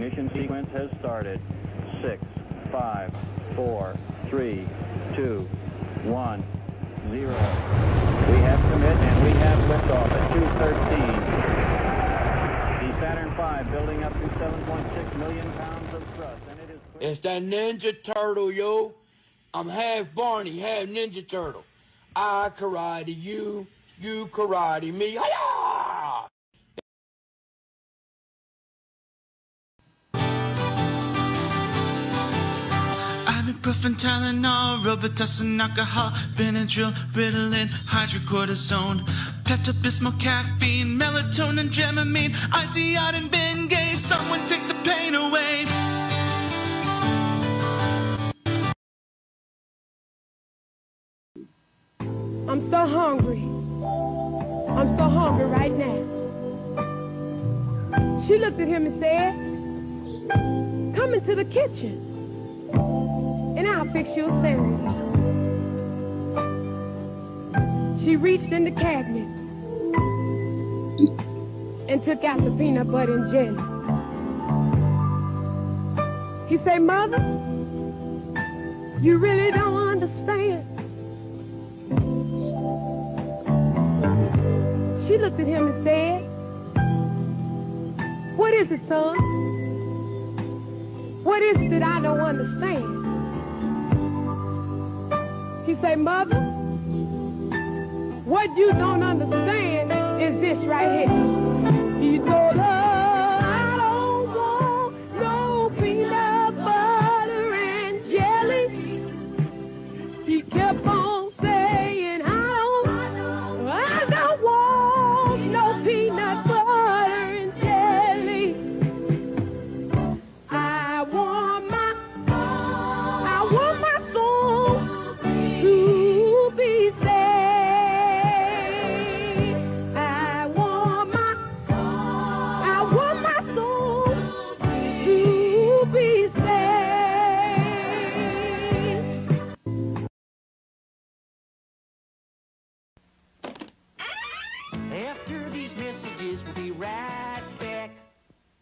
Ignition sequence has started. 6, 5, 4, 3, 2, 1, 0. We have commit and we have liftoff at 2:13. The Saturn V building up to 7.6 million pounds of thrust, and it is... It's that Ninja Turtle, yo. I'm half Barney, half Ninja Turtle. I karate you, you karate me. Hi-ya! Ibuprofen, Tylenol, Robitussin, alcohol, Benadryl, Ritalin, hydrocortisone, Pepto-Bismol, caffeine, melatonin, Dramamine, Iodine, Bengay. Someone take the pain away. I'm so hungry. I'm so hungry right now. She looked at him and said, "Come into the kitchen, and I'll fix you a sandwich." She reached in the cabinet and took out the peanut butter and jelly. He said, "Mother, you really don't understand." She looked at him and said, "What is it, son? What is it that I don't understand?" He said, "Mother, what you don't understand is this right here." He told her, "I don't want no peanut butter and jelly." He kept on saying, I don't want no peanut butter and jelly. I want my soul to be saved. I want my soul to be saved. After these messages, we'll be right back.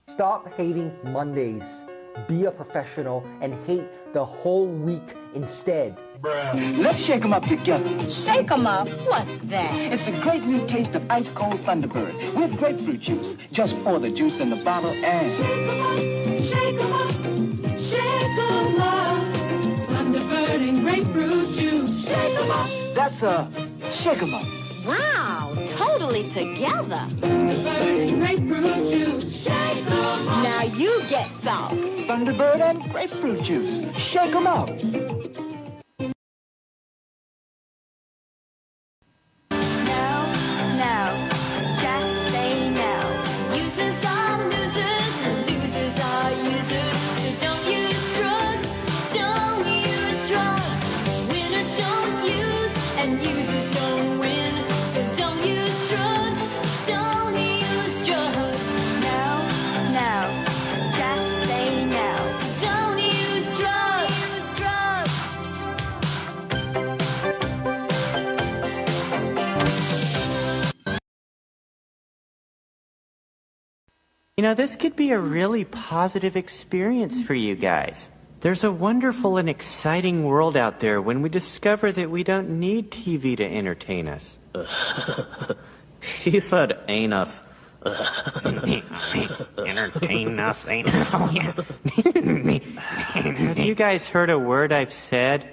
Stop hating Mondays. Be a professional and hate the whole week instead. Let's shake 'em up together. Shake 'em up? What's that? It's a great new taste of ice cold Thunderbird with grapefruit juice. Just pour the juice in the bottle and Shake 'em up, shake 'em up, shake 'em up. Thunderbird and grapefruit juice. Shake 'em up. that's a shake 'em up. Wow, totally together. Thunderbird and grapefruit juice. Shake 'em up. Now you get some. Thunderbird and grapefruit juice. Shake 'em up. No, just say no. Users are losers and losers are users. So don't use drugs, don't use drugs. Winners don't use and users don't win. So don't use drugs, don't use drugs. No, just say no. Don't use drugs. You know, this could be a really positive experience for you guys. There's a wonderful and exciting world out there when we discover that we don't need TV to entertain us. He said enough. Entertain us, ain't Have you guys heard a word I've said?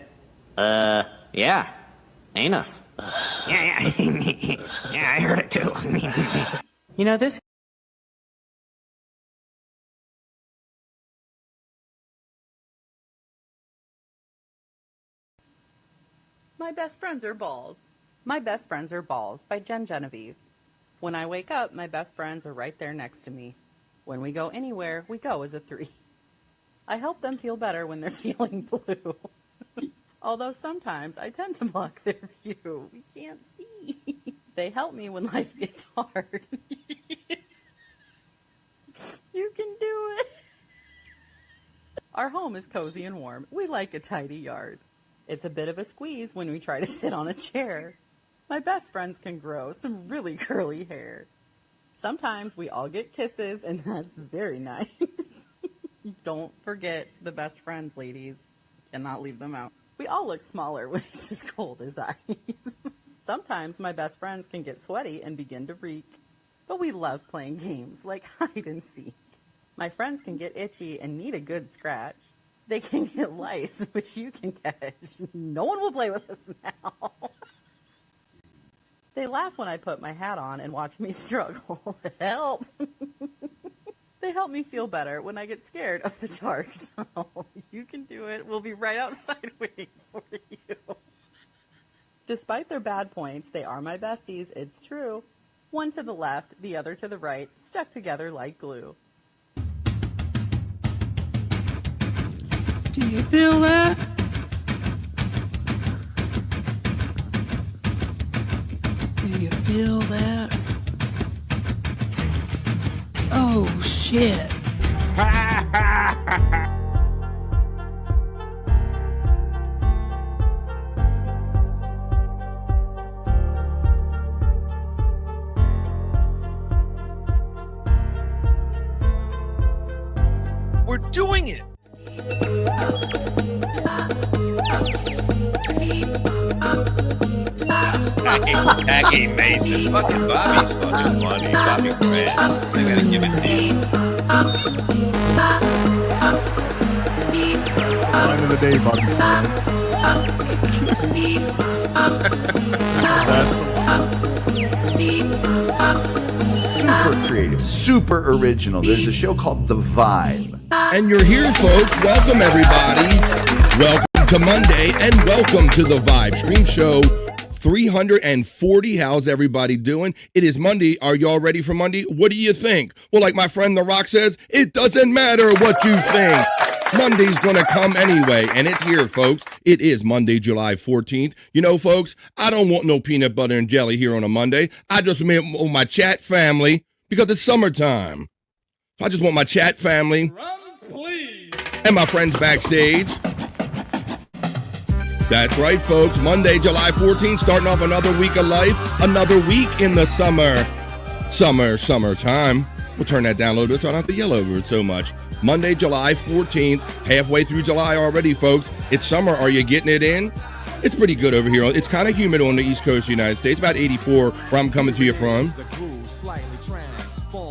Yeah. Enough. Yeah, I heard it too. You know, this... My Best Friends Are Balls. My Best Friends Are Balls by Jen Genevieve. When I wake up, my best friends are right there next to me. When we go anywhere, we go as a three. I help them feel better when they're feeling blue. Although sometimes I tend to block their view. We can't see. They help me when life gets hard. You can do it. Our home is cozy and warm. We like a tidy yard. It's a bit of a squeeze when we try to sit on a chair. My best friends can grow some really curly hair. Sometimes we all get kisses, and that's very nice. Don't forget the best friends, ladies. Cannot leave them out. We all look smaller when it's as cold as ice. Sometimes my best friends can get sweaty and begin to reek. But we love playing games like hide and seek. My friends can get itchy and need a good scratch. They can get lice, which you can catch. No one will play with us now. They laugh when I put my hat on and watch me struggle. Help! They help me feel better when I get scared of the dark. So you can do it. We'll be right outside waiting for you. Despite their bad points, they are my besties. It's true. One to the left, the other to the right, stuck together like glue. Do you feel that? Do you feel that? Oh, shit. We're doing it. Jackie Mason, fucking Bobby's fucking funny. Bobby Grant, I gotta give it to you. Line of the day, Bobby Super creative, super original. There's a show called The Vibe. And you're here, folks. Welcome, everybody. Welcome to Monday, and welcome to The Vibe Stream Show 340. How's everybody doing? It is Monday. Are y'all ready for Monday? What do you think? Well, like my friend The Rock says, it doesn't matter what you think. Monday's gonna come anyway, and it's here, folks. It is Monday, July 14th. You know, folks, I don't want no peanut butter and jelly here on a Monday. I just want my chat family because it's summertime. So I just want my chat family and my friends backstage. That's right, folks. Monday, July 14th, starting off another week of life, another week in the summertime. We'll turn that down a little bit so I don't have to yell over it so much. Monday, July 14th, halfway through July already, folks. It's summer. Are you getting it in? It's pretty good over here. It's kind of humid on the East Coast of the United States, about 84 where I'm coming to you from.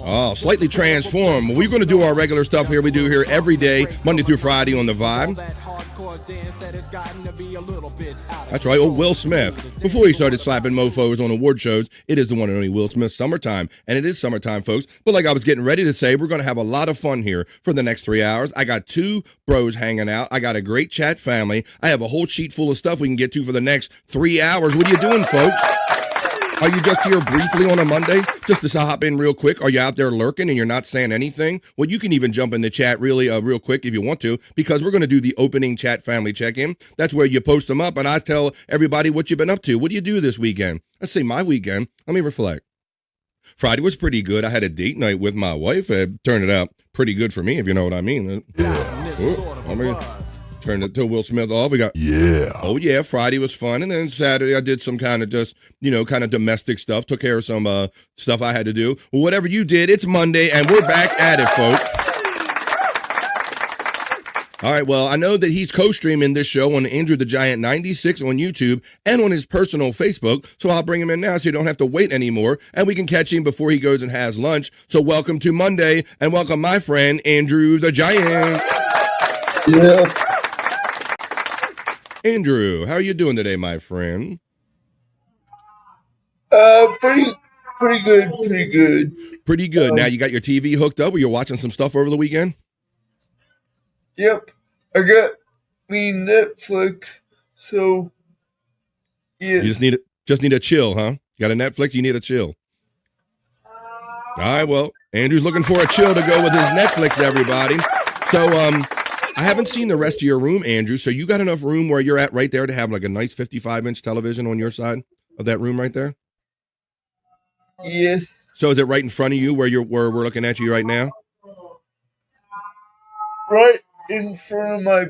Oh, slightly transformed. We're going to do our regular stuff here. We do here every day, Monday through Friday on The Vibe. That's right, old Will Smith. Before he started slapping mofos on award shows, it is the one and only Will Smith summertime. And it is summertime, folks. But like I was getting ready to say, we're going to have a lot of fun here for the next 3 hours. I got two bros hanging out. I got a great chat family. I have a whole sheet full of stuff we can get to for the next 3 hours. What are you doing, folks? Are you just here briefly on a Monday just to hop in real quick? Are you out there lurking and you're not saying anything? Well, you can even jump in the chat really real quick if you want to, because we're going to do the opening chat family check-in. That's where you post them up and I tell everybody what you've been up to. What do you do this weekend? Let's see, my weekend. Let me reflect. Friday was pretty good. I had a date night with my wife. It turned out pretty good for me, if you know what I mean. Turned it to Will Smith off. We got, oh yeah, Friday was fun. And then Saturday I did some kind of just, kind of domestic stuff. Took care of some stuff I had to do. Well, whatever you did, it's Monday and we're back at it, folks. All right, well, I know that he's co-streaming this show on Andrew the Giant 96 on YouTube and on his personal Facebook, so I'll bring him in now so you don't have to wait anymore, and we can catch him before he goes and has lunch. So welcome to Monday, and welcome my friend Andrew the Giant. Yeah. Andrew, how are you doing today, my friend? Pretty good. Pretty good. Now you got your TV hooked up, or you're watching some stuff over the weekend? Yep, I got me Netflix, so yes. You just need a chill, huh? You got a Netflix, you need a chill. All right, well, Andrew's looking for a chill to go with his Netflix, everybody. So, I haven't seen the rest of your room, Andrew, so you got enough room where you're at right there to have like a nice 55-inch television on your side of that room right there? Yes. So is it right in front of you where we're looking at you right now? Right in front of my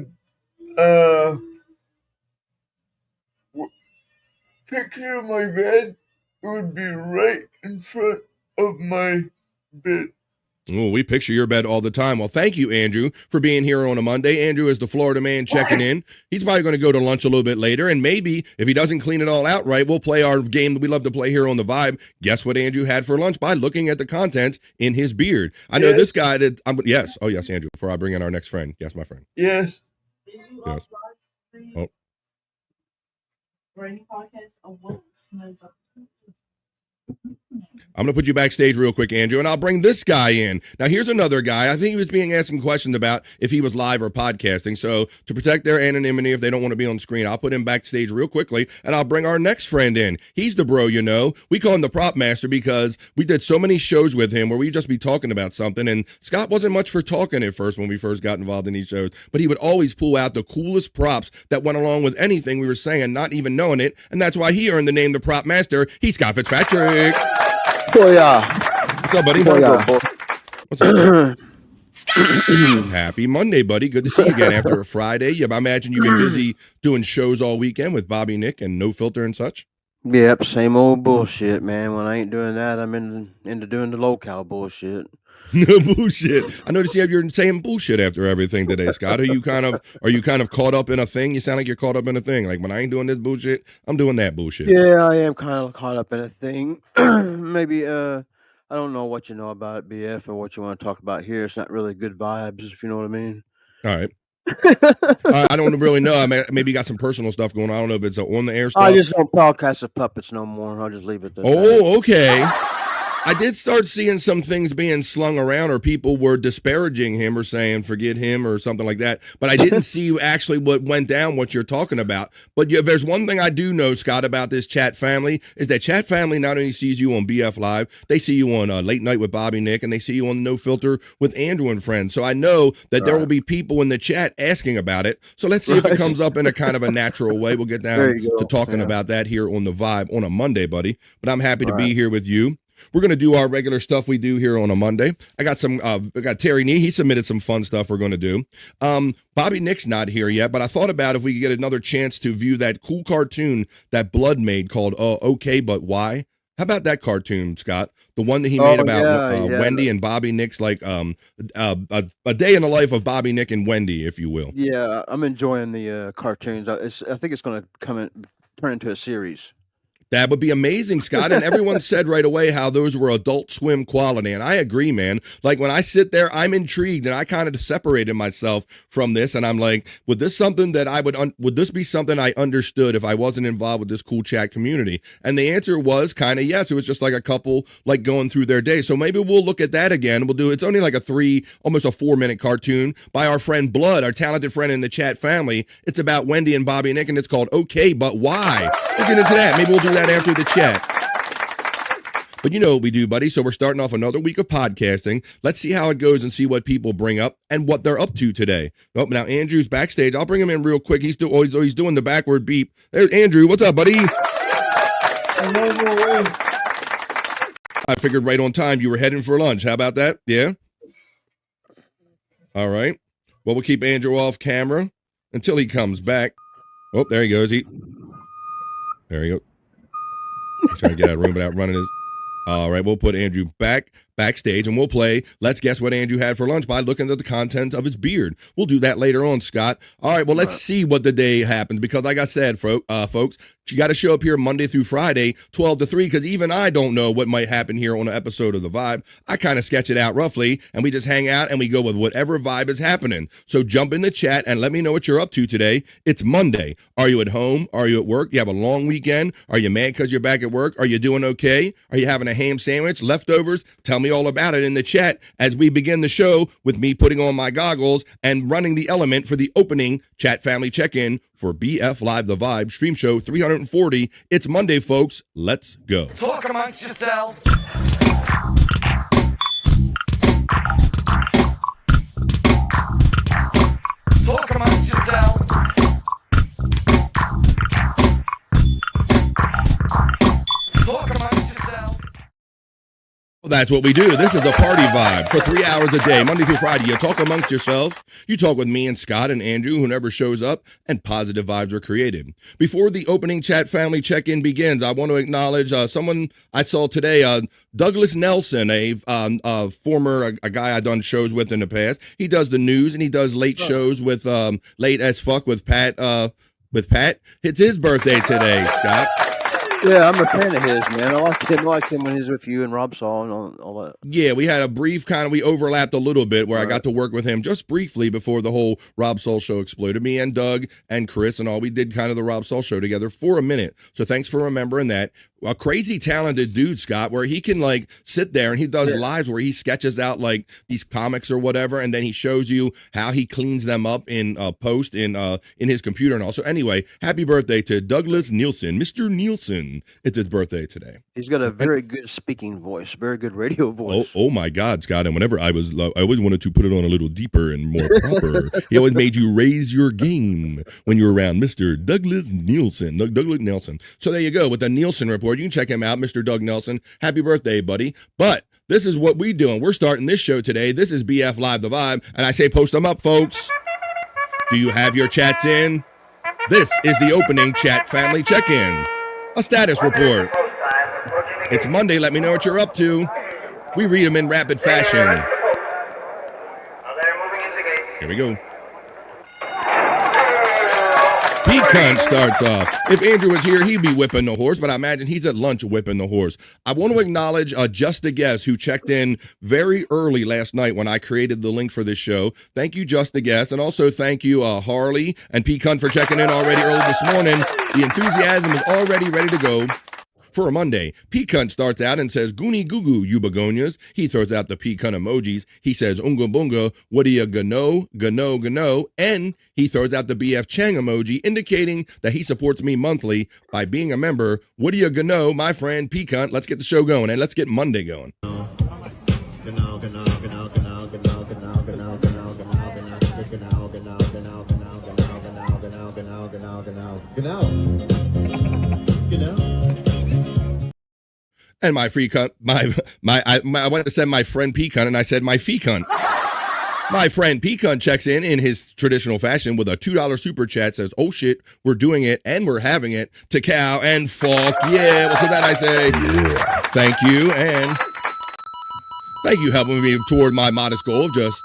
picture of my bed. It would be right in front of my bed. Oh, we picture your bed all the time. Well, thank you, Andrew, for being here on a Monday. Andrew is the Florida man checking in. He's probably going to go to lunch a little bit later, and maybe if he doesn't clean it all out right, we'll play our game that we love to play here on The Vibe. Guess what Andrew had for lunch by looking at the content in his beard. I know this guy did. Yes. Oh, yes, Andrew, before I bring in our next friend. Yes, my friend. Yes. Yes. Oh. I'm going to put you backstage real quick, Andrew, and I'll bring this guy in. Now, here's another guy. I think he was being asked some questions about if he was live or podcasting. So to protect their anonymity, if they don't want to be on screen, I'll put him backstage real quickly, and I'll bring our next friend in. He's the bro, you know. We call him the prop master because we did so many shows with him where we'd just be talking about something, and Scott wasn't much for talking at first when we first got involved in these shows, but he would always pull out the coolest props that went along with anything we were saying, not even knowing it, and that's why he earned the name the prop master. He's Scott Fitzpatrick. What's up, buddy? What's up? Happy Monday, buddy. Good to see you again after a Friday. I imagine you've been busy doing shows all weekend with Bobby Nick and No Filter and such. Yep, same old bullshit, man. When I ain't doing that, I'm into doing the local bullshit. No bullshit. I notice you're saying bullshit after everything today, Scott. Are you kind of caught up in a thing? You sound like you're caught up in a thing. Like when I ain't doing this bullshit, I'm doing that bullshit. Yeah, I am kind of caught up in a thing. Maybe I don't know what you know about BF and what you want to talk about here. It's not really good vibes, if you know what I mean. All right. I don't really know. I maybe you got some personal stuff going on. I don't know if it's on the air stuff. I just don't podcast of puppets no more. I'll just leave it there. Oh, okay. I did start seeing some things being slung around, or people were disparaging him or saying forget him or something like that. But I didn't see actually what went down, what you're talking about. But there's one thing I do know, Scott, about this chat family is that chat family not only sees you on BF Live, they see you on Late Night with Bobby Nick, and they see you on No Filter with Andrew and Friends. So I know that there will be people in the chat asking about it. So let's see if it comes up in a kind of a natural way. We'll get down to talking about that here on The Vibe on a Monday, buddy. But I'm happy to be here with you. We're going to do our regular stuff we do here on a Monday. I got Terry Nee. He submitted some fun stuff we're going to do. Bobby Nick's not here yet, but I thought about if we could get another chance to view that cool cartoon that Blood made called Okay, But Why? How about that cartoon, Scott? The one that he made about Wendy and Bobby Nick's, like a day in the life of Bobby Nick and Wendy, if you will. Yeah, I'm enjoying the cartoons. I think it's going to turn into a series. That would be amazing, Scott. And everyone said right away how those were Adult Swim quality. And I agree, man. Like when I sit there, I'm intrigued, and I kind of separated myself from this. And I'm like, would this be something I understood if I wasn't involved with this cool chat community? And the answer was kind of yes. It was just like a couple like going through their day. So maybe we'll look at that again. It's only like almost a 4-minute cartoon by our friend Blood, our talented friend in the chat family. It's about Wendy and Bobby Nick, and it's called Okay, But Why? We'll get into that. Maybe we'll do that after the chat. But you know what we do, buddy. So we're starting off another week of podcasting. Let's see how it goes and see what people bring up and what they're up to today. Oh, now Andrew's backstage. I'll bring him in real quick. He's doing the backward beep. There's Andrew. What's up, buddy? I figured right on time you were heading for lunch. How about that? Yeah? All right. Well, we'll keep Andrew off camera until he comes back. Oh, there he goes. There you go. He's trying to get out of the room without running his. All right, we'll put Andrew backstage, and we'll play Let's Guess What Andrew Had for Lunch by looking at the content of his beard. We'll do that later on, Scott. All right, well, let's see what the day happens, because like I said, folks, you got to show up here Monday through Friday, 12 to 3, because even I don't know what might happen here on an episode of The Vibe. I kind of sketch it out roughly, and we just hang out, and we go with whatever vibe is happening. So jump in the chat and let me know what you're up to today. It's Monday. Are you at home? Are you at work? You have a long weekend? Are you mad because you're back at work? Are you doing okay? Are you having a ham sandwich, leftovers? Tell me all about it in the chat as we begin the show with me putting on my goggles and running the element for the opening chat family check-in for BF Live The Vibe Stream Show 340. It's Monday, folks. Let's go. Talk amongst yourselves. Talk amongst yourselves. Talk amongst Well, that's what we do. This is a party vibe for 3 hours a day, Monday through Friday. You talk amongst yourself. You talk with me and Scott and Andrew, who never shows up, and positive vibes are created. Before the opening chat family check-in begins, I want to acknowledge someone I saw today, Douglas Nelson, a former a guy I've done shows with in the past. He does the news and he does late shows with Late as Fuck with Pat. It's his birthday today, Scott. Yeah, I'm a fan of his, man. I liked him when he was with you and Rob Saul and all that. Yeah, we had a brief we overlapped a little bit where I got to work with him just briefly before the whole Rob Saul show exploded. Me and Doug and Chris and all, we did kind of the Rob Saul show together for a minute. So thanks for remembering that. A crazy talented dude, Scott, where he can sit there and he does lives where he sketches out these comics or whatever, and then he shows you how he cleans them up in post in his computer and all. So anyway, happy birthday to Douglas Nielsen, Mr. Nielsen. It's his birthday today. He's got a very good speaking voice, very good radio voice. Oh my God, Scott! And whenever I always wanted to put it on a little deeper and more proper. He always made you raise your game when you were around Mr. Douglas Nielsen. Douglas Nelson. So there you go with the Nielsen report. You can check him out, Mr. Doug Nelson. Happy birthday, buddy. But this is what we doing. We're starting this show today. This is BF Live the Vibe. And I say post them up, folks. Do you have your chats in? This is the opening chat family check-in. A status report. It's Monday. Let me know what you're up to. We read them in rapid fashion. Here we go. P-Cunt starts off. If Andrew was here, he'd be whipping the horse, but I imagine he's at lunch whipping the horse. I want to acknowledge Just a Guess, who checked in very early last night when I created the link for this show. Thank you, Just a Guess. And also thank you, Harley and P-Cunt for checking in already early this morning. The enthusiasm is already ready to go. For a Monday, P-Cunt starts out and says, Goonie goo goo, you begonias. He throws out the P-Cunt emojis. He says, Unga bunga, what do you gano, gano, gano? And he throws out the BF Chang emoji, indicating that he supports me monthly by being a member. What do you gano, my friend P-Cunt? Let's get the show going, and let's get Monday going. And my free cunt, I went to send my friend P-Cunt, and I said my fee cunt. My friend P-Cunt checks in his traditional fashion with a $2 super chat, says, oh shit, we're doing it, and we're having it, to cow and fuck, yeah. Well, to that I say, yeah. Thank you, and thank you helping me toward my modest goal of just,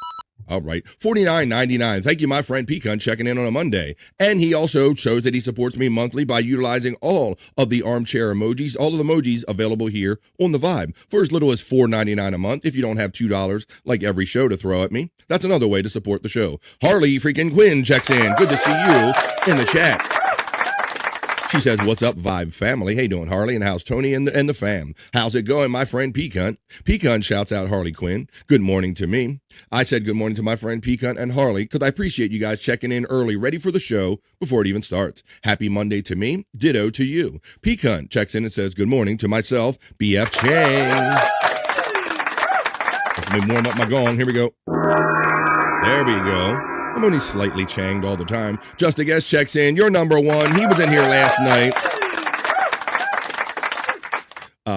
all right, $49.99. Thank you, my friend P-Cunt, checking in on a Monday. And he also shows that he supports me monthly by utilizing all of the armchair emojis, all of the emojis available here on The Vibe for as little as $4.99 a month if you don't have $2 like every show to throw at me. That's another way to support the show. Harley freaking Quinn checks in. Good to see you in the chat. She says, what's up, Vibe family? Hey, doing, Harley? And how's Tony and the fam? How's it going, my friend P-Cunt? P-Cunt shouts out Harley Quinn. Good morning to me. I said good morning to my friend P-Cunt and Harley because I appreciate you guys checking in early, ready for the show before it even starts. Happy Monday to me. Ditto to you. P-Cunt checks in and says good morning to myself, BF Chang. Let me warm up my gong. Here we go. There we go. I'm only slightly changed all the time. Just a Guest checks in. You're number one. He was in here last night.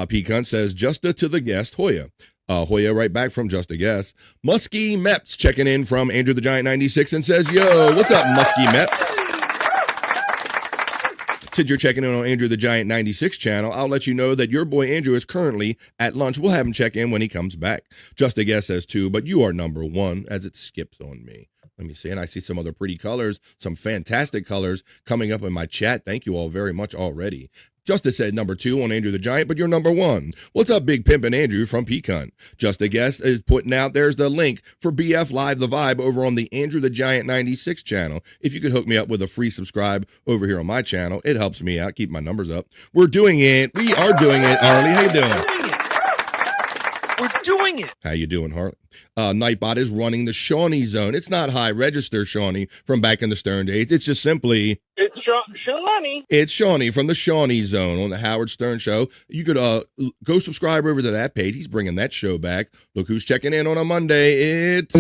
P-Cunt says, Justa to the guest, Hoya. Hoya right back from Just a Guest. Muskie Meps checking in from Andrew the Giant 96 and says, yo, what's up, Muskie Meps? Since you're checking in on Andrew the Giant 96 channel, I'll let you know that your boy Andrew is currently at lunch. We'll have him check in when he comes back. Just a Guest says too, but you are number one as it skips on me. Let me see. And I see some other pretty colors, some fantastic colors coming up in my chat. Thank you all very much already. Justice said number 2 on Andrew the Giant, but you're number 1. What's up, Big Pimpin' Andrew from P-Cunt? Just a Guest is putting out, there's the link for BF Live the Vibe over on the Andrew the Giant 96 channel. If you could hook me up with a free subscribe over here on my channel, it helps me out, keep my numbers up. We're doing it. We are doing it. Harley, how you doing? We're doing it. How you doing, Harley? Nightbot is running the Shawnee Zone. It's not high register Shawnee from back in the Stern days. It's just simply... It's Shawnee. It's Shawnee from the Shawnee Zone on the Howard Stern Show. You could go subscribe over to that page. He's bringing that show back. Look who's checking in on a Monday. It's...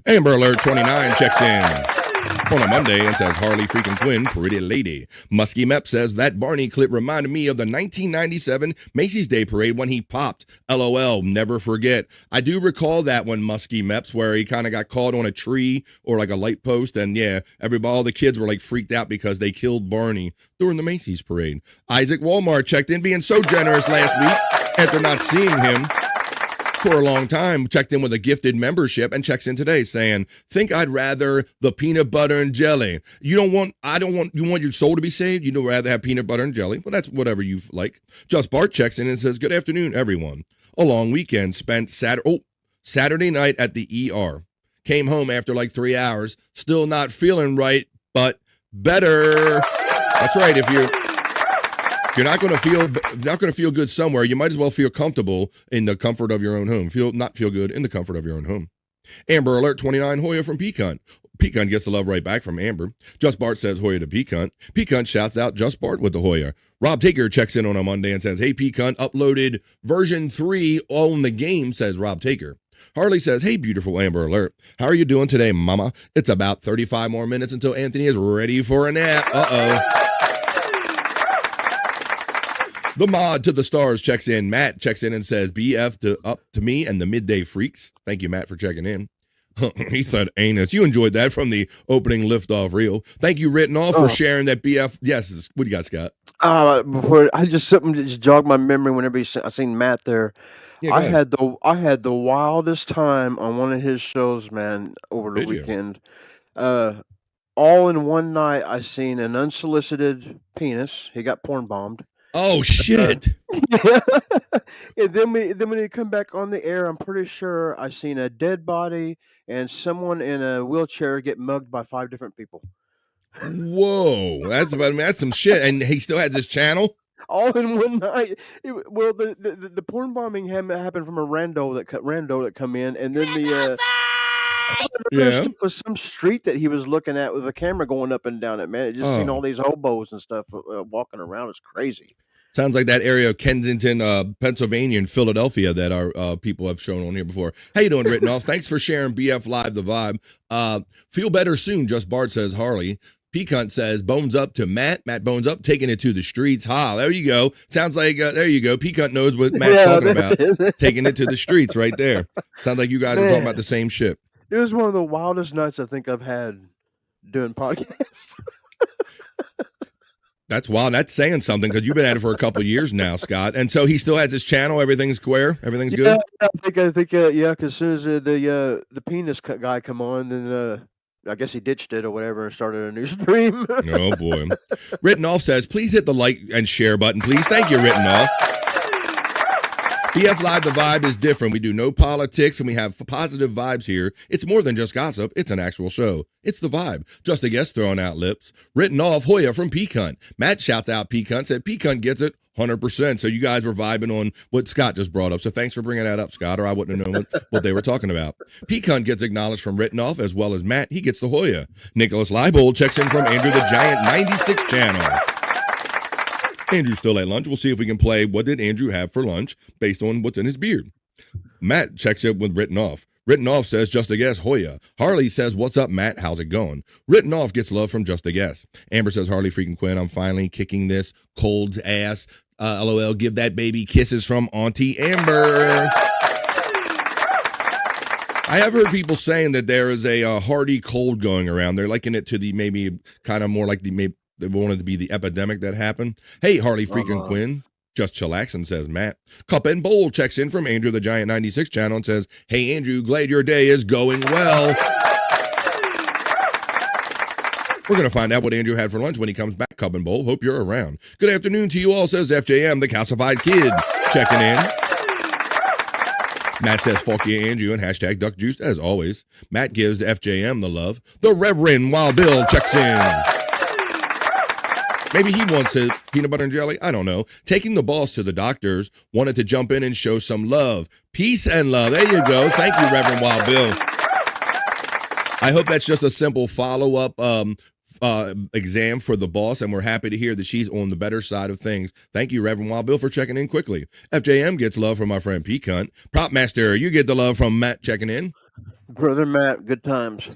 Amber Alert 29 checks in. on a Monday and says, Harley freaking Quinn, pretty lady. Muskie Mep says, that Barney clip reminded me of the 1997 Macy's Day Parade when he popped. LOL, never forget. I do recall that one, Muskie Meps, where he kind of got caught on a tree or like a light post. And yeah, all the kids were like freaked out because they killed Barney during the Macy's Parade. Isaac Walmart checked in, being so generous last week after not seeing him for a long time, checked in with a gifted membership and checks in today saying, think I'd rather the peanut butter and jelly. You want your soul to be saved? You'd rather have peanut butter and jelly. Well, that's whatever you like. Just Bart checks in and says, good afternoon, everyone. A long weekend spent Saturday night at the ER. Came home after like 3 hours, still not feeling right, but better. That's right. If you're not going to feel good somewhere, you might as well feel comfortable in the comfort of your own home. Not feel good in the comfort of your own home. Amber Alert 29, Hoya from Pecan. Pecan gets the love right back from Amber. Just Bart says Hoya to Pecan. Pecan shouts out Just Bart with the Hoya. Rob Taker checks in on a Monday and says, hey, Pecan, uploaded version 3 on the game, says Rob Taker. Harley says, hey, beautiful Amber Alert. How are you doing today, mama? It's about 35 more minutes until Anthony is ready for a nap. Uh-oh. The mod to the stars checks in. Matt checks in and says, BF up to me and the Midday Freaks. Thank you, Matt, for checking in. He said anus. You enjoyed that from the opening liftoff reel. Thank you, Written Off, for sharing that BF. Yes, what do you got, Scott? Before something that just jogged my memory whenever I seen Matt there. Yeah, I had the wildest time on one of his shows, man, over the weekend. All in one night, I seen an unsolicited penis. He got porn bombed. Oh shit! And then when he come back on the air, I'm pretty sure I seen a dead body and someone in a wheelchair get mugged by 5 different people. Whoa, that's some shit. And he still had this channel. All in one night. The porn bombing happened from a rando that come in, and then it was some street that he was looking at with a camera going up and down it. Man, it just seen all these hobos and stuff walking around. It's crazy. Sounds like that area of Kensington, Pennsylvania, and Philadelphia that our people have shown on here before. How you doing, Written Off? Thanks for sharing BF Live, the vibe. Feel better soon, Just Bart says Harley. Peacunt says, bones up to Matt. Matt bones up, taking it to the streets. Ha, there you go. Sounds like, there you go. Peacunt knows what Matt's talking about. Taking it to the streets right there. Sounds like you guys are talking about the same shit. It was one of the wildest nights I think I've had doing podcasts. That's wild. That's saying something because you've been at it for a couple of years now, Scott. And so he still has his channel. Everything's square. Everything's good. I think, yeah. Because as soon as the penis guy come on, then I guess he ditched it or whatever and started a new stream. Oh boy. Written Off says, please hit the like and share button, please. Thank you, Written Off. BF Live, the vibe is different. We do no politics and we have positive vibes here. It's more than just gossip. It's an actual show. It's the vibe. Just a guest throwing out lips. Written Off, Hoya from Peacunt. Matt shouts out Peacunt, said Peacunt gets it 100%. So you guys were vibing on what Scott just brought up. So thanks for bringing that up, Scott, or I wouldn't have known what they were talking about. Peacunt gets acknowledged from Written Off as well as Matt. He gets the Hoya. Nicholas Leibold checks in from Andrew the Giant 96 channel. Andrew's still at lunch. We'll see if we can play What Did Andrew Have for Lunch based on what's in his beard. Matt checks in with Written Off. Written Off says, just a guess, Hoya. Harley says, what's up, Matt? How's it going? Written Off gets love from Just a Guess. Amber says, Harley freaking Quinn, I'm finally kicking this cold's ass. LOL, give that baby kisses from Auntie Amber. I have heard people saying that there is a hardy cold going around. They're liking it to the maybe kind of more like they wanted to be the epidemic that happened. Hey, Harley freaking Quinn. Just chillaxing, says Matt. Cup and Bowl checks in from Andrew the Giant 96 channel and says, hey, Andrew, glad your day is going well. We're going to find out what Andrew had for lunch when he comes back, Cup and Bowl. Hope you're around. Good afternoon to you all, says FJM, the calcified kid, checking in. Matt says, fuck yeah, Andrew, and hashtag Duck Juice, as always. Matt gives FJM the love. The Reverend Wild Bill checks in. Maybe he wants it, peanut butter and jelly. I don't know. Taking the boss to the doctors, wanted to jump in and show some love. Peace and love. There you go. Thank you, Reverend Wild Bill. I hope that's just a simple follow-up exam for the boss, and we're happy to hear that she's on the better side of things. Thank you, Reverend Wild Bill, for checking in quickly. FJM gets love from my friend Peacunt. Prop Master, you get the love from Matt checking in. Brother Matt, good times.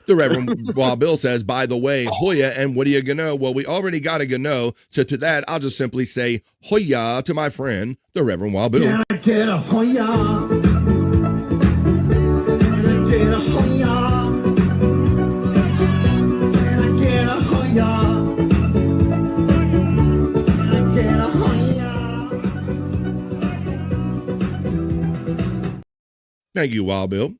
The Reverend Wild Bill says, by the way, Hoya, and what are you gonna know? Well, we already got a gonna. So to that, I'll just simply say Hoya to my friend, the Reverend Wild Bill. Can I get a Hoya? Can I get a Hoya? Can I get a Hoya? Can I get a Hoya? Thank you, Wild Bill.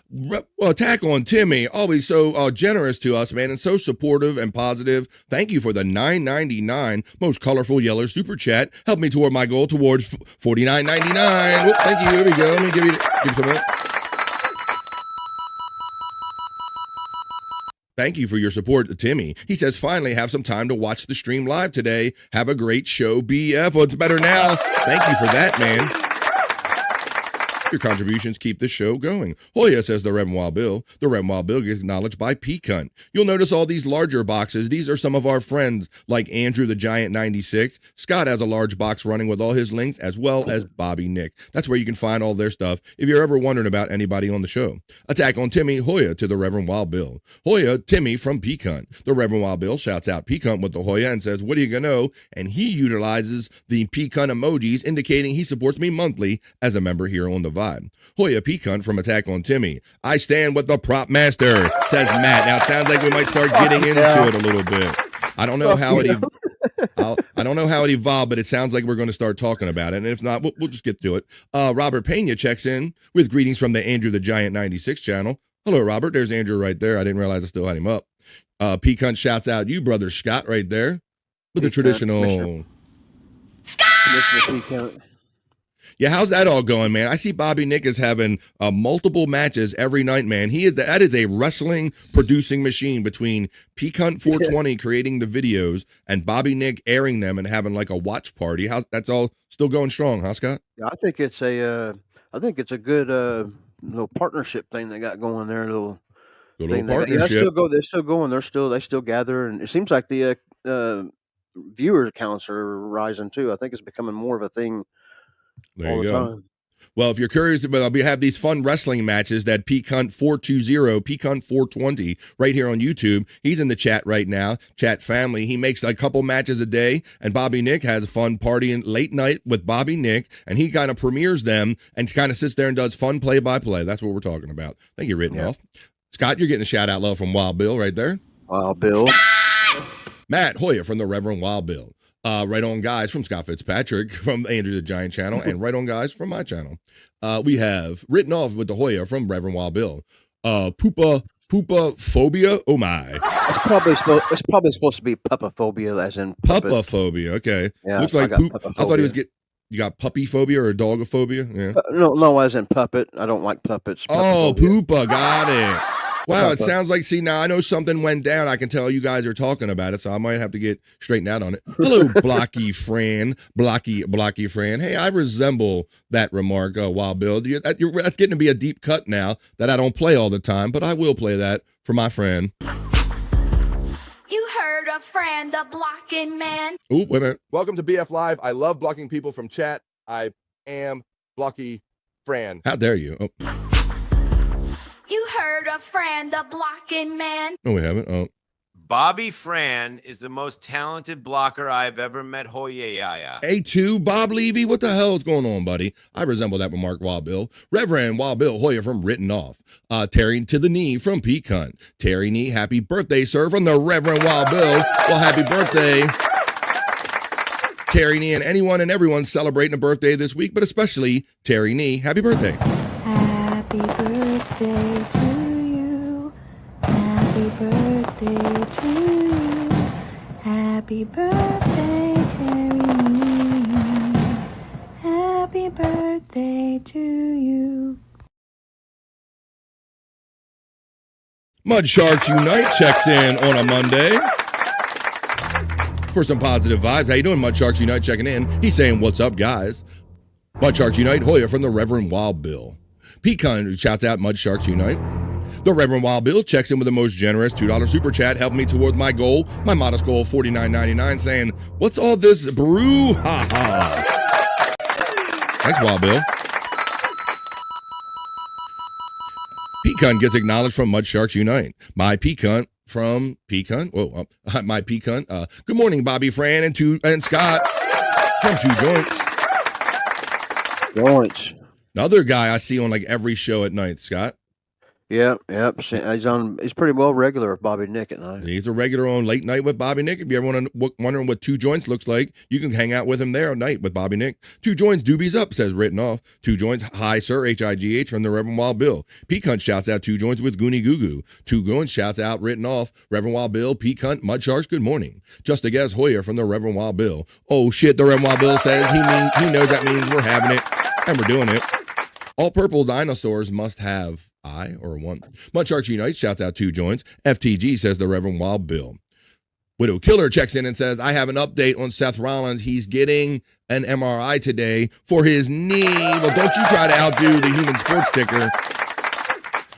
Well, attack on Timmy, always so generous to us, man, and so supportive and positive. Thank you for the $9.99 most colorful yellow super chat. Help me toward my goal towards $49.99. Thank you. Here we go. Let me give you some more. Thank you for your support, Timmy. He says, finally have some time to watch the stream live today. Have a great show, BF. Well, it's better now. Thank you for that, man. Your contributions keep the show going. Hoya, says the Reverend Wild Bill. The Reverend Wild Bill gets acknowledged by P-Cunt. You'll notice all these larger boxes. These are some of our friends, like Andrew the Giant 96. Scott has a large box running with all his links, as well as Bobby Nick. That's where you can find all their stuff if you're ever wondering about anybody on the show. Attack on Timmy, Hoya to the Reverend Wild Bill. Hoya, Timmy from P-Cunt. The Reverend Wild Bill shouts out P-Cunt with the Hoya and says, what are you gonna know? And he utilizes the P-Cunt emojis, indicating he supports me monthly as a member here on the Vibe. Hoya P-Cunt from Attack on Timmy. I stand with the prop master, says Matt. Now it sounds like we might start getting into it a little bit. I don't know how it evolved, but it sounds like we're going to start talking about it. And if not, we'll just get to it. Robert Pena checks in with greetings from the Andrew the Giant 96 channel. Hello, Robert. There's Andrew right there. I didn't realize I still had him up. P-Cunt shouts out you, brother Scott, right there with the traditional Scott. Yeah, how's that all going, man? I see Bobby Nick is having multiple matches every night, man. That is a wrestling producing machine between P-Cunt 420 creating the videos and Bobby Nick airing them and having like a watch party. That's all still going strong, huh, Scott? Yeah, I think it's a good little partnership thing they got going there. Little partnership. They're still going. They still gather, and it seems like the viewer accounts are rising too. I think it's becoming more of a thing. There you go. Time. Well, if you're curious about, we have these fun wrestling matches that P-Cunt 420, P-Cunt 420, right here on YouTube. He's in the chat right now, chat family. He makes a couple matches a day, and Bobby Nick has a fun party in late night with Bobby Nick, and he kind of premieres them and kind of sits there and does fun play-by-play. That's what we're talking about. Thank you, Rittenhoff. Scott, you're getting a shout-out love from Wild Bill right there. Wild Bill. Scott! Matt Hoya from the Reverend Wild Bill. Right On Guys from Scott Fitzpatrick from Andrew the Giant channel, and Right On Guys from my channel. We have Written Off with the Hoya from Reverend Wild Bill. Poopa phobia. Oh my! It's probably supposed to be puppa phobia, as in puppa phobia. Okay, yeah, looks like poop. I thought he was you got puppy phobia or dogophobia. Yeah. No, as in puppet. I don't like puppets. Poopa, got it. Wow, it sounds like, see, now I know something went down. I can tell you guys are talking about it, so I might have to get straightened out on it. Hello, Blocky Fran. Blocky Fran. Hey, I resemble that remark, Wild Bill. That's getting to be a deep cut now that I don't play all the time, but I will play that for my friend. You heard a friend, a blocking man. Ooh, wait a minute. Welcome to BF Live. I love blocking people from chat. I am Blocky Fran. How dare you? Oh. You heard a friend, a blocking man. No, we haven't. Oh. Bobby Fran is the most talented blocker I've ever met. Hoya. A2, Bob Levy, what the hell is going on, buddy? I resemble that remark, Wild Bill. Reverend Wild Bill Hoya from Written Off. Terry to the Knee from P-Cunt. Terry Knee, happy birthday, sir, from the Reverend Wild Bill. Well, happy birthday, Terry Knee, and anyone and everyone celebrating a birthday this week, but especially Terry Knee. Happy birthday. Happy birthday to you. Happy birthday to you. Happy birthday, Terry. Happy birthday to you. Mud Sharks Unite checks in on a Monday for some positive vibes. How you doing, Mud Sharks Unite checking in? He's saying, what's up, guys? Mud Sharks Unite, Hoya from the Reverend Wild Bill. P-Cunt shouts out Mud Sharks Unite. The Reverend Wild Bill checks in with the most generous $2 super chat, helping me toward my goal, my modest goal of $49.99, saying, what's all this brouhaha? Thanks, Wild Bill. P-Cunt gets acknowledged from Mud Sharks Unite. My P-Cunt from P-Cunt. Whoa, my P-Cunt. Good morning, Bobby Fran and Scott from Two Joints. Joints. Another guy I see on like every show at night, Scott. Yep. He's pretty well regular with Bobby Nick at night. He's a regular on Late Night with Bobby Nick. If you ever wondering what Two Joints looks like, you can hang out with him there at night with Bobby Nick. Two Joints, doobies up, says written off. Two Joints, hi sir, HIGH from the Reverend Wild Bill. P-Cunt shouts out Two Joints with Goonie Goo Goo. Two Joints shouts out written off. Reverend Wild Bill, P-Cunt, Mud Sharks, good morning. Just a guess, Hoyer from the Reverend Wild Bill. Oh shit, the Reverend Wild Bill says he knows that means we're having it and we're doing it. All purple dinosaurs must have or one. Mud Sharks Unite shouts out Two Joints. FTG says the Reverend Wild Bill. Widow Killer checks in and says, I have an update on Seth Rollins. He's getting an MRI today for his knee. Well, don't you try to outdo the human sports ticker.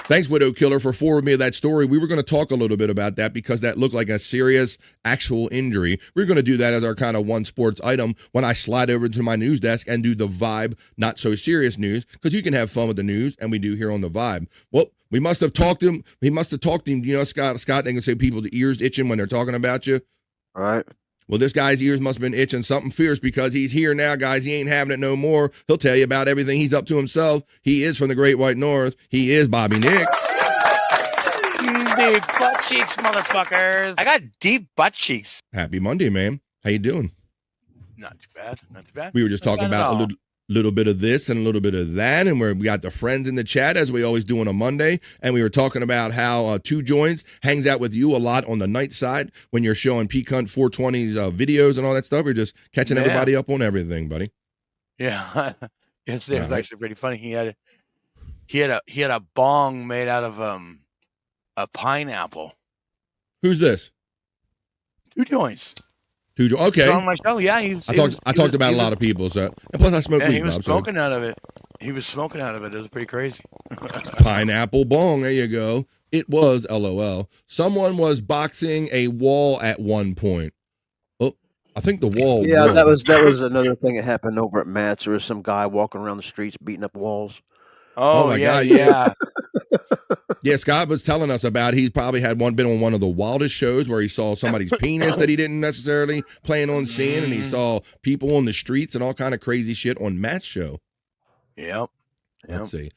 Thanks, Widow Killer, for forwarding me that story. We were going to talk a little bit about that because that looked like a serious actual injury. We're going to do that as our kind of one sports item when I slide over to my news desk and do the Vibe not so serious news, because you can have fun with the news, and we do here on the Vibe. Well, we must have talked to him. He must have talked to him. You know, Scott, they can say people's ears itching when they're talking about you. All right. Well, this guy's ears must have been itching something fierce because he's here now, guys. He ain't having it no more. He'll tell you about everything. He's up to himself. He is from the Great White North. He is Bobby Nick. Deep butt cheeks, motherfuckers. I got deep butt cheeks. Happy Monday, man. How you doing? Not too bad. Not too bad. We were just talking about a little bit of this and a little bit of that, and we got the friends in the chat as we always do on a Monday, and we were talking about how Two Joints hangs out with you a lot on the night side when you're showing P-Cunt 420's videos and all that stuff. We're just catching everybody up on everything, buddy. Yeah, it was actually pretty funny. He had a bong made out of a pineapple. Who's this? Two Joints. Okay. On my show, yeah. I talked about a lot of people, so and plus I smoke weed. He was smoking out of it. He was smoking out of it. It was pretty crazy. Pineapple bong. There you go. It was LOL. Someone was boxing a wall at one point. Oh, I think the wall. Yeah, won. that was another thing that happened over at Matt's. There was some guy walking around the streets beating up walls. Oh my God, yeah. Yeah, Scott was telling us about he's probably been on one of the wildest shows where he saw somebody's penis that he didn't necessarily plan on seeing, and he saw people on the streets and all kind of crazy shit on Matt's show. Yep. Let's see.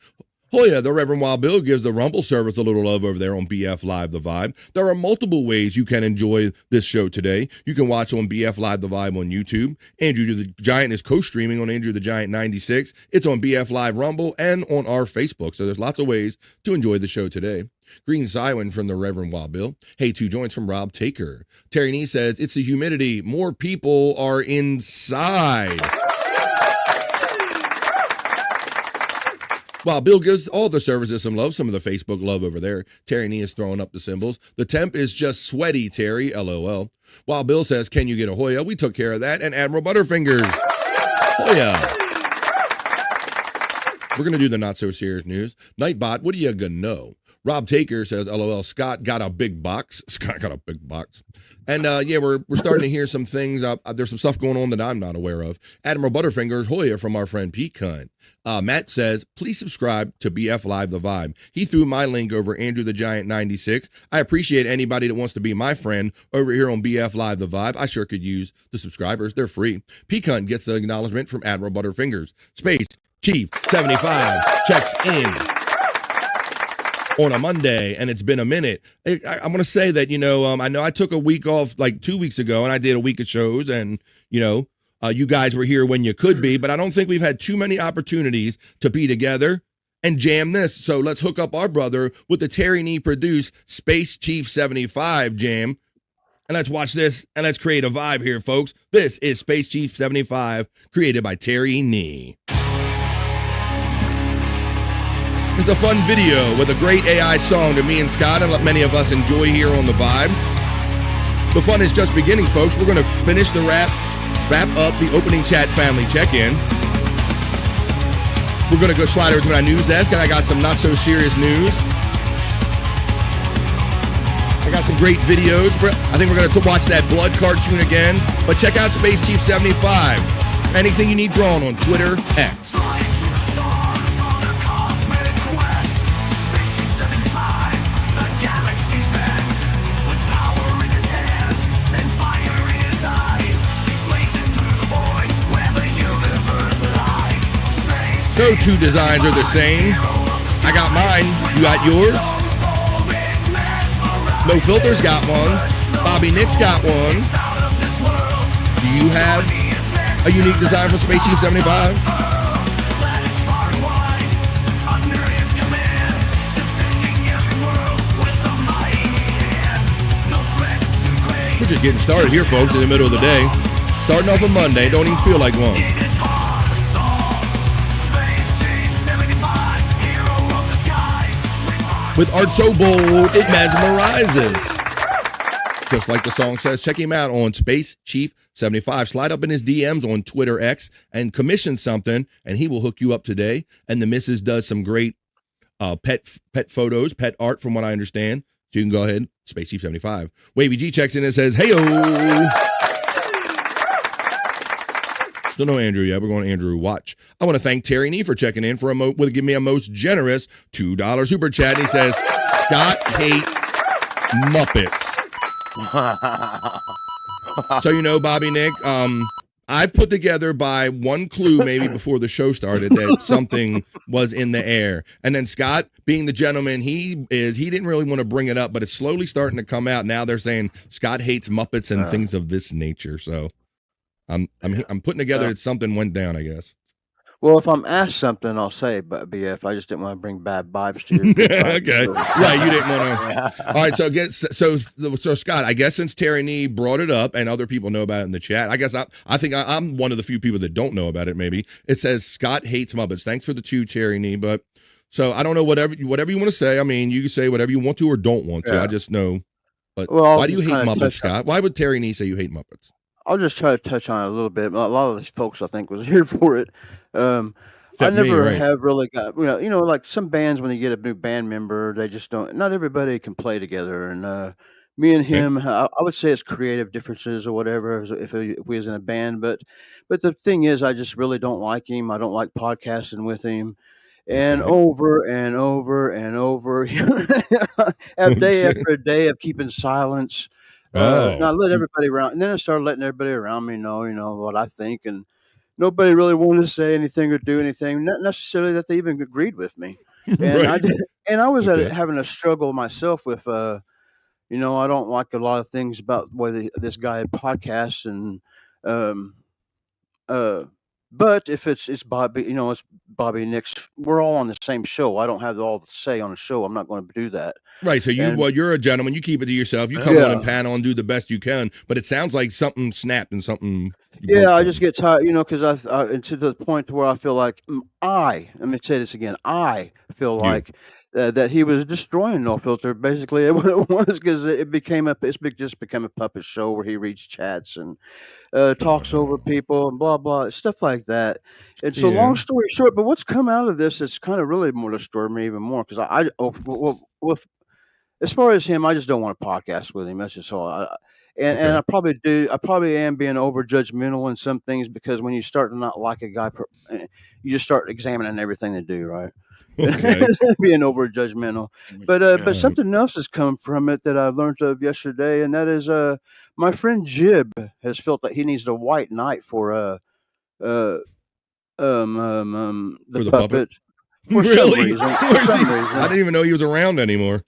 Oh yeah, the Reverend Wild Bill gives the Rumble service a little love over there on BF Live The Vibe. There are multiple ways you can enjoy this show today. You can watch on BF Live The Vibe on YouTube. Andrew the Giant is co-streaming on Andrew the Giant 96. It's on BF Live Rumble and on our Facebook. So there's lots of ways to enjoy the show today. Green Siwen from the Reverend Wild Bill. Hey, Two Joints from Rob Taker. Terry Nee says, it's the humidity. More people are inside. Well, Bill gives all the services some love, some of the Facebook love over there. Terry Nee is throwing up the symbols. The temp is just sweaty, Terry, LOL. While Bill says, can you get a Hoya? We took care of that. And Admiral Butterfingers. Hoya. We're going to do the not so serious news. Nightbot, what are you going to know? Rob Taker says, LOL, Scott got a big box. Scott got a big box. And yeah, we're starting to hear some things. There's some stuff going on that I'm not aware of. Admiral Butterfingers, Hoya from our friend P-Cunt. Matt says, please subscribe to BF Live The Vibe. He threw my link over Andrew the Giant 96. I appreciate anybody that wants to be my friend over here on BF Live The Vibe. I sure could use the subscribers. They're free. P-Cunt gets the acknowledgement from Admiral Butterfingers. Space Chief 75 checks in on a Monday, and it's been a minute. I'm going to say that, I know I took a week off like 2 weeks ago, and I did a week of shows, and, you guys were here when you could be, but I don't think we've had too many opportunities to be together and jam this. So let's hook up our brother with the Terry Nee produced Space Chief 75 jam, and let's watch this, and let's create a vibe here, folks. This is Space Chief 75, created by Terry Nee. It's a fun video with a great AI song that me and Scott and many of us enjoy here on The Vibe. The fun is just beginning, folks. We're going to finish the wrap up the opening chat family check-in. We're going to go slide over to my news desk, and I got some not-so-serious news. I got some great videos. I think we're going to watch that Blood cartoon again. But check out Space Chief 75. Anything you need drawn on Twitter, X. So 2 designs are the same. I got mine. You got yours? No Filter's got one. Bobby Nick's got one. Do you have a unique design for Space Chief 75? We're just getting started here, folks, in the middle of the day. Starting off a Monday, don't even feel like one. With art so bold, it mesmerizes. Just like the song says, check him out on Space Chief 75. Slide up in his DMs on Twitter X and commission something, and he will hook you up today. And the missus does some great pet photos, pet art, from what I understand. So you can go ahead, Space Chief 75. Wavy G checks in and says, "Hey-o." Still no Andrew yet. We're going to Andrew Watch. I want to thank Terry Nee for checking in for will give me a most generous $2 super chat. And he says, Scott hates Muppets. So, you know, Bobby Nick, I've put together by one clue maybe before the show started that something was in the air. And then Scott, being the gentleman he didn't really want to bring it up, but it's slowly starting to come out. Now they're saying Scott hates Muppets and things of this nature. So I'm putting together that something went down, I guess. Well, if I'm asked something, I'll say, but BF, I just didn't want to bring bad vibes to you. Okay, right? You didn't want to. All right, so Scott, I guess since Terry Nee brought it up and other people know about it in the chat, I guess I think I'm one of the few people that don't know about it. Maybe it says Scott hates Muppets. Thanks for the 2, Terry Nee. But so I don't know, whatever you want to say. I mean, you can say whatever you want to or don't want to. I just know. But why do you hate Muppets, Scott? Why would Terry Nee say you hate Muppets? I'll just try to touch on it a little bit. A lot of these folks, I think, was here for it. I never have really got, like some bands, when you get a new band member, they just don't, not everybody can play together. And me and him, I would say it's creative differences or whatever, if we was in a band. But the thing is, I just really don't like him. I don't like podcasting with him. And over and over and over, day after a day of keeping silence. I let everybody around, and then I started letting everybody around me know, what I think, and nobody really wanted to say anything or do anything, not necessarily that they even agreed with me. And I was having a struggle myself with, I don't like a lot of things about whether this guy had podcasts and, but if it's Bobby, it's Bobby Nick's, we're all on the same show. I don't have all the say on the show. I'm not going to do that. Right. So you're a gentleman. You keep it to yourself. You come on and panel and do the best you can. But it sounds like something snapped and something. I just get tired, because and to the point where I feel like let me say this again. I feel like that he was destroying No Filter. Basically, what it was, because it just became a puppet show where he reads chats and talks over people and blah blah stuff like that. And so, long story short, but what's come out of this is kind of really more disturbed me even more, because as far as him, I just don't want to podcast with him. That's just all. And I probably do. I probably am being over judgmental in some things, because when you start to not like a guy, you just start examining everything they do, right? Okay. Being over judgmental. But something else has come from it that I learned of yesterday, and that is my friend Jib has felt that he needs a white knight for the puppet. For really? some reason. I didn't even know he was around anymore.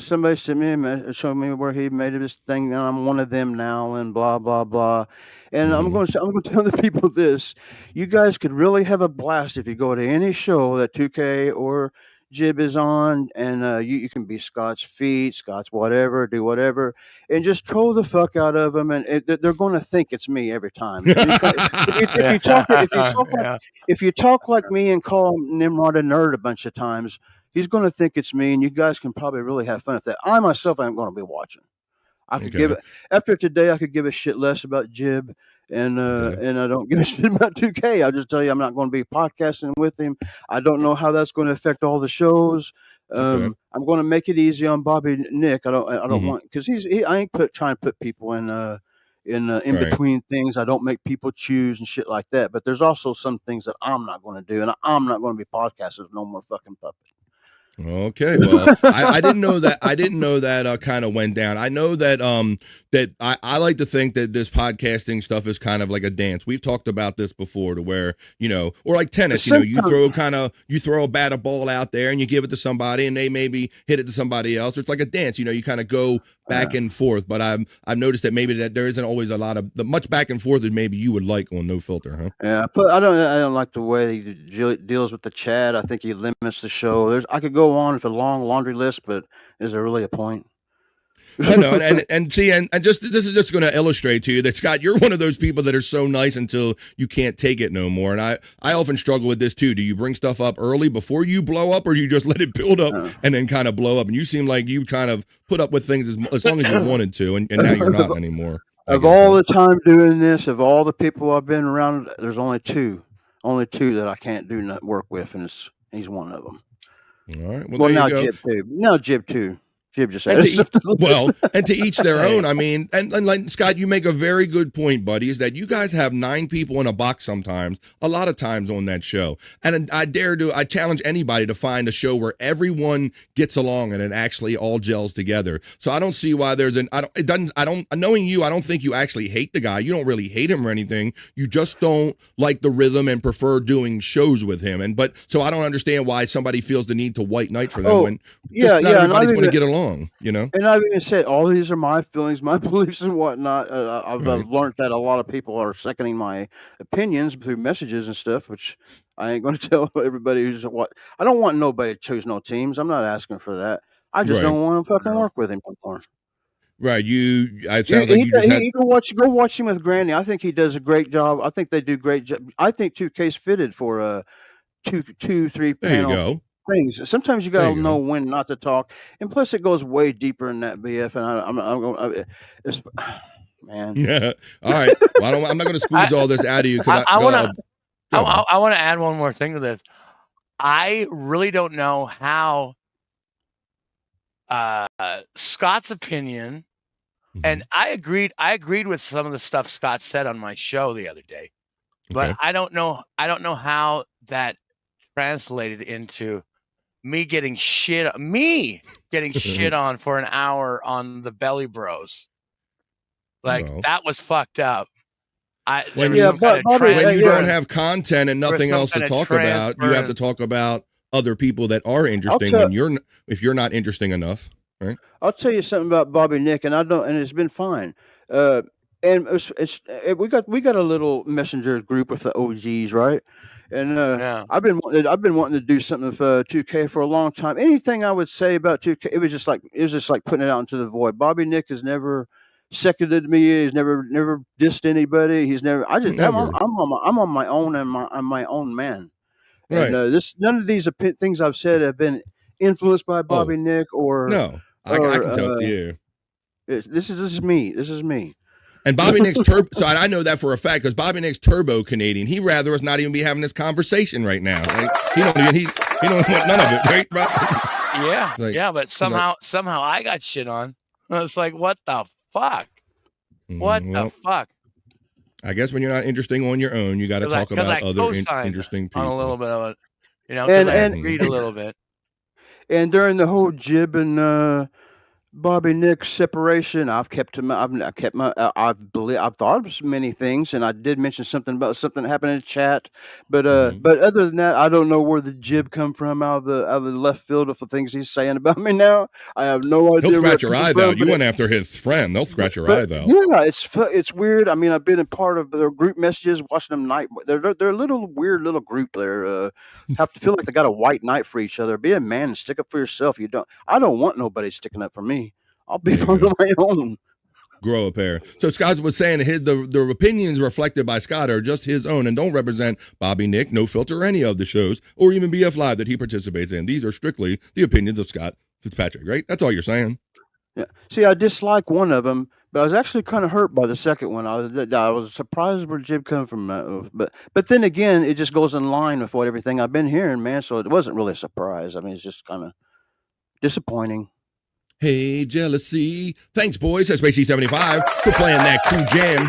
Somebody sent me, showed me where he made this thing, and I'm one of them now, and blah blah blah. And I'm going to tell the people this: you guys could really have a blast if you go to any show that 2K or Jib is on, and you can be Scott's feet, Scott's whatever, do whatever, and just troll the fuck out of them, and they're going to think it's me every time. If you talk like me and call Nimrod a nerd a bunch of times, he's going to think it's me, and you guys can probably really have fun with that. I myself am going to be watching. I could give it, after today, I could give a shit less about Jib, and I don't give a shit about 2K. I'll just tell you, I'm not going to be podcasting with him. I don't know how that's going to affect all the shows. I'm going to make it easy on Bobby Nick. I don't want, because I ain't trying to put people in between things. I don't make people choose and shit like that. But there's also some things that I'm not going to do, and I'm not going to be podcasting with no more fucking puppet. Okay, well, I didn't know that. I didn't know that kind of went down. I know that that I like to think that this podcasting stuff is kind of like a dance. We've talked about this before, to where, you know, or like tennis, you know, you throw a bat, a ball out there, and you give it to somebody, and they maybe hit it to somebody else. It's like a dance, you know. You kind of go back and forth. But I've noticed that maybe that there isn't always a lot of much back and forth as maybe you would like on No Filter, huh? Yeah, but I don't like the way he deals with the chat. I think he limits the show. I could go on with a long laundry list, but is there really a point? I know, and see, and just this is just going to illustrate to you that, Scott, you're one of those people that are so nice until you can't take it no more. And I often struggle with this too. Do you bring stuff up early before you blow up, or do you just let it build up and then kind of blow up? And you seem like you kind of put up with things as long as you wanted to, and now you're not anymore. Of all the time doing this, of all the people I've been around, there's only two that I can't do not work with, and he's one of them. All right. Well, now there you go. Jib too. Now Jib too. Jib just and to each their own. I mean, and like Scott, you make a very good point, buddy, is that you guys have 9 people in a box sometimes, a lot of times on that show. And I challenge anybody to find a show where everyone gets along and it actually all gels together. So I don't see why knowing you, I don't think you actually hate the guy. You don't really hate him or anything. You just don't like the rhythm and prefer doing shows with him. So I don't understand why somebody feels the need to white knight for them when not everybody's going to get along. You know, and I've even said all these are my feelings, my beliefs, and whatnot. I've learned that a lot of people are seconding my opinions through messages and stuff, which I ain't going to tell everybody who's what. I don't want nobody to choose no teams. I'm not asking for that. I just don't want to fucking work with him anymore. Right, go watch him with Granny. I think he does a great job. I think they do great job. I think 2K's fitted for a 2-3 panel. There you go. Things. Sometimes you gotta know when not to talk, and plus it goes way deeper in that BF. And I'm going, man. Yeah. All right. Well, I'm not going to squeeze all this out of you. I want to add one more thing to this. I really don't know how Scott's opinion, and I agreed with some of the stuff Scott said on my show the other day, but I don't know how that translated into me getting shit on for an hour on the Belly Bros. That was fucked up. When you don't have content and nothing else to talk about, you have to talk about other people that are interesting if you're not interesting enough, right? I'll tell you something about Bobby Nick, and it's been fine. And we got a little messenger group with the OGs, right? And I've been wanting to do something with 2K for a long time. Anything I would say about 2K, it was just like putting it out into the void. Bobby Nick has never seconded me. He's never dissed anybody. He's never. I'm on my own and I'm my own man. Right. And none of these things I've said have been influenced by Bobby Nick or no. I can tell you. This is me. This is me. And Bobby Nick's turbo. So I know that for a fact because Bobby Nick's turbo Canadian. He'd rather us not even be having this conversation right now. Right? He don't want none of it, right? Yeah. But somehow I got shit on. It's like, what the fuck? What the fuck? I guess when you're not interesting on your own, you got to talk about other interesting people. On a little bit of it, and I agreed a little bit. And during the whole Jib and Bobby Nick separation, I've thought of many things, and I did mention something about something happened in the chat, but other than that, I don't know where the Jib come from out of the left field of the things he's saying about me now. I have no idea. He'll scratch your eyes out. You went after his friend. They'll scratch your eyes out. Yeah, it's weird. I mean, I've been a part of their group messages, watching them night. They're a little weird little group. They're have to feel like they got a white knight for each other. Be a man and stick up for yourself. I don't want nobody sticking up for me. I'll be on my own. Grow a pair. So Scott was saying the opinions reflected by Scott are just his own and don't represent Bobby Nick, No Filter, or any of the shows, or even BF Live that he participates in. These are strictly the opinions of Scott Fitzpatrick, right? That's all you're saying. Yeah. See, I dislike one of them, but I was actually kind of hurt by the second one. I was surprised where Jib come from, but then again, it just goes in line with what everything I've been hearing, man. So it wasn't really a surprise. I mean, it's just kind of disappointing. Hey, jealousy. Thanks, boys. That's Spacey 75 for playing that cool jam.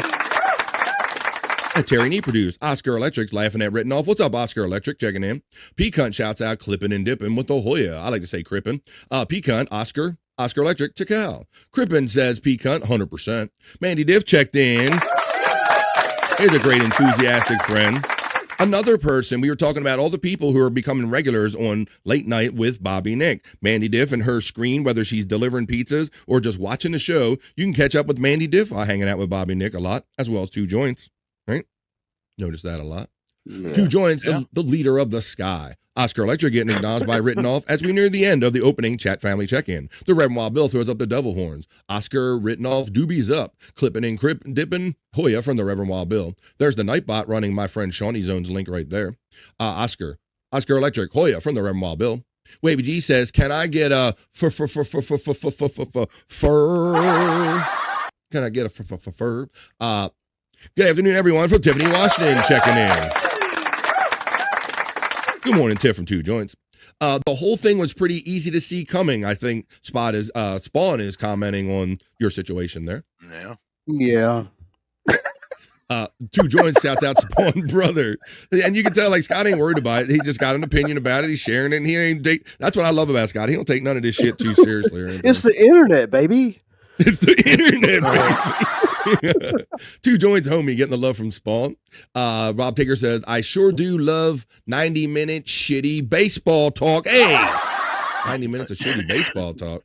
Terry Nee produced. Oscar Electric's laughing at written off. What's up, Oscar Electric? Checking in. P Cunt shouts out clipping and dipping with the Hoya. I like to say crippin'. P Cunt, Oscar Electric, Tikal. Crippin says P Cunt, 100%. Mandy Diff checked in. He's a great enthusiastic friend. Another person, we were talking about all the people who are becoming regulars on Late Night with Bobby Nick. Mandy Diff and her screen, whether she's delivering pizzas or just watching the show, you can catch up with Mandy Diff while hanging out with Bobby Nick a lot, as well as Two Joints, right? Notice that a lot. Yeah. Two Joints, the leader of the sky. Oscar Electric getting acknowledged by written off as we near the end of the opening chat family check-in. The Reverend Wild Bill throws up the devil horns. Oscar written off, doobies up. Clipping and dipping, Hoya from the Reverend Wild Bill. There's the Nightbot running my friend Shawnee Zone's link right there. Oscar Electric, Hoya from the Reverend Wild Bill. Wavy G says, can I get a fur? Can I get a fur? Good afternoon, everyone, from Tiffany, Washington, checking in. Good morning, Tiff from Two Joints. The whole thing was pretty easy to see coming. I think Spawn is commenting on your situation there. Yeah. Two Joints shouts out Spawn brother. And you can tell, like, Scott ain't worried about it. He just got an opinion about it. He's sharing it, and he ain't that's what I love about Scott. He don't take none of this shit too seriously or anything. It's the internet, baby. It's the internet, baby. Two Joints homie getting the love from Spawn. Rob Tigger says, I sure do love 90-minute shitty baseball talk. Hey, 90 minutes of shitty baseball talk.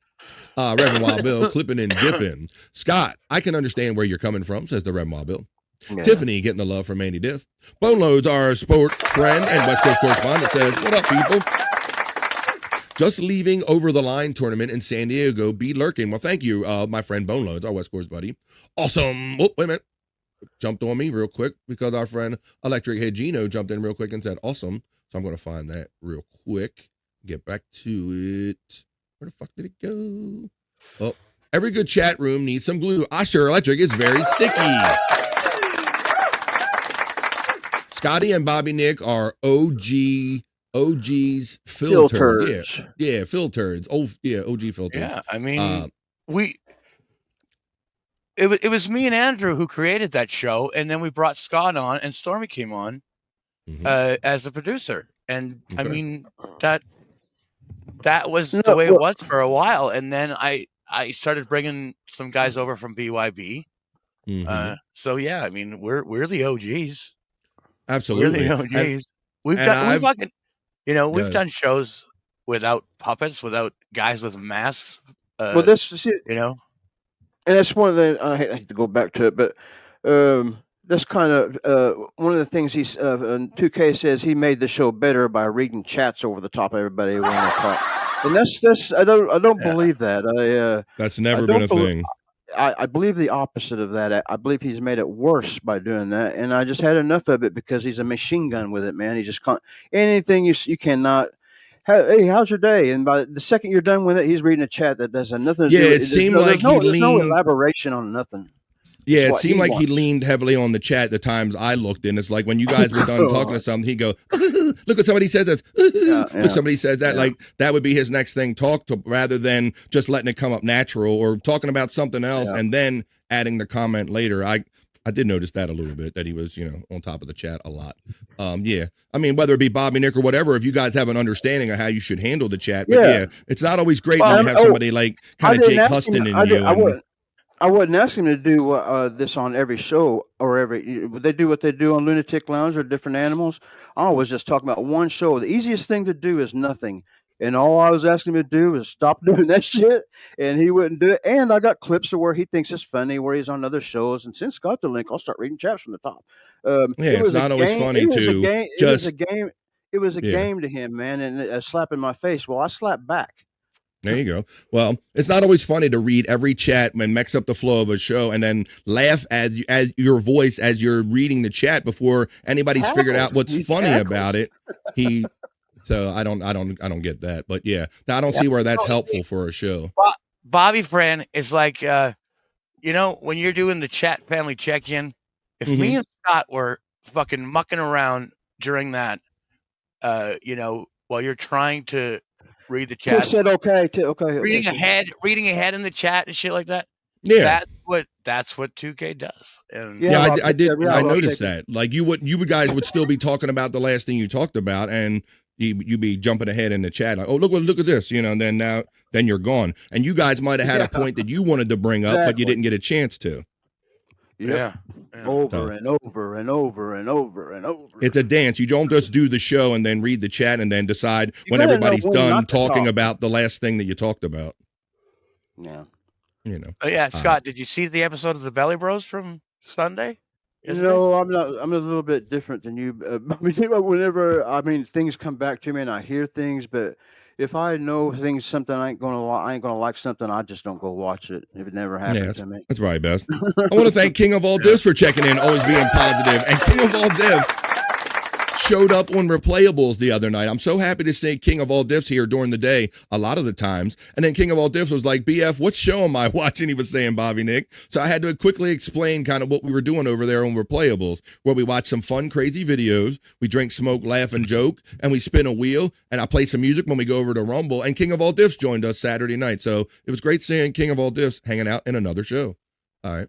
Reverend Wild Bill clipping and dipping. Scott, I can understand where you're coming from, says the Reverend Wild Bill. Yeah. Tiffany getting the love from Mandy Diff. Bone Loads, our sport friend and West Coast correspondent, says, what up, people? Just leaving Over the Line tournament in San Diego. Be lurking. Well, thank you, my friend Bone Loads, our West Coast buddy. Awesome. Oh, wait a minute. Jumped on me real quick because our friend Electric Head Gino jumped in real quick and said, awesome. So I'm going to find that real quick. Get back to it. Where the fuck did it go? Oh, every good chat room needs some glue. Oscar Electric is very sticky. Scotty and Bobby Nick are OGs filtered. Yeah, filters. OG filters. Yeah, I mean, it was me and Andrew who created that show, and then we brought Scott on, and Stormy came on as the producer. And I mean that was the way it was for a while, and then I started bringing some guys over from BYB. So yeah, I mean we're the OGs. Absolutely, we're the OGs. We've done shows without puppets, without guys with masks. Well, this you know, and that's one of the I hate to go back to it, but that's kind of one of the things he's 2K says he made the show better by reading chats over the top of everybody when they talk, and that's I don't believe that. That's never been a thing. I believe the opposite of that. I believe he's made it worse by doing that, and I just had enough of it because he's a machine gun with it, man. He just can't anything you cannot. Hey, how's your day? And by the second you're done with it, he's reading a chat that does nothing to do with it. It seemed like there's no elaboration on nothing. Yeah, it seemed like he leaned heavily on the chat the times I looked in. It's like when you guys were done talking to something, he'd go, look what somebody says that. Look, somebody says that. Like that would be his next thing talk to, rather than just letting it come up natural or talking about something else and then adding the comment later. I did notice that a little bit, that he was, on top of the chat a lot. Yeah. I mean, whether it be Bobby Nick or whatever, if you guys have an understanding of how you should handle the chat. But it's not always great when you have somebody like kind of Jake Huston in you. I wouldn't ask him to do this on every show or they do what they do on Lunatic Lounge or different animals. I was just talking about one show. The easiest thing to do is nothing. And all I was asking him to do is stop doing that shit. And he wouldn't do it. And I got clips of where he thinks it's funny, where he's on other shows. And since Scott the link, I'll start reading chats from the top. It's not always funny too. It was a game. It was a game to him, man. And a slap in my face. Well, I slapped back. There you go. Well, it's not always funny to read every chat and mix up the flow of a show and then laugh as your voice as you're reading the chat before anybody's figured out what's funny about it. So I don't get that. But yeah, I don't see where that's helpful for a show. Bobby Fran is like, when you're doing the chat family check-in, if me and Scott were fucking mucking around during that, while you're trying to read the chat. Said okay. Reading ahead in the chat and shit like that. Yeah. That's what 2K does. And Yeah, I did. I noticed that. Like you guys would still be talking about the last thing you talked about, and you'd be jumping ahead in the chat like, oh, look at this, and then you're gone. And you guys might have had a point that you wanted to bring up, but you didn't get a chance to. Yeah. Over and over and over and over and over. It's a dance. You don't just do the show and then read the chat and then decide when everybody's done talking about the last thing that you talked about. Yeah. Scott, did you see the episode of the Belly Bros from Sunday? No, I'm not. I'm a little bit different than you. Whenever things come back to me and I hear things, but if I know something I ain't gonna like something, I just don't go watch it. If it never happened to me. That's right, Best. I want to thank King of All Diffs for checking in, always being positive. And King of All Diffs showed up on Replayables the other night. I'm so happy to see King of All Diffs here during the day a lot of the times. And then King of All Diffs was like, BF, what show am I watching? He was saying, Bobby Nick. So I had to quickly explain kind of what we were doing over there on Replayables, where we watch some fun, crazy videos. We drink, smoke, laugh, and joke, and we spin a wheel, and I play some music when we go over to Rumble. And King of All Diffs joined us Saturday night. So it was great seeing King of All Diffs hanging out in another show. All right.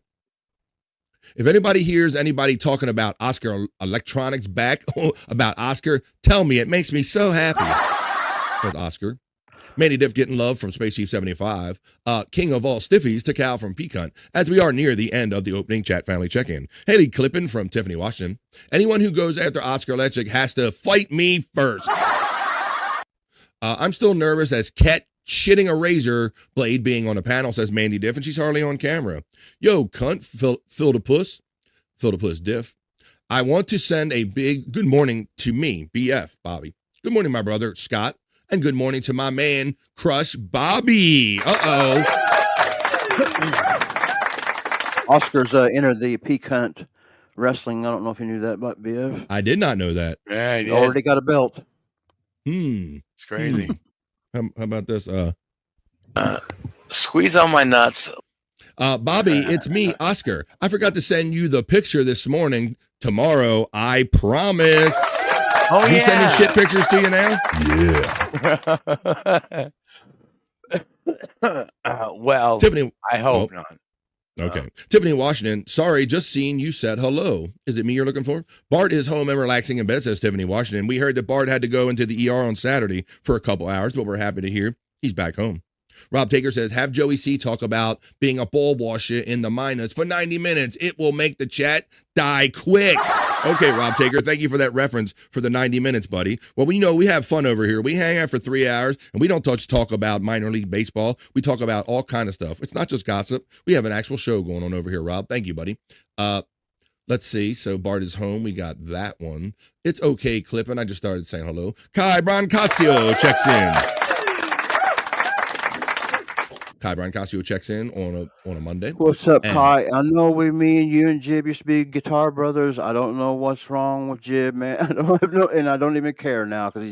If anybody hears anybody talking about Oscar Electronics back, about Oscar, tell me. It makes me so happy. With Oscar. Mandy Diff getting love from Space Chief 75. King of all stiffies to Cal from Peacunt. As we are near the end of the opening chat family check-in. Haley Clippin from Tiffany Washington. Anyone who goes after Oscar Electric has to fight me first. I'm still nervous as Ket shitting a razor blade being on a panel, says Mandy Diff, and she's hardly on camera. Yo, cunt, Phil-de-Puss Diff. I want to send a big good morning to me, BF, Bobby. Good morning, my brother, Scott. And good morning to my man, Crush Bobby. Uh-oh. Oscar's entered the Peacunt Wrestling. I don't know if you knew that about BF. I did not know that. Yeah, he already got a belt. It's crazy. How about this? Squeeze on my nuts. Bobby, it's me, Oscar. I forgot to send you the picture this morning. Tomorrow, I promise. Oh, He's sending shit pictures to you now? Yeah. Well, Tiffany, I hope not. Okay. Tiffany Washington, sorry, just seen you said hello. Is it me you're looking for? Bart is home and relaxing in bed, says Tiffany Washington. We heard that Bart had to go into the ER on Saturday for a couple hours, but we're happy to hear he's back home. Rob Taker says, have Joey C talk about being a ball washer in the minors for 90 minutes. It will make the chat die quick. Okay, Rob Taker, thank you for that reference for the 90 minutes, buddy. Well, we have fun over here. We hang out for 3 hours, and we don't talk about minor league baseball. We talk about all kind of stuff. It's not just gossip. We have an actual show going on over here, Rob. Thank you, buddy. Let's see. So Bart is home. We got that one. It's okay, Clippin. I just started saying hello. Kai Brancasio checks in. Kai Brancasio checks in on a Monday. What's up, Kai? I know me and you and Jib used to be guitar brothers. I don't know what's wrong with Jib, man. I don't even care now because he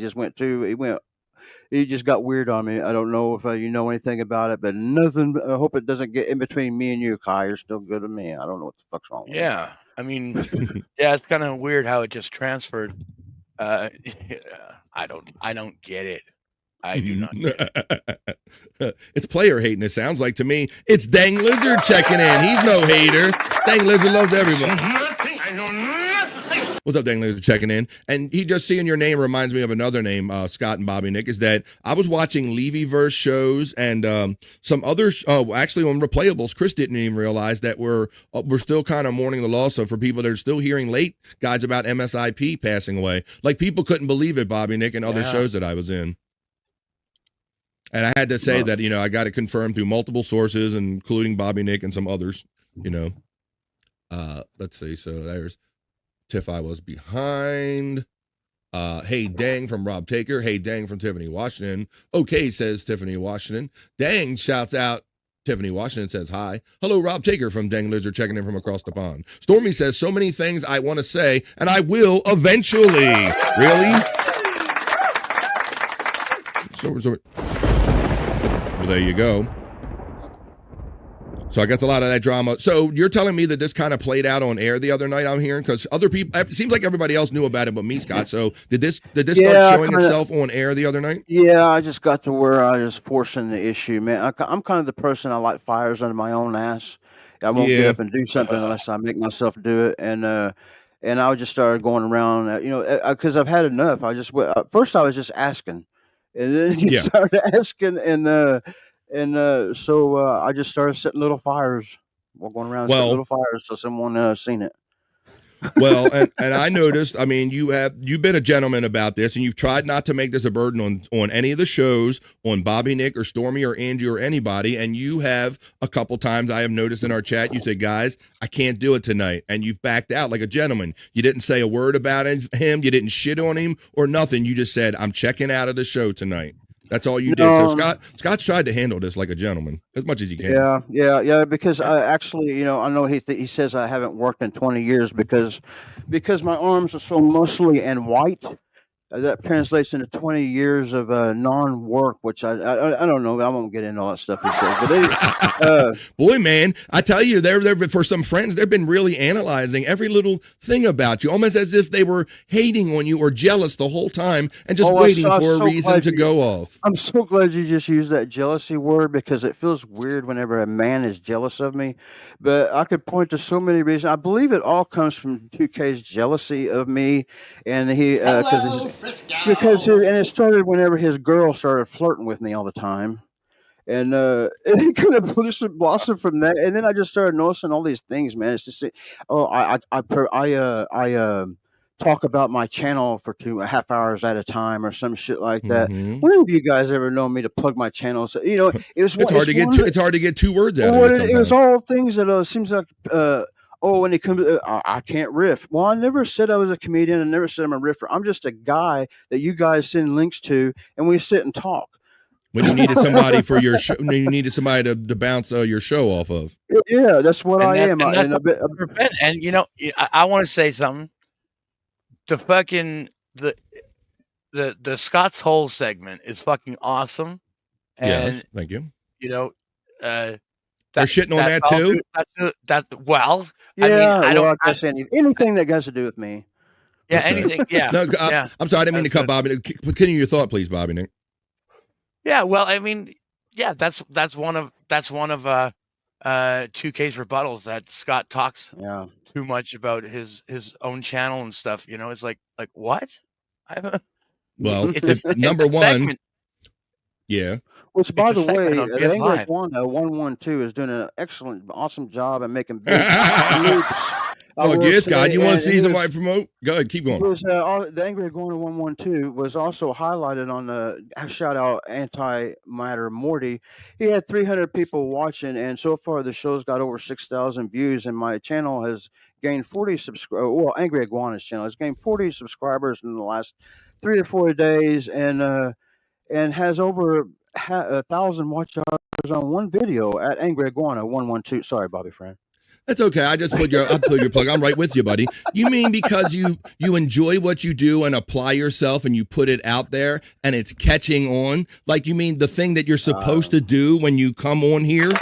just got weird on me. I don't know if you know anything about it, but nothing. I hope it doesn't get in between me and you, Kai. You're still good to me. I don't know what the fuck's wrong with you. Yeah, I mean, yeah, it's kind of weird how it just transferred. I don't get it. I do not get it. It's player hating, it sounds like to me. It's Dang Lizard checking in. He's no hater. Dang Lizard loves everyone. What's up, Dang Lizard checking in? And he just seeing your name reminds me of another name, Scott and Bobby Nick, is that I was watching Levyverse shows and some other, actually on Replayables, Chris didn't even realize that we're still kind of mourning the loss of, for people that are still hearing late guys about MSIP passing away. Like people couldn't believe it, Bobby Nick, and other shows that I was in. And I had to say that, I got it confirmed through multiple sources, including Bobby Nick and some others, Let's see. So there's Tiff I was behind. Hey, Dang from Rob Taker. Hey, Dang from Tiffany Washington. Okay, says Tiffany Washington. Dang shouts out. Tiffany Washington says hi. Hello, Rob Taker from Dang Lizard checking in from across the pond. Stormy says so many things I want to say, and I will eventually. Really? So well, there you go. So I guess a lot of that drama. So you're telling me that this kind of played out on air the other night, I'm hearing? Because other people, it seems like everybody else knew about it but me, Scott. So did this start showing itself on air the other night? Yeah, I just got to where I was forcing the issue, man. I'm kind of the person, I light fires under my own ass. I won't get up and do something unless I make myself do it. And I just started going around, because I've had enough. First I was just asking, and then he started asking, so I just started setting little fires. We're going around setting little fires so someone seen it. Well, and I noticed, I mean, you've been a gentleman about this, and you've tried not to make this a burden on any of the shows, on Bobby, Nick, or Stormy, or Angie, or anybody, and you have a couple times, I have noticed in our chat, you say, guys, I can't do it tonight, and you've backed out like a gentleman. You didn't say a word about him, you didn't shit on him, or nothing. You just said, I'm checking out of the show tonight. That's all you did. So Scott's tried to handle this like a gentleman as much as he can. Yeah. Because I actually, I know he says I haven't worked in 20 years because my arms are so muscly and white. That translates into 20 years of non-work, which I don't know. I won't get into all that stuff he said. But boy, man, I tell you, they're for some friends, they've been really analyzing every little thing about you, almost as if they were hating on you or jealous the whole time and just waiting for a reason to go off. I'm so glad you just used that jealousy word because it feels weird whenever a man is jealous of me. But I could point to so many reasons. I believe it all comes from 2K's jealousy of me, and because it started whenever his girl started flirting with me all the time, and it kind of blossomed from that. And then I just started noticing all these things, man. It's just I talk about my channel for 2.5 hours at a time or some shit like that. Mm-hmm. When have you guys ever known me to plug my channel? So, it's hard to get 2 words out of it. It was all things that seems like. When it comes, I can't riff. Well, I never said I was a comedian. I never said I'm a riffer. I'm just a guy that you guys send links to, and we sit and talk. When you needed somebody for your show, you needed somebody to bounce your show off of. Yeah, that's what I am. And I want to say something. The fucking the Scott's Hole segment is fucking awesome. And yes, thank you. They're shitting on that too. I don't guess anything that has to do with me. Yeah, anything. Yeah. No, I'm sorry, I didn't mean to cut Bobby. Continue your thought, please, Bobby, Nick. Yeah, well, I mean, that's one of 2K's rebuttals that Scott talks too much about his own channel and stuff. It's like what? It's number one. Segment. Yeah. Which, by the way, the Angry Iguana 112 is doing an excellent, awesome job at making big loops. Oh, yes, God. You want to see somebody promote? Go ahead, keep going. The Angry Iguana 112 was also highlighted on the shout-out Antimatter Morty. He had 300 people watching, and so far the show's got over 6,000 views, and my channel has gained 40 subscribers. Well, Angry Iguana's channel has gained 40 subscribers in the last 3 to 4 days, and has over 1,000 watch hours on one video at Angry Iguana 112. Sorry, Bobby friend. That's okay. I just put your plug. I'm right with you, buddy. You mean because you enjoy what you do and apply yourself and you put it out there and it's catching on? Like, you mean the thing that you're supposed to do when you come on here?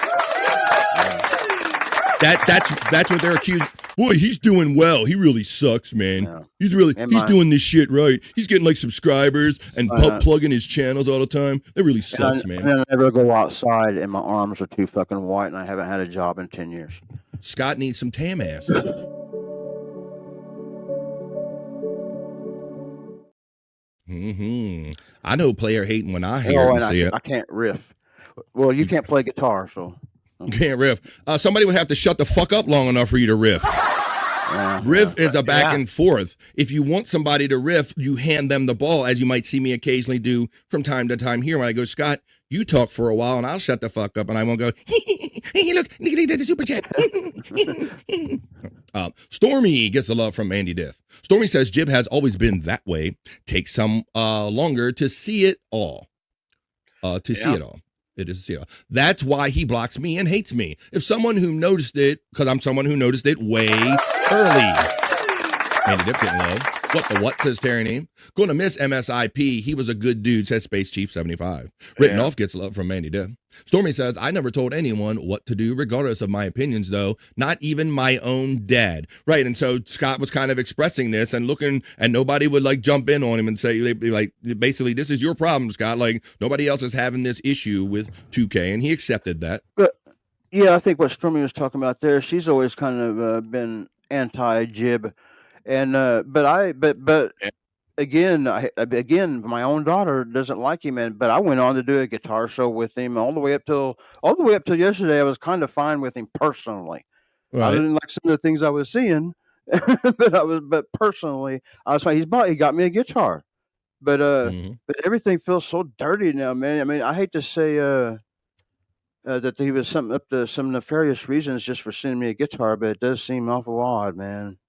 That's what they're accused. Boy, he's doing well. He really sucks, man. Yeah. He's doing this shit right. He's getting like subscribers and plugging his channels all the time. That really sucks, man. I never go outside and my arms are too fucking white and I haven't had a job in 10 years. Scott needs some tam ass. I know player hating when I hear and see it. I can't riff. Well, you can't play guitar, so. You can't riff. Somebody would have to shut the fuck up long enough for you to riff. Riff is a back and forth. If you want somebody to riff, you hand them the ball, as you might see me occasionally do from time to time here when I go, Scott, you talk for a while and I'll shut the fuck up and I won't go, hey, look, the super chat. Stormy gets the love from Andy Diff. Stormy says Jib has always been that way. Takes some longer to see it all. See it all. It is zero. That's why he blocks me and hates me. If someone who noticed it, because I'm someone who noticed it way early. Andy Diff getting love. What the what, says Terry Name. Going to miss MSIP. He was a good dude, says Space Chief 75. Written off gets love from Mandy Deb. Stormy says, I never told anyone what to do, regardless of my opinions, though, not even my own dad. Right. And so Scott was kind of expressing this and looking, and nobody would like jump in on him and say, like, basically, this is your problem, Scott. Like, nobody else is having this issue with 2K. And he accepted that. But yeah, I think what Stormy was talking about there, she's always kind of been anti-Jib. And but again, my own daughter doesn't like him, but I went on to do a guitar show with him all the way up till yesterday. I was kind of fine with him personally. Right. I didn't like some of the things I was seeing, but personally, I was fine. He got me a guitar, but everything feels so dirty now, man. I mean, I hate to say that he was up to some nefarious reasons just for sending me a guitar, but it does seem awful odd, man.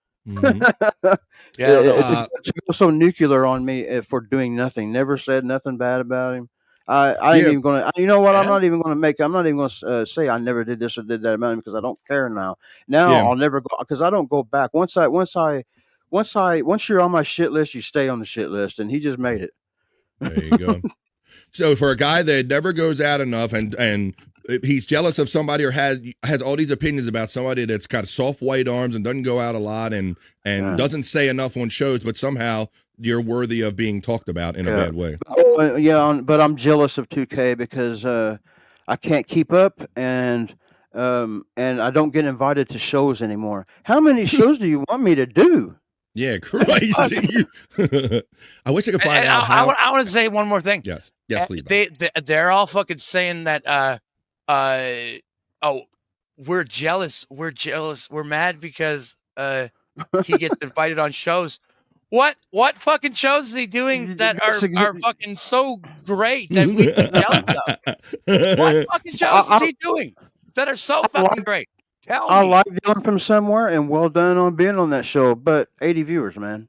It's so nuclear on me for doing nothing. Never said nothing bad about him. I ain't even gonna. You know what? I'm not even gonna say I never did this or did that about him because I don't care now. I'll never go because I don't go back. Once you're on my shit list, you stay on the shit list, and he just made it. There you go. So for a guy that never goes out enough and he's jealous of somebody or has all these opinions about somebody that's got soft white arms and doesn't go out a lot and doesn't say enough on shows, but somehow you're worthy of being talked about in a bad way. But I'm jealous of 2K because I can't keep up and I don't get invited to shows anymore. How many shows do you want me to do? Yeah, Christ. I wish I could find out how. I want to say one more thing. Yes, please. They're all fucking saying that. We're jealous. We're mad because he gets invited on shows. What fucking shows is he doing that are fucking so great that we get jealous of? What fucking shows is he doing that are so fucking great? Tell me. I like dealing from somewhere, and well done on being on that show. But 80 viewers, man.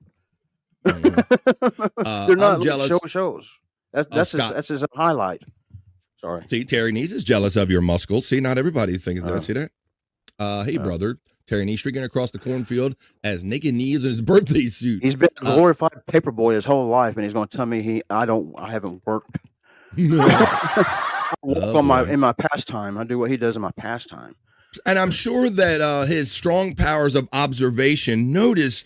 They're not jealous shows. That's his highlight. Sorry. See, Terry Neese is jealous of your muscles. See, not everybody thinks that. See that? Hey, brother. Terry Neese streaking across the cornfield as naked knees in his birthday suit. He's been a glorified paper boy his whole life, and he's going to tell me I haven't worked. I work in my pastime. I do what he does in my pastime. And I'm sure that his strong powers of observation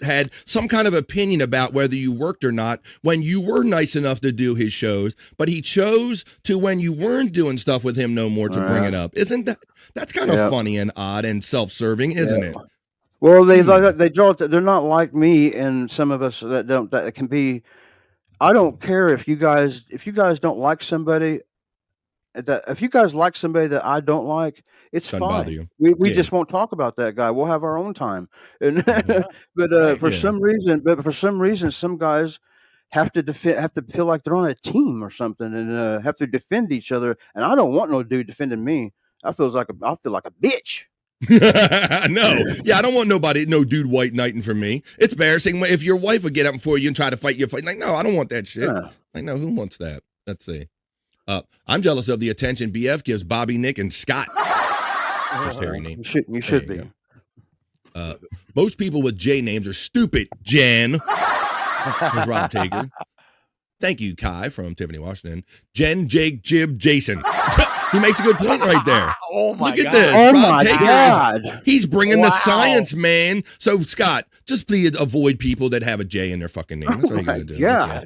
had some kind of opinion about whether you worked or not when you were nice enough to do his shows, but he chose to, when you weren't doing stuff with him no more, to bring it up. Isn't that's kind of funny and odd and self-serving, isn't it? Well, they draw. They're not like me and some of us that can be. I don't care if you guys don't like somebody. If you guys like somebody that I don't like, it's fine. Bother you. We just won't talk about that guy. We'll have our own time. And for some reason, some guys have to feel like they're on a team or something, and have to defend each other. And I don't want no dude defending me. I feel like a bitch. No, I don't want no dude white knighting for me. It's embarrassing if your wife would get up for you and try to fight you. Like, no, I don't want that shit. Like, no, who wants that? Let's see. I'm jealous of the attention BF gives Bobby, Nick, and Scott. Terry name. You should be. Most people with J names are stupid, Jen. Here's Rob Taker. Thank you, Kai from Tiffany, Washington. Jen, Jake, Jib, Jason. He makes a good point right there. Oh my God. Look at this. Oh Rob Taker he's bringing the science, man. So, Scott, just please avoid people that have a J in their fucking name. That's all you got to do. Yeah.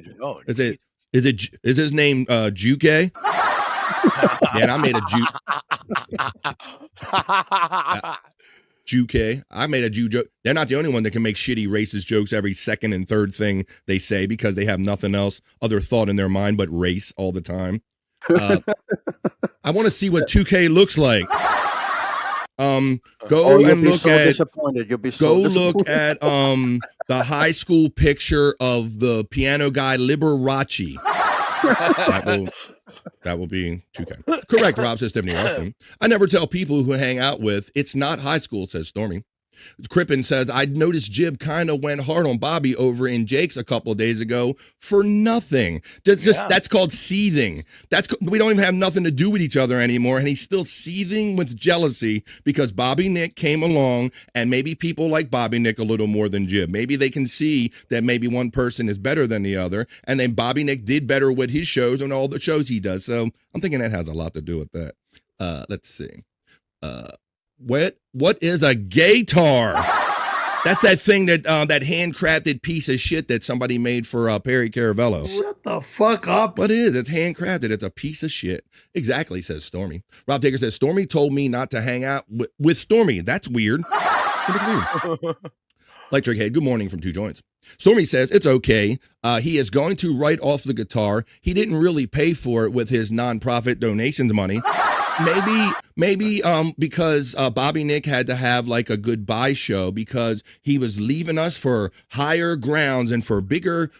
Is his name Juke? Man, I made a Juke. I made a Jew joke. They're not the only one that can make shitty racist jokes every second and third thing they say because they have nothing else, other thought in their mind but race all the time. I want to see what 2K looks like. Go and look at. Disappointed. You'll be so disappointed. Look at the high school picture of the piano guy Liberace. That will be 2K. Correct, Rob, says Stephanie Austin. I never tell people who hang out with it's not high school, says Stormy. Crippen says, I noticed Jib kind of went hard on Bobby over in Jake's a couple of days ago for nothing. That's called seething. We don't even have nothing to do with each other anymore, and he's still seething with jealousy because Bobby Nick came along, and maybe people like Bobby Nick a little more than Jib. Maybe they can see that maybe one person is better than the other, and then Bobby Nick did better with his shows and all the shows he does. So I'm thinking that has a lot to do with that. Let's see. What is a gaytar? That's that thing that that handcrafted piece of shit that somebody made for Perry Caravello. Shut the fuck up. What is? It's handcrafted. It's a piece of shit. Exactly, says Stormy. Rob Taker says, Stormy told me not to hang out with Stormy. That's weird. That's weird. Electric Head, good morning from Two Joints. Stormy says, it's okay. He is going to write off the guitar. He didn't really pay for it with his nonprofit donations money. Maybe because Bobby Nick had to have like a goodbye show because he was leaving us for higher grounds and for bigger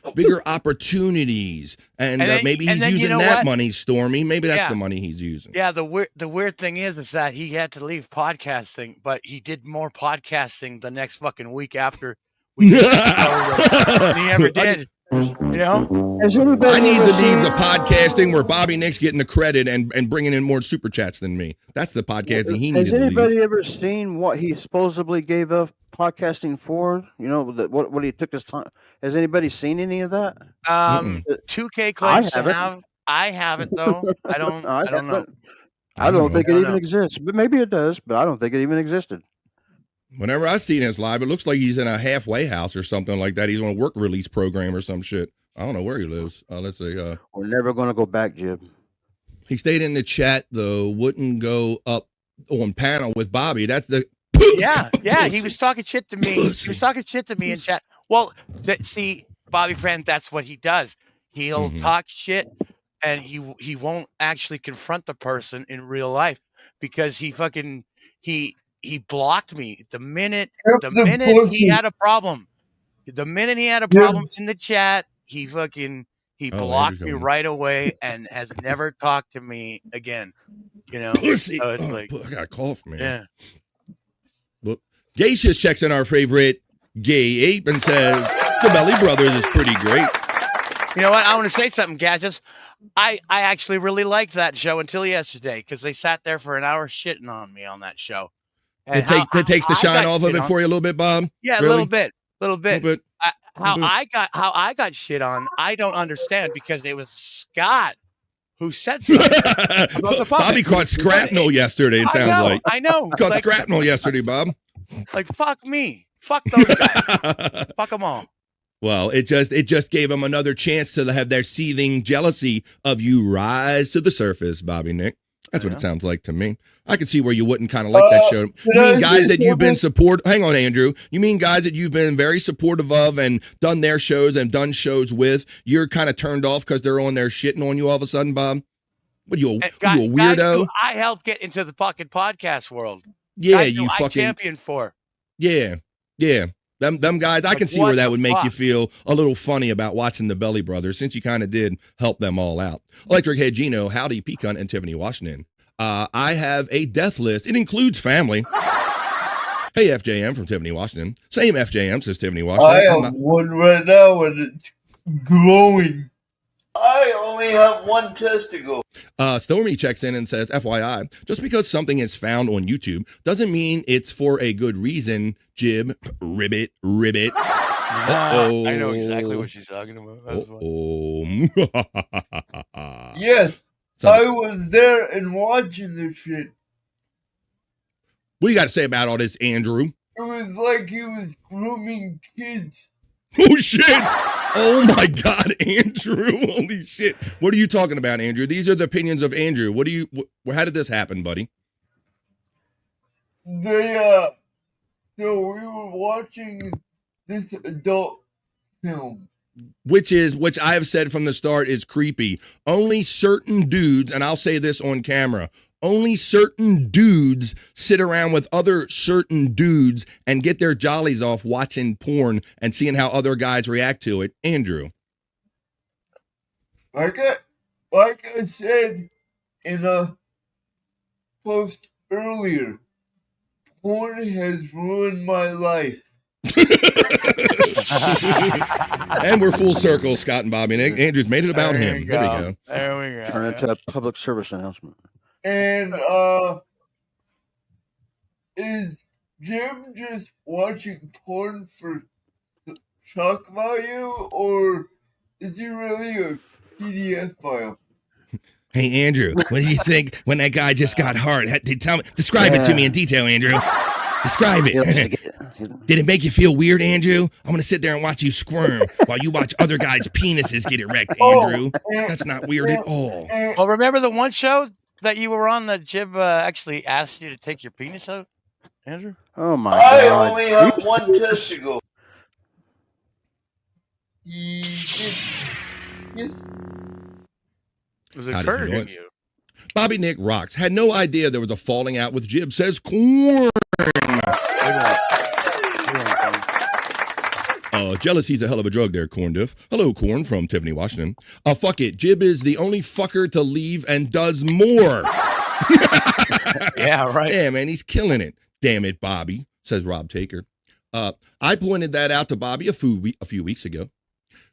opportunities. And maybe he's using that money, Stormy. Maybe that's the money he's using. Yeah, the weird thing is that he had to leave podcasting, but he did more podcasting the next fucking week after we did than he ever did. You know, Has anybody I need ever to seen- leave the podcasting where Bobby Nick's getting the credit and bringing in more super chats than me. That's the podcasting he needed Has anybody to leave. ever seen what he supposedly gave up podcasting for? You know, what he took his time. Has anybody seen any of that? 2K claims to haven't. have. I haven't though. I don't know. I don't think it I don't even know. exists, but maybe it does. But I don't think it even existed. Whenever I seen his live, it looks like he's in a halfway house or something like that. He's on a work release program or some shit. I don't know where he lives. Let's see. We're never going to go back, Jib. He stayed in the chat though. Wouldn't go up on panel with Bobby. That's the Yeah. He was talking shit to me. He was talking shit to me in chat. Well, see, Bobby Friend, that's what he does. He'll talk shit, and he won't actually confront the person in real life because he blocked me the minute he had a problem. The minute he had a problem in the chat, he blocked me right away and has never talked to me again. You know, Pussy. So it's like, I got a cough, man. yeah. Well, Gaseous checks in our favorite gay ape and says the Belly Brothers is pretty great. You know what? I want to say something, Gadgets. I actually really liked that show until yesterday because they sat there for an hour shitting on me on that show. And That takes the I shine got off of shit it on. for you a little bit, Bob? Yeah, Really? a little bit. How I got shit on, I don't understand because it was Scott who said something about the puppet. Bobby caught Scrapnel yesterday, it sounds like. I know. Caught Like- Scrapnel yesterday, Bob. Like, fuck me. Fuck those guys. Fuck them all. Well, it just gave him another chance to have their seething jealousy of you rise to the surface, Bobby Nick. That's what it sounds like to me. I can see where you wouldn't kind of like that show. You mean guys that you've been hang on, Andrew. You mean guys that you've been very supportive of and done their shows and done shows with, you're kind of turned off because they're on there shitting on you all of a sudden, Bob? What, you a Guys weirdo? who I helped get into the fucking podcast world. Yeah, Guys you who I fucking championed for. Yeah. Them guys, I can see what where that the would make you fuck? feel a little funny about watching the Belly Brothers, since you kind of did help them all out. Electric Head Gino, howdy, Pecan, and Tiffany Washington. I have a death list. It includes family. Hey, FJM from Tiffany Washington. Same FJM, says Tiffany I Washington. have one right now and it's glowing. I only have one testicle. Stormy checks in and says, FYI, just because something is found on YouTube doesn't mean it's for a good reason. Jib, ribbit. Uh-oh. I know exactly what she's talking about. That's fine. Yes, I was there and watching this shit. What do you got to say about all this, Andrew? It was like he was grooming kids. Oh, shit. Oh, my God, Andrew. Holy shit. What are you talking about, Andrew? These are the opinions of Andrew. How did this happen, buddy? So we were watching this adult film. Which I have said from the start is creepy. Only certain dudes, and I'll say this on camera, only certain dudes sit around with other certain dudes and get their jollies off watching porn and seeing how other guys react to it. Andrew. Like I said in a post earlier, porn has ruined my life. And we're full circle, Scott and Bobby Nick. Andrew's made it about There him. you There we go. go. There we go. Turn it to a public service announcement. And is Jim just watching porn for shock value, or is he really a PDF file? Hey, Andrew, what do you think when that guy just got hard? Tell me, describe it to me in detail, Andrew. Describe it. Did it make you feel weird, Andrew? I'm going to sit there and watch you squirm while you watch other guys' penises get erect, Andrew. That's not weird at all. Well, remember the one show that you were on that Jib actually asked you to take your penis out, Andrew? Oh my I God! only have one testicle. Yes. Was How did you encouraging know it? you. Bobby Nick rocks. Had no idea there was a falling out with Jib. Says corn. Jealousy's a hell of a drug there, Corn Diff. Hello, Corn from Tiffany, Washington. Fuck it. Jib is the only fucker to leave and does more. Yeah, right. Yeah, man, he's killing it. Damn it, Bobby, says Rob Taker. I pointed that out to Bobby a few weeks ago.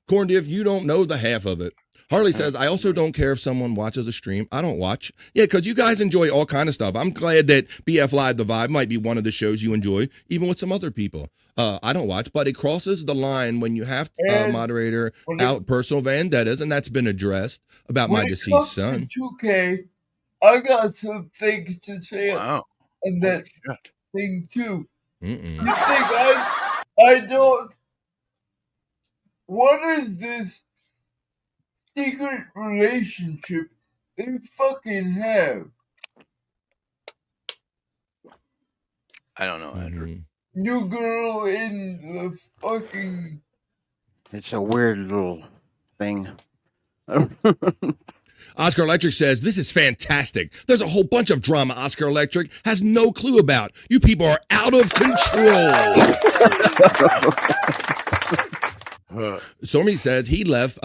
Corn Diff, you don't know the half of it. Harley says, I also don't care if someone watches a stream. I don't watch. Yeah, because you guys enjoy all kind of stuff. I'm glad that BF Live The Vibe might be one of the shows you enjoy, even with some other people. I don't watch, but it crosses the line when you have moderator out personal vendettas, and that's been addressed about my deceased son. 2K, I got some things to say Wow. on that thing too. Mm-mm. You think I don't? What is this secret relationship they fucking have? I don't know, Andrew. New girl in the fucking. It's a weird little thing. Oscar Electric says, this is fantastic. There's a whole bunch of drama Oscar Electric has no clue about. You people are out of control. Stormy says he left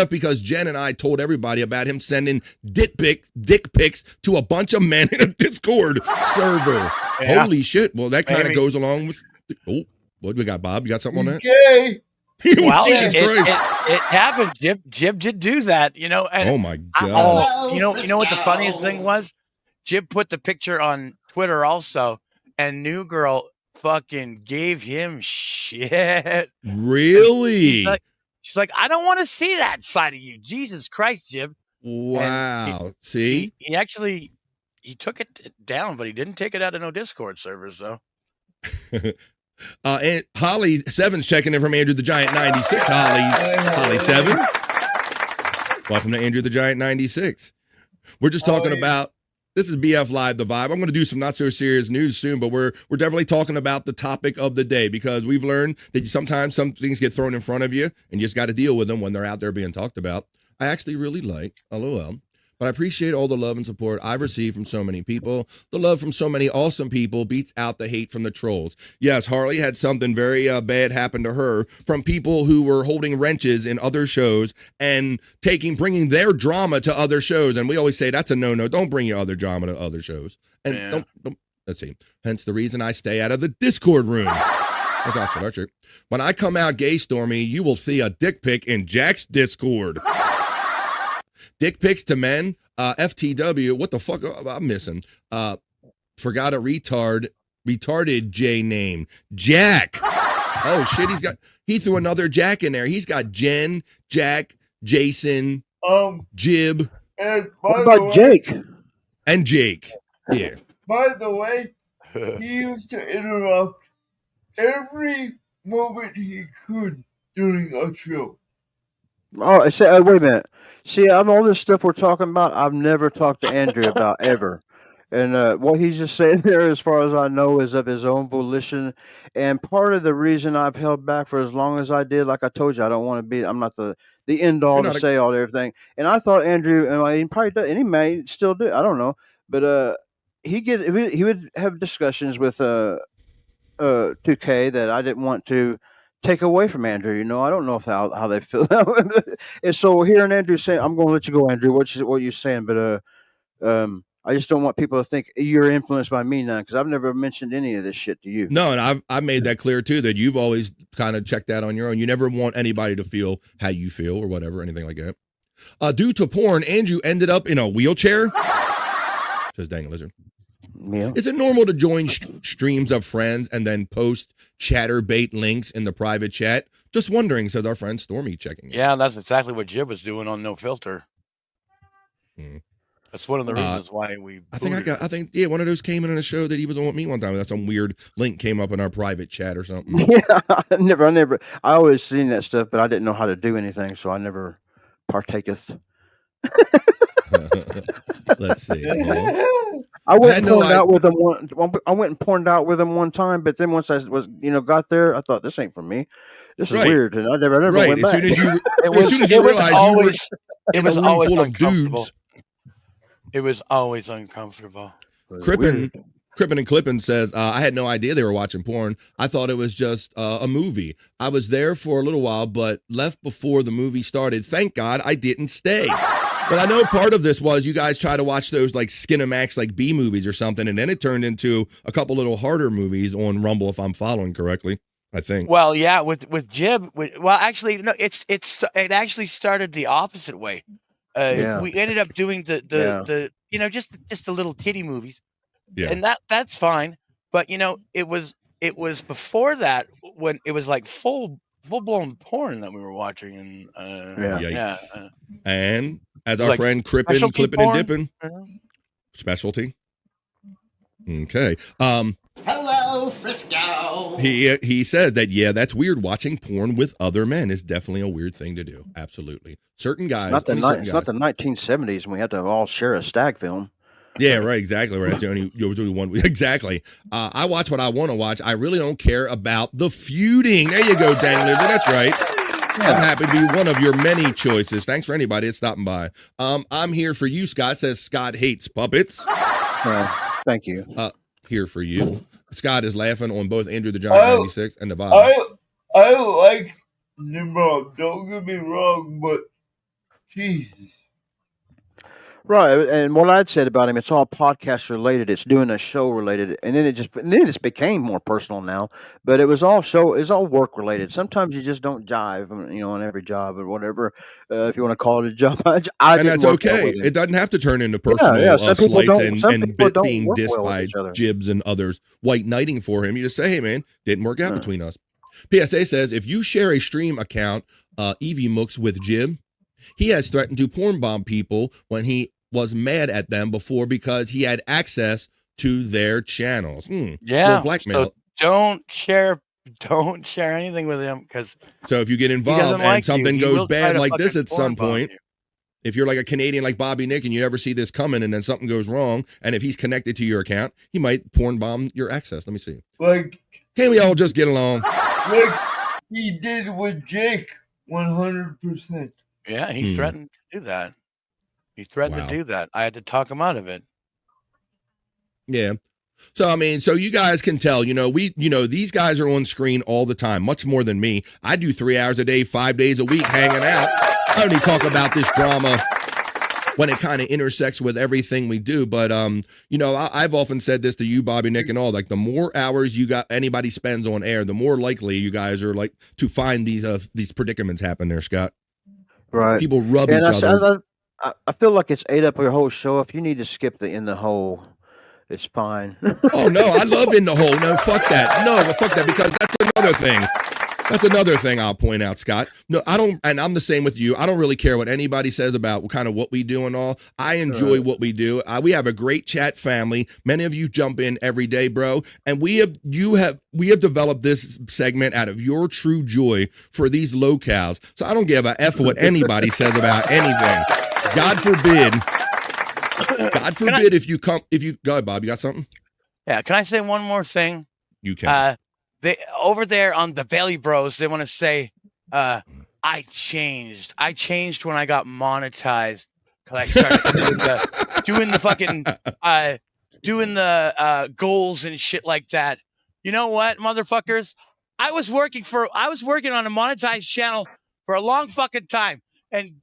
because Jen and I told everybody about him sending dick pics to a bunch of men in a Discord server. Yeah. Holy shit. Well, that kind of Maybe. goes along with... Oh, what we got, Bob? You got something on that? Gay. Well, Jesus Christ. it happened. Jib did do that, you know. And Oh, my God. you know what the funniest thing was? Jib put the picture on Twitter also, and New Girl fucking gave him shit. Really? She's like, I don't want to see that side of you. Jesus Christ, Jib. Wow. See? He actually took it down, but he didn't take it out of no Discord servers though. And Holly 7's checking in from Andrew the Giant 96. Holly 7. Welcome to Andrew the Giant 96. We're just talking about, this is BF Live The Vibe. I'm going to do some not so serious news soon, but we're definitely talking about the topic of the day, because we've learned that sometimes some things get thrown in front of you and you just got to deal with them when they're out there being talked about. I actually really like, LOL. But I appreciate all the love and support I've received from so many people. The love from so many awesome people beats out the hate from the trolls. Yes, Harley had something very bad happen to her from people who were holding wrenches in other shows and bringing their drama to other shows. And we always say that's a no-no. Don't bring your other drama to other shows. And don't let's see. Hence the reason I stay out of the Discord room. That's Oxford Electric. When I come out gay, Stormy, you will see a dick pic in Jack's Discord. Dick pics to men, FTW, what the fuck I'm missing? Forgot a retarded J name. Jack. Oh shit, he threw another Jack in there. He's got Jen, Jack, Jason, Jib. And What about Jake? And Jake. Yeah. By the way, he used to interrupt every moment he could during a show. Oh, wait a minute. See, all this stuff we're talking about, I've never talked to Andrew about ever. And what he's just saying there, as far as I know, is of his own volition. And part of the reason I've held back for as long as I did, like I told you, I don't want to be, I'm not the end all to say all everything. And I thought Andrew, and he probably does, and he may still do, I don't know. But he would have discussions with 2K that I didn't want to take away from Andrew. I don't know how they feel. And so hearing Andrew saying, I'm going to let you go, Andrew. What you saying? But I just don't want people to think you're influenced by me now because I've never mentioned any of this shit to you. No, and I've made that clear too, that you've always kind of checked that on your own. You never want anybody to feel how you feel or whatever, anything like that. Due to porn, Andrew ended up in a wheelchair. Says Dang Lizard. Yeah. Is it normal to join streams of friends and then post chatterbait links in the private chat? Just wondering, says our friend Stormy checking. Yeah, that's exactly what Jib was doing on No Filter. That's one of the reasons why we. I think one of those came in a show that he was on with me one time. That some weird link came up in our private chat or something. Yeah, I always seen that stuff, but I didn't know how to do anything, so I never partaketh. Let's see. I went and porned out with him I went and porned out with him one time, but then once I was got there, I thought this ain't for me. This is weird, and I never went back. As soon as you realized it was always full of uncomfortable. dudes. It was always uncomfortable. Crippen and Clippin says, I had no idea they were watching porn. I thought it was just a movie. I was there for a little while, but left before the movie started. Thank God I didn't stay. But I know part of this was you guys try to watch those like Skinamax, like B movies or something, and then it turned into a couple little harder movies on Rumble, if I'm following correctly. I think. Well, yeah, with Jib. Actually, no, it actually started the opposite way. We ended up doing the just the little titty movies, and that's fine. But it was before that when it was like full blown porn that we were watching, and and as our like friend Crippen, Clippin' and Dippin', specialty. Okay. Hello, Frisco. He says that that's weird. Watching porn with other men is definitely a weird thing to do. Absolutely. Certain guys. It's not the 1970s when we had to all share a stag film. Yeah, right. Exactly right. It's the only one. Exactly. I watch what I want to watch. I really don't care about the feuding. There you go, Dang Lizard. That's right. I'm happy to be one of your many choices. Thanks for anybody that's stopping by. I'm here for you, Scott. Says Scott hates puppets. Thank you. Here for you. Scott is laughing on both Andrew the Giant 96 and the Bob. I like Nimrod. Don't get me wrong, but Jesus. Right, and what I'd said about him, it's all podcast related. It's doing a show related, and then it just became more personal now. But it was all work related. Sometimes you just don't jive, on every job or whatever. If you want to call it a job, and that's okay. It doesn't have to turn into personal slights and being dissed by Jibs and others, white knighting for him. You just say, hey man, didn't work out between us. PSA says if you share a stream account, Evie Mooks with Jib, he has threatened to porn bomb people when he was mad at them before because he had access to their channels. Yeah, blackmail. So don't share anything with him because. So if you get involved and something goes bad like this at some point, if you're like a Canadian like Bobby Nick and you never see this coming and then something goes wrong, and if he's connected to your account, he might porn bomb your access. Let me see. Can't we all just get along? Like he did with Jake, 100%. Yeah, he threatened to do that. He threatened to do that. I had to talk him out of it. Yeah. So, I mean, so you guys can tell, these guys are on screen all the time, much more than me. I do 3 hours a day, 5 days a week hanging out. I only talk about this drama when it kind of intersects with everything we do. But, I've often said this to you, Bobby, Nick, and all, like the more hours anybody spends on air, the more likely you guys are like to find these predicaments happen there, Scott. Right. People rub each other. I feel like it's ate up your whole show. If you need to skip the in the hole, it's fine. Oh no, I love in the hole. No, fuck that. No, fuck that, because that's another thing. That's another thing I'll point out, Scott. No, I don't, and I'm the same with you. I don't really care what anybody says about kind of what we do and all. I enjoy what we do. We have a great chat family. Many of you jump in every day, bro, and we have developed this segment out of your true joy for these locales. So I don't give a F what anybody says about anything. God forbid if you go ahead, Bob, you got something? Yeah, can I say one more thing? You can. They over there on the Valley Bros, they want to say, I changed. I changed when I got monetized because I started doing the goals and shit like that. You know what, motherfuckers? I was working on a monetized channel for a long fucking time, and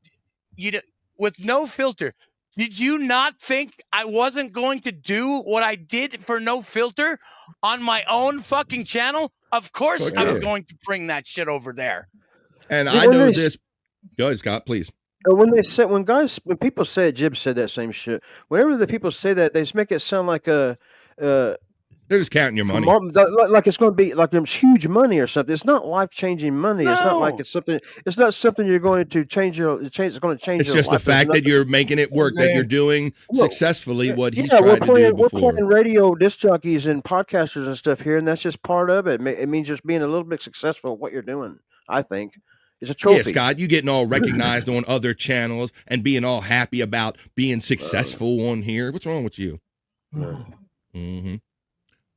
with No Filter, Did you not think I wasn't going to do what I did for No Filter on my own fucking channel? Of course I was going to bring that shit over there. And I know this. Go ahead, Scott, please. When people say Jib said that same shit. Whenever the people say that, they just make it sound like they're just counting your money, like it's going to be like huge money or something. It's not life changing money. No. It's not like it's something. It's not something you're going to change It's going to change. It's your just life. the fact that you're making it work, that you're doing successfully what he's tried to do before. We're playing radio disc jockeys and podcasters and stuff here, and that's just part of it. It means just being a little bit successful at what you're doing. I think. It's a trophy. Yeah, Scott, you getting all recognized on other channels and being all happy about being successful on here. What's wrong with you? Mm-hmm.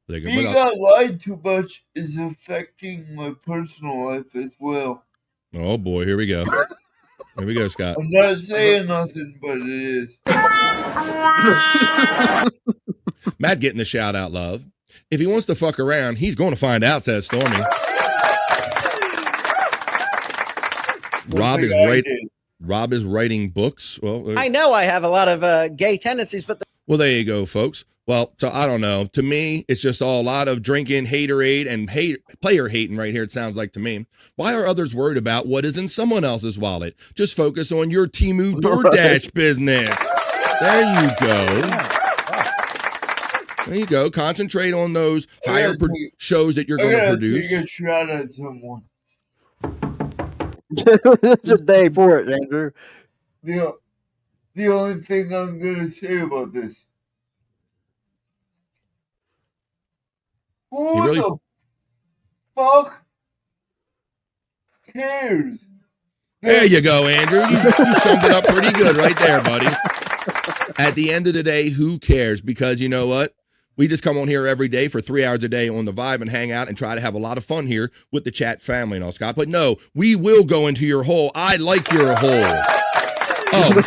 Being online too much is affecting my personal life as well. Oh boy, here we go. Here we go, Scott. I'm not saying nothing, but it is. Matt getting the shout out, love. If he wants to fuck around, he's going to find out, says Stormy. Rob is writing books. Well, I know I have a lot of gay tendencies, but well, there you go, folks. Well, so I don't know. To me, it's just all a lot of drinking, haterade, and player hating right here. It sounds like to me. Why are others worried about what is in someone else's wallet? Just focus on your Temu DoorDash business. There you go. There you go. Concentrate on those higher shows that you're going to produce. Take a shot at someone. That's a day for it, Andrew. The only thing I'm going to say about this. Who the fuck cares? There you go, Andrew. You summed it up pretty good right there, buddy. At the end of the day, who cares? Because you know what? We just come on here every day for 3 hours a day on the Vibe and hang out and try to have a lot of fun here with the chat family and all, Scott. But no, we will go into your hole. I like your hole. Oh,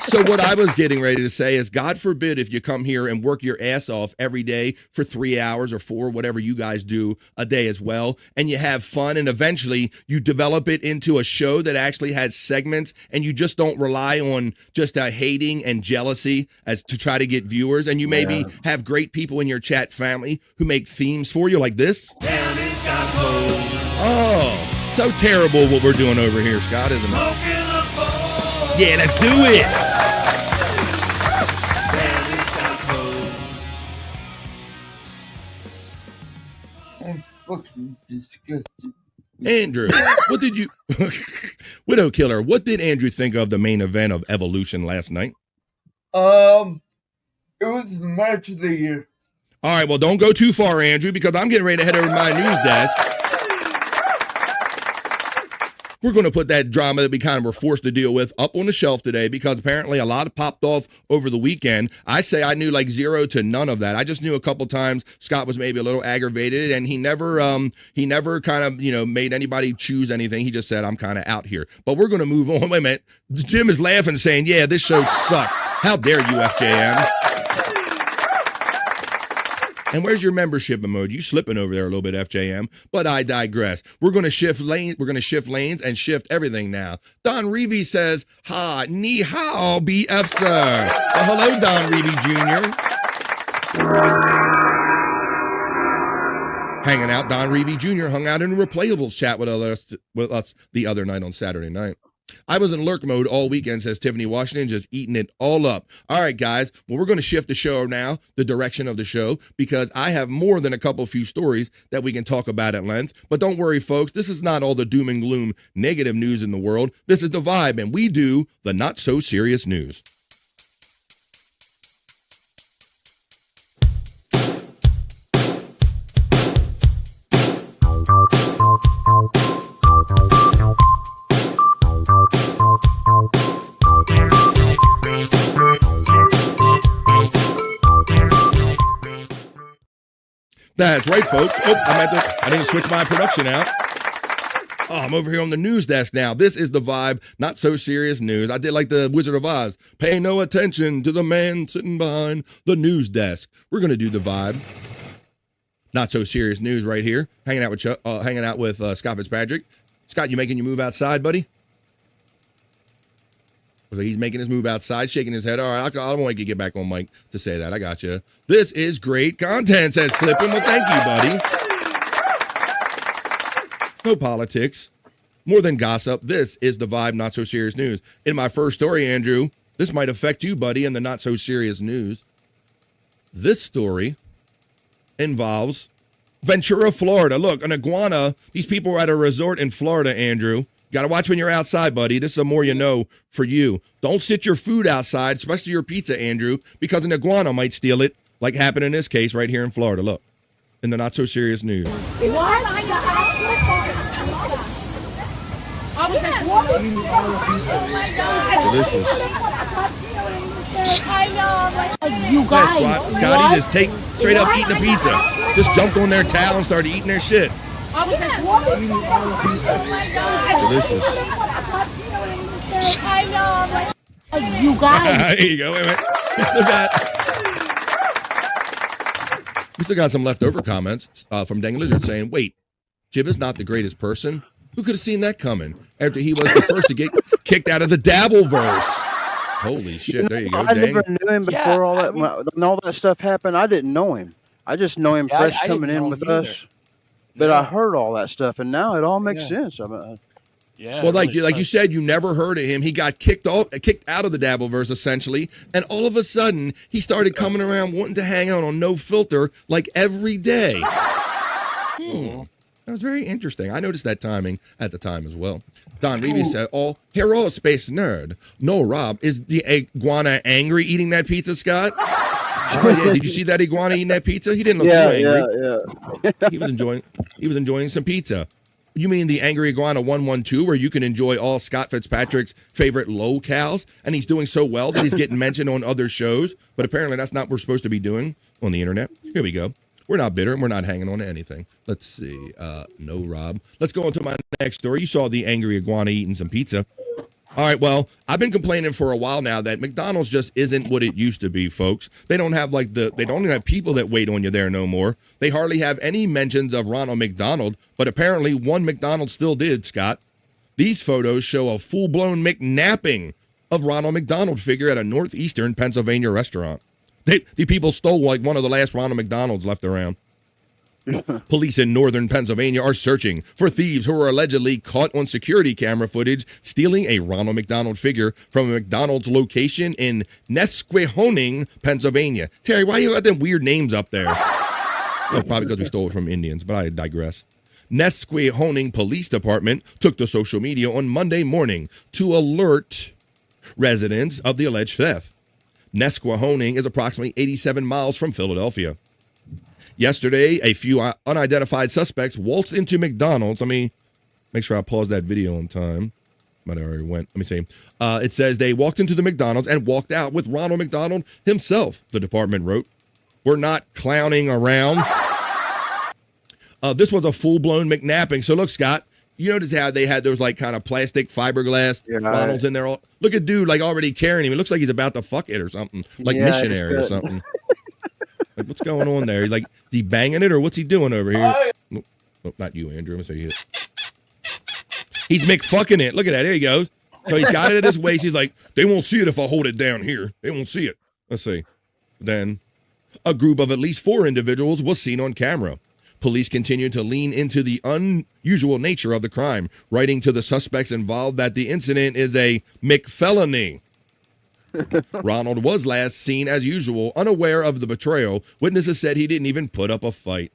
so what I was getting ready to say is, God forbid if you come here and work your ass off every day for 3 hours or 4, whatever you guys do a day as well, and you have fun and eventually you develop it into a show that actually has segments and you just don't rely on just hating and jealousy as to try to get viewers, and you maybe have great people in your chat family who make themes for you like this. Oh, so terrible what we're doing over here, Scott, isn't it? Yeah, let's do it. I'm fucking disgusted. Andrew, what did you Widow Killer, what did Andrew think of the main event of Evolution last night? It was the match of the year. All right, well, don't go too far, Andrew, because I'm getting ready to head over to my news desk. We're going to put that drama that we kind of were forced to deal with up on the shelf today because apparently a lot of popped off over the weekend. I say I knew like 0 to none of that. I just knew a couple times Scott was maybe a little aggravated, and he never kind of, made anybody choose anything. He just said, I'm kind of out here. But we're going to move on. Wait a minute. Jim is laughing saying, yeah, this show sucked. How dare you, FJM? And where's your membership emoji? You slipping over there a little bit, FJM. But I digress. We're going to shift lanes. We're going to shift lanes and shift everything now. Don Reevy says, "Ha, ni hao, BF sir." Well, hello, Don Reevy Jr. Hanging out, Don Reevy Jr. hung out in a Replayables chat with us the other night on Saturday night. I was in lurk mode all weekend, says Tiffany Washington, just eating it all up. All right, guys. Well, we're going to shift the show now, the direction of the show, because I have more than a few stories that we can talk about at length. But don't worry, folks. This is not all the doom and gloom negative news in the world. This is the Vibe, and we do the not so serious news. That's right, folks. Oh, I didn't switch my production out. Oh, I'm over here on the news desk now. This is the Vibe, not so serious news. I did like the Wizard of Oz. Pay no attention to the man sitting behind the news desk. We're going to do the Vibe, not so serious news right here. Hanging out with Scott Fitzpatrick. Scott, you making your move outside, buddy? So he's making his move outside, shaking his head. All right, I don't want to get back on mic to say that. I got you. This is great content, says Clippin. Well, thank you, buddy. No politics. More than gossip. This is the Vibe Not So Serious News. In my first story, Andrew, this might affect you, buddy, in the not so serious news. This story involves Ventura, Florida. Look, an iguana. These people were at a resort in Florida, Andrew. Got to watch when you're outside, buddy. This is the more you know for you. Don't sit your food outside, especially your pizza, Andrew, because an iguana might steal it, like happened in this case right here in Florida. Look, in the not so serious news. Delicious. You guys. Yeah, Scotty just straight up eating a pizza. Just jumped on their towel and started eating their shit. Delicious. You guys. There you go. Wait. We still got some leftover comments from Dang Lizard saying, wait, Jib is not the greatest person? Who could have seen that coming after he was the first to get kicked out of the Dabbleverse? Holy shit. There you go, I Dang. never knew him before when all that stuff happened. I didn't know him. I just know him fresh I coming didn't in know with him either. us. But I heard all that stuff, and now it all makes sense. I mean, Well, like you said, you never heard of him. He got kicked out of the Dabbleverse, essentially, and all of a sudden, he started coming around wanting to hang out on No Filter like every day. That was very interesting. I noticed that timing at the time as well. Don Reevy said, hero space nerd. No, Rob, is the iguana angry eating that pizza, Scott? Oh, yeah. Did you see that iguana eating that pizza? He didn't look too angry. Yeah. He was enjoying some pizza. You mean the Angry Iguana 112, where you can enjoy all Scott Fitzpatrick's favorite locales, and he's doing so well that he's getting mentioned on other shows, but apparently that's not what we're supposed to be doing on the internet. Here we go. We're not bitter, and we're not hanging on to anything. Let's see. No, Rob. Let's go on to my next story. You saw the Angry Iguana eating some pizza. All right, well, I've been complaining for a while now that McDonald's just isn't what it used to be, folks. They don't have they don't have people that wait on you there no more. They hardly have any mentions of Ronald McDonald, but apparently one McDonald still did, Scott. These photos show a full-blown McNapping of Ronald McDonald figure at a northeastern Pennsylvania restaurant. The people stole like one of the last Ronald McDonalds left around. Police in northern Pennsylvania are searching for thieves who were allegedly caught on security camera footage stealing a Ronald McDonald figure from a McDonald's location in Nesquehoning, Pennsylvania. Terry, why you got them weird names up there? Well, probably because we stole it from Indians, but I digress. Nesquehoning Police Department took to social media on Monday morning to alert residents of the alleged theft. Nesquehoning is approximately 87 miles from Philadelphia. Yesterday, a few unidentified suspects waltzed into McDonald's. Let me make sure I pause that video on time. But I already went. Let me see. It says they walked into the McDonald's and walked out with Ronald McDonald himself, the department wrote. We're not clowning around. This was a full-blown McNapping. So look, Scott, you notice how they had those like kind of plastic fiberglass Ronalds in there. Look at dude like already carrying him. It looks like he's about to fuck it or something, like missionary or something. Like, what's going on there? He's like, is he banging it or what's he doing over here? Oh, not you, Andrew. I'm gonna say he's McFucking it. Look at that. There he goes. So he's got it at his waist. He's like, they won't see it if I hold it down here. They won't see it. Let's see. Then a group of at least 4 individuals was seen on camera. Police continued to lean into the unusual nature of the crime, writing to the suspects involved that the incident is a McFelony. Ronald was last seen as usual, unaware of the betrayal. Witnesses said he didn't even put up a fight.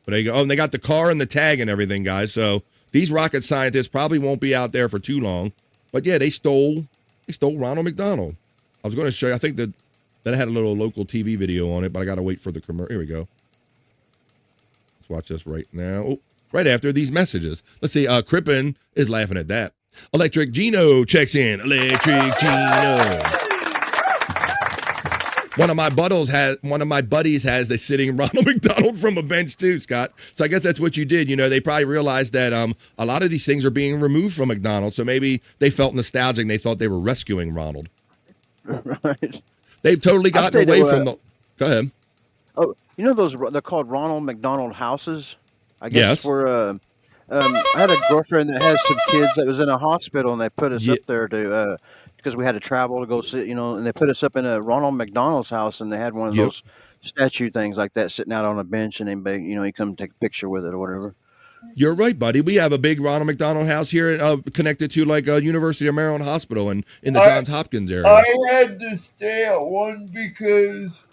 But there you go. Oh, and they got the car and the tag and everything, guys. So these rocket scientists probably won't be out there for too long. But yeah, they stole Ronald McDonald. I was going to show you. I think that had a little local TV video on it, but I got to wait for the commercial. Here we go. Let's watch this right now. Oh, right after these messages. Let's see. Crippen is laughing at that. Electric Gino checks in. Electric Gino. One of my buddies has the sitting Ronald McDonald from a bench too, Scott. So I guess that's what you did. You know, they probably realized that a lot of these things are being removed from McDonald's. So maybe they felt nostalgic and they thought they were rescuing Ronald. Right. They've totally gotten away from the. Go ahead. Oh, you know those? They're called Ronald McDonald houses. I guess for. I had a girlfriend that had some kids that was in a hospital, and they put us up there to because we had to travel to go sit, and they put us up in a Ronald McDonald's house, and they had one of those statue things like that sitting out on a bench, and anybody, he come take a picture with it or whatever. You're right, buddy. We have a big Ronald McDonald House here connected to like a University of Maryland hospital in the Johns Hopkins area. I had to stay at one because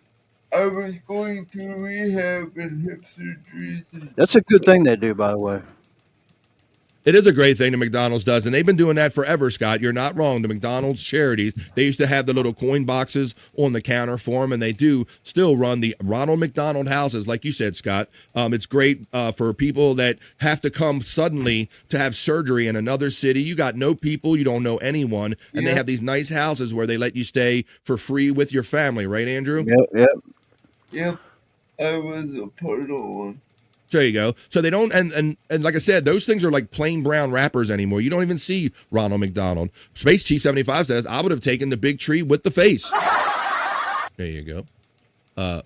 I was going through rehab and hip surgeries. That's a good thing they do, by the way. It is a great thing the McDonald's does, and they've been doing that forever, Scott. You're not wrong. The McDonald's charities, they used to have the little coin boxes on the counter for them, and they do still run the Ronald McDonald houses, like you said, Scott. It's great for people that have to come suddenly to have surgery in another city. You got no people, you don't know anyone, and they have these nice houses where they let you stay for free with your family, right, Andrew? Yep. I was a part of one. There you go. So they don't, and like I said, those things are like plain brown wrappers anymore. You don't even see Ronald McDonald. Space Chief 75 says, I would have taken the big tree with the face. There you go.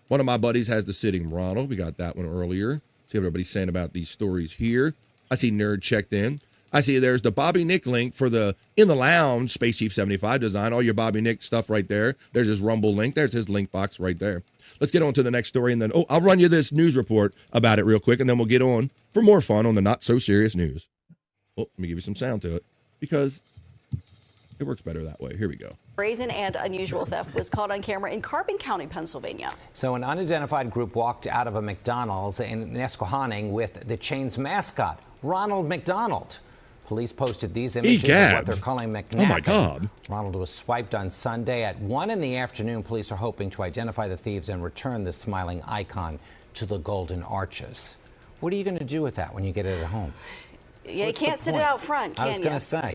One of my buddies has the sitting Ronald. We got that one earlier. See what everybody's saying about these stories here. I see Nerd checked in. I see there's the Bobby Nick link for the In the Lounge Space Chief 75 design. All your Bobby Nick stuff right there. There's his Rumble link. There's his link box right there. Let's get on to the next story, and then I'll run you this news report about it real quick, and then we'll get on for more fun on the not so serious news. Let me give you some sound to it because it works better that way. Here we go. Brazen and unusual theft was caught on camera in Carbon County, Pennsylvania. So an unidentified group walked out of a McDonald's in Nesquehoning with the chain's mascot, Ronald McDonald. Police posted these images of what they're calling McNapping. Oh, my God. Ronald was swiped on Sunday at 1 in the afternoon. Police are hoping to identify the thieves and return the smiling icon to the Golden Arches. What are you going to do with that when you get it at home? Yeah, you can't sit it out front, can you? I was going to say.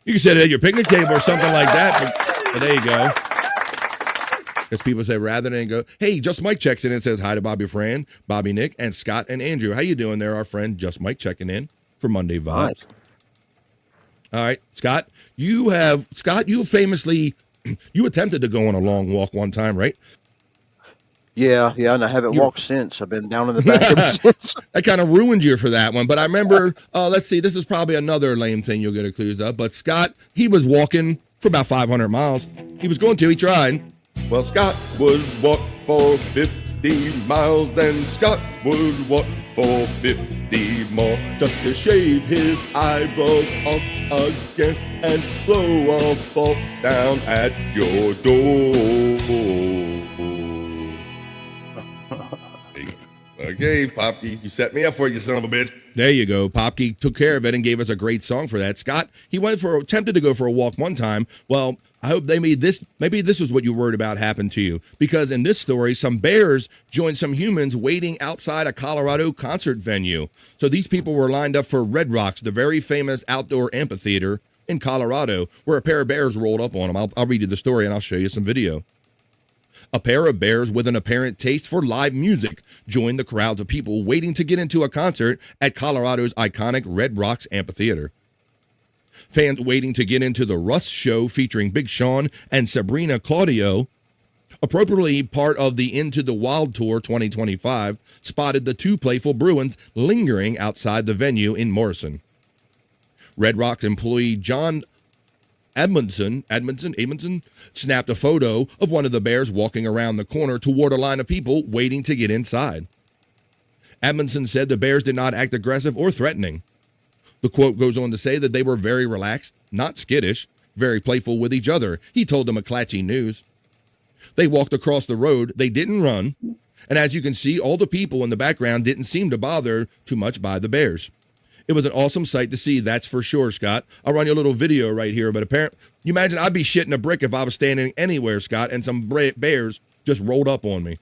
You can sit it at your picnic table or something like that, but there you go. Because people say rather than go, hey, Just Mike checks in and says hi to Bobby Fran, Bobby Nick, and Scott and Andrew. How you doing there, our friend Just Mike checking in for Monday Vibes. Nice. All right, Scott, you famously, you attempted to go on a long walk one time, right? Yeah, and I haven't walked since. I've been down in the back ever since. I kind of ruined you for that one, but I remember, let's see, this is probably another lame thing you'll get a clues of, but Scott, he was walking for about 500 miles. He tried. Well, Scott would walk for 50 miles, and Scott would walk for 50 more, just to shave his eyebrows off again and blow a bolt down at your door. Okay, Popke, you set me up for it, you son of a bitch. There you go. Popke took care of it and gave us a great song for that. Scott, he attempted to go for a walk one time. Well, I hope maybe this was what you were worried about happened to you. Because in this story, some bears joined some humans waiting outside a Colorado concert venue. So these people were lined up for Red Rocks, the very famous outdoor amphitheater in Colorado, where a pair of bears rolled up on them. I'll read you the story and I'll show you some video. A pair of bears with an apparent taste for live music joined the crowds of people waiting to get into a concert at Colorado's iconic Red Rocks Amphitheater. Fans waiting to get into the Russ Show featuring Big Sean and Sabrina Claudio, appropriately part of the Into the Wild Tour 2025, spotted the two playful Bruins lingering outside the venue in Morrison. Red Rocks employee John Edmondson snapped a photo of one of the bears walking around the corner toward a line of people waiting to get inside. Edmondson said the bears did not act aggressive or threatening. The quote goes on to say that they were very relaxed, not skittish, very playful with each other. He told the McClatchy News. They walked across the road. They didn't run. And as you can see, all the people in the background didn't seem to bother too much by the bears. It was an awesome sight to see, that's for sure, Scott. I'll run you a little video right here, but apparently, you imagine I'd be shitting a brick if I was standing anywhere, Scott, and some bears just rolled up on me.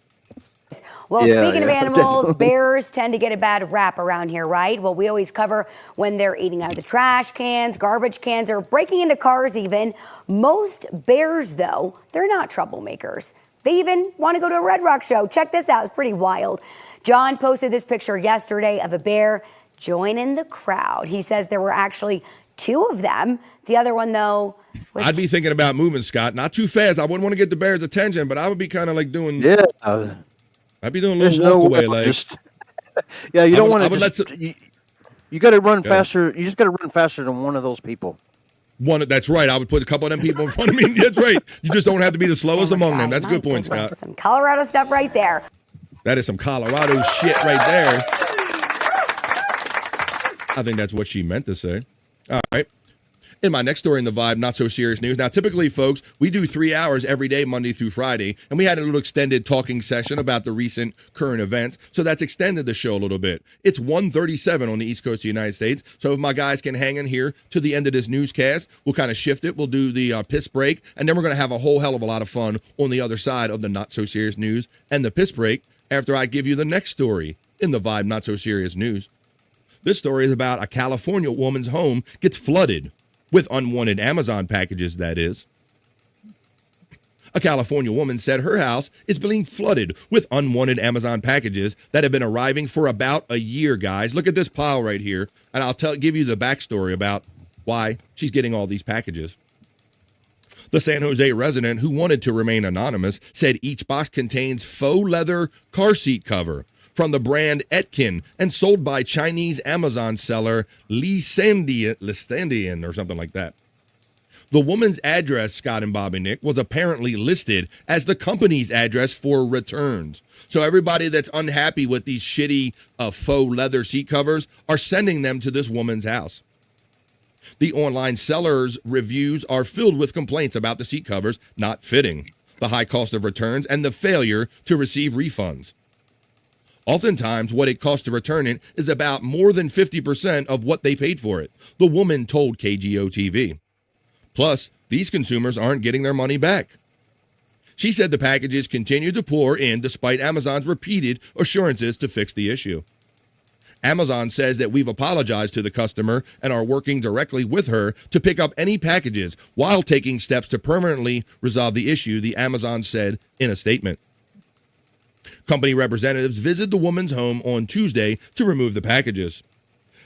Well, speaking of animals, bears tend to get a bad rap around here, right? Well, we always cover when they're eating out of the trash cans, garbage cans, or breaking into cars even. Most bears, though, they're not troublemakers. They even want to go to a Red Rock show. Check this out. It's pretty wild. John posted this picture yesterday of a bear joining the crowd. He says there were actually two of them. The other one, though, I'd be thinking about moving, Scott. Not too fast. I wouldn't want to get the bear's attention, but I would be kind of like doing... I'd be doing a little walk away, like... you don't want to you got to run faster. You just got to run faster than one of those people. That's right. I would put a couple of them people in front of me. That's right. You just don't have to be the slowest among them. That's a good point, Scott. Some Colorado stuff right there. That is some Colorado shit right there. I think that's what she meant to say. All right. In my next story in the Vibe, not so serious news. Now, typically, folks, we do 3 hours every day, Monday through Friday, and we had a little extended talking session about the recent current events, so that's extended the show a little bit. It's 1:37 on the East Coast of the United States, so if my guys can hang in here to the end of this newscast, we'll kind of shift it. We'll do the piss break, and then we're going to have a whole hell of a lot of fun on the other side of the not so serious news and the piss break after I give you the next story in the Vibe, not so serious news. This story is about a California woman's home gets flooded with unwanted Amazon packages, that is. A California woman said her house is being flooded with unwanted Amazon packages that have been arriving for about a year, guys. Look at this pile right here, and I'll give you the backstory about why she's getting all these packages. The San Jose resident, who wanted to remain anonymous, said each box contains faux leather car seat cover from the brand Etkin and sold by Chinese Amazon seller Listandian or something like that. The woman's address, Scott and Bobby Nick, was apparently listed as the company's address for returns. So everybody that's unhappy with these shitty faux leather seat covers are sending them to this woman's house. The online seller's reviews are filled with complaints about the seat covers not fitting, the high cost of returns, and the failure to receive refunds. Oftentimes, what it costs to return it is about more than 50% of what they paid for it, the woman told KGO-TV. Plus, these consumers aren't getting their money back. She said the packages continue to pour in despite Amazon's repeated assurances to fix the issue. Amazon says that we've apologized to the customer and are working directly with her to pick up any packages while taking steps to permanently resolve the issue, the Amazon said in a statement. Company representatives visited the woman's home on Tuesday to remove the packages.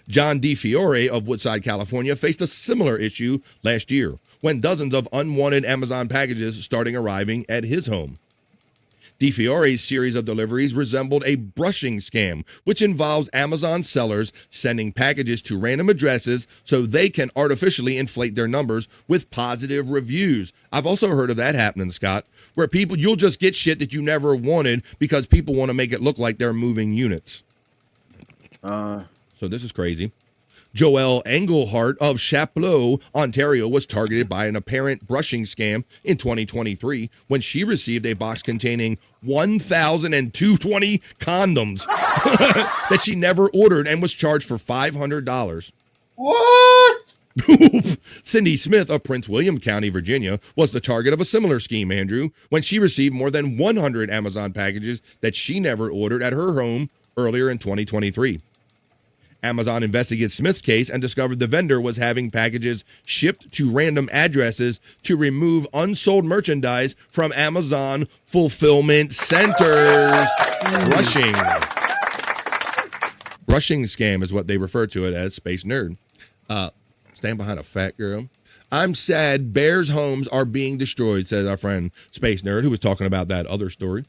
John DiFiore of Woodside, California, faced a similar issue last year when dozens of unwanted Amazon packages started arriving at his home. DiFiore's series of deliveries resembled a brushing scam, which involves Amazon sellers sending packages to random addresses so they can artificially inflate their numbers with positive reviews. I've also heard of that happening, Scott, where you'll just get shit that you never wanted because people want to make it look like they're moving units. So this is crazy. Joelle Engelhart of Chapleau, Ontario, was targeted by an apparent brushing scam in 2023 when she received a box containing 1,220 condoms that she never ordered and was charged for $500. What? Cindy Smith of Prince William County, Virginia, was the target of a similar scheme, Andrew, when she received more than 100 Amazon packages that she never ordered at her home earlier in 2023. Amazon investigated Smith's case and discovered the vendor was having packages shipped to random addresses to remove unsold merchandise from Amazon fulfillment centers. Brushing scam is what they refer to it as, Space Nerd. Stand behind a fat girl. I'm sad bears' homes are being destroyed, says our friend Space Nerd, who was talking about that other story.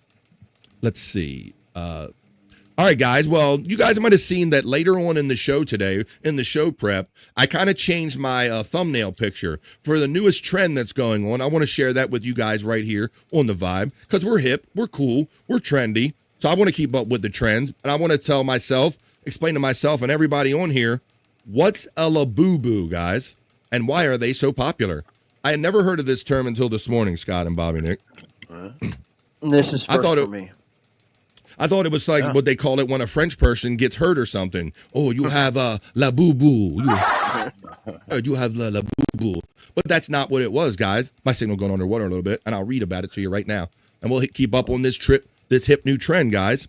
Let's see. All right, guys. Well, you guys might have seen that later on in the show today, in the show prep, I kind of changed my thumbnail picture for the newest trend that's going on. I want to share that with you guys right here on The Vibe because we're hip, we're cool, we're trendy. So I want to keep up with the trends, and I want to explain to myself and everybody on here, what's a Labubu, guys, and why are they so popular? I had never heard of this term until this morning, Scott and Bobby Nick. This is first for me. I thought it was like what they call it when a French person gets hurt or something. Oh, you have la boo-boo. You have la boo-boo. But that's not what it was, guys. My signal going underwater a little bit, and I'll read about it to you right now. And we'll keep up on this hip new trend, guys.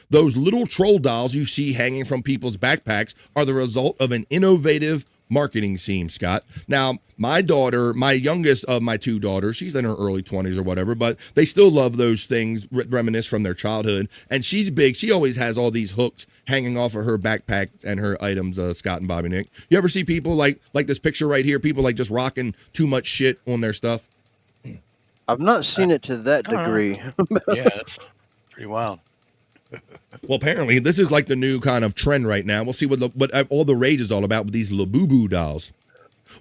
Those little troll dolls you see hanging from people's backpacks are the result of an innovative marketing scheme, Scott. Now, my daughter, my youngest of my two daughters, she's in her early 20s or whatever, but they still love those things, reminisce from their childhood. And she's big. She always has all these hooks hanging off of her backpack and her items, Scott and Bobby Nick. You ever see people like this picture right here, people like just rocking too much shit on their stuff? I've not seen it to that degree. Yeah, that's pretty wild. Well, apparently, this is like the new kind of trend right now. We'll see what all the rage is all about with these Labubu dolls.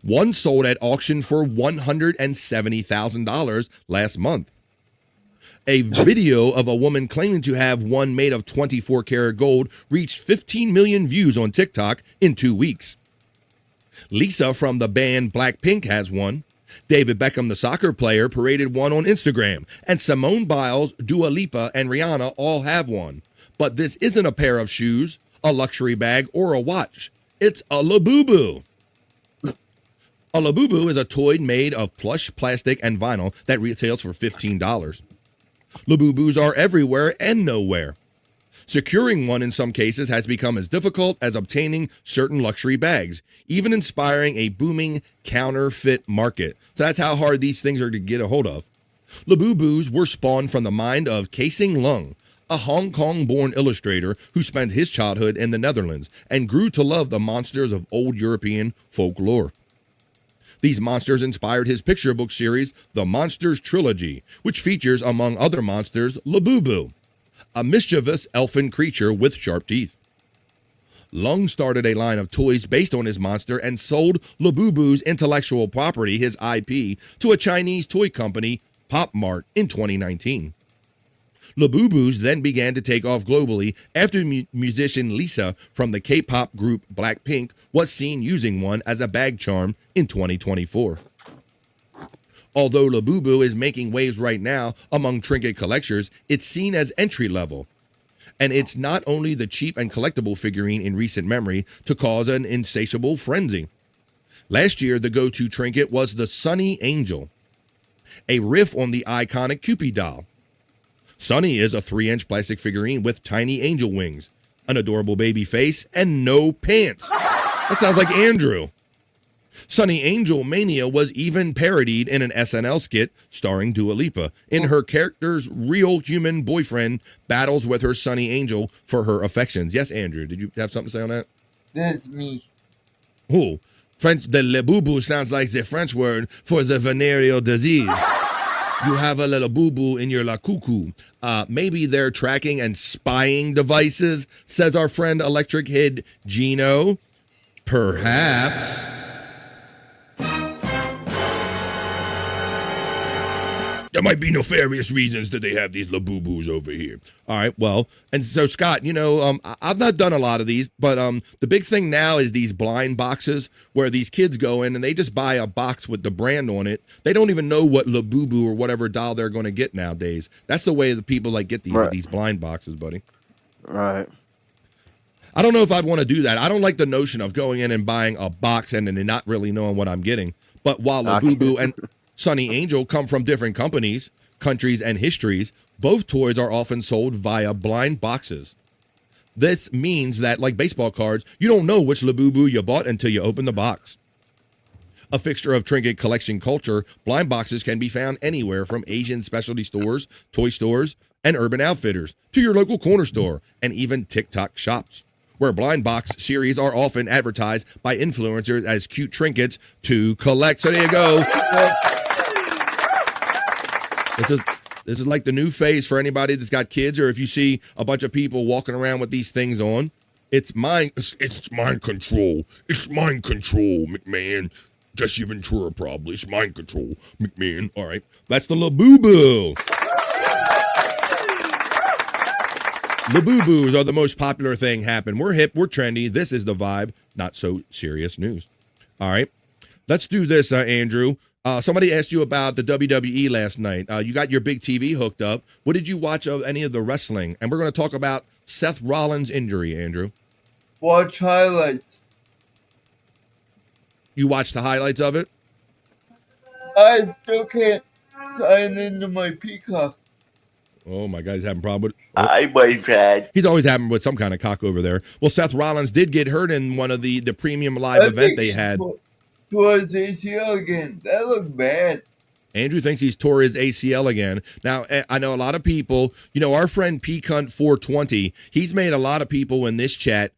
One sold at auction for $170,000 last month. A video of a woman claiming to have one made of 24 karat gold reached 15 million views on TikTok in 2 weeks. Lisa from the band Blackpink has one. David Beckham, the soccer player, paraded one on Instagram. And Simone Biles, Dua Lipa, and Rihanna all have one. But this isn't a pair of shoes, a luxury bag, or a watch. It's a Labubu. A Labubu is a toy made of plush, plastic, and vinyl that retails for $15. Labubus are everywhere and nowhere. Securing one in some cases has become as difficult as obtaining certain luxury bags, even inspiring a booming counterfeit market. So that's how hard these things are to get a hold of. Labubus were spawned from the mind of Kasing Lung, a Hong Kong-born illustrator who spent his childhood in the Netherlands and grew to love the monsters of old European folklore. These monsters inspired his picture book series, The Monsters Trilogy, which features, among other monsters, Labubu, a mischievous elfin creature with sharp teeth. Lung started a line of toys based on his monster and sold Labubu's intellectual property, his IP, to a Chinese toy company, Pop Mart, in 2019. Labubus then began to take off globally after musician Lisa from the K-pop group Blackpink was seen using one as a bag charm in 2024. Although Labubu is making waves right now among trinket collectors, it's seen as entry level. And it's not only the cheap and collectible figurine in recent memory to cause an insatiable frenzy. Last year, the go-to trinket was the Sunny Angel, a riff on the iconic Cupid doll. Sunny is a 3-inch plastic figurine with tiny angel wings, an adorable baby face, and no pants. That sounds like Andrew. Sunny Angel Mania was even parodied in an SNL skit starring Dua Lipa. In her character's real human boyfriend battles with her Sunny Angel for her affections. Yes, Andrew, did you have something to say on that? That's me. Oh, French, the Labubu sounds like the French word for the venereal disease. You have a little boo-boo in your la cuckoo. Maybe they're tracking and spying devices, says our friend Electric Head Gino. Perhaps. There might be nefarious reasons that they have these Labubus over here. All right, well, and so Scott, you know, I've not done a lot of these, but the big thing now is these blind boxes where these kids go in and they just buy a box with the brand on it. They don't even know what Labubu or whatever doll they're going to get nowadays. That's the way the people like get these blind boxes, buddy. Right. I don't know if I'd want to do that. I don't like the notion of going in and buying a box and then not really knowing what I'm getting. But while Labubu and Sunny Angel come from different companies, countries, and histories, both toys are often sold via blind boxes. This means that, like baseball cards, you don't know which Labubu you bought until you open the box. A fixture of trinket collection culture, blind boxes can be found anywhere from Asian specialty stores, toy stores, and Urban Outfitters to your local corner store and even TikTok shops, where blind box series are often advertised by influencers as cute trinkets to collect. So there you go. This is like the new phase for anybody that's got kids, or if you see a bunch of people walking around with these things on. It's mind control. It's mind control, McMahon. Jesse Ventura probably. It's mind control, McMahon. All right. That's the Labubu. Labubus are the most popular thing happen. We're hip, we're trendy. This is the vibe. Not so serious news. All right. Let's do this, Andrew. Somebody asked you about the WWE last night. You got your big TV hooked up. What did you watch of any of the wrestling? And we're going to talk about Seth Rollins' injury, Andrew. Watch highlights. You watched the highlights of it? I still can't sign into my Peacock. Oh, my God, he's having a problem with it. He's always having with some kind of cock over there. Well, Seth Rollins did get hurt in one of the premium live event they had. Towards ACL again. That looked bad. Andrew thinks he's tore his ACL again. Now, I know a lot of people, you know, our friend PCunt420, he's made a lot of people in this chat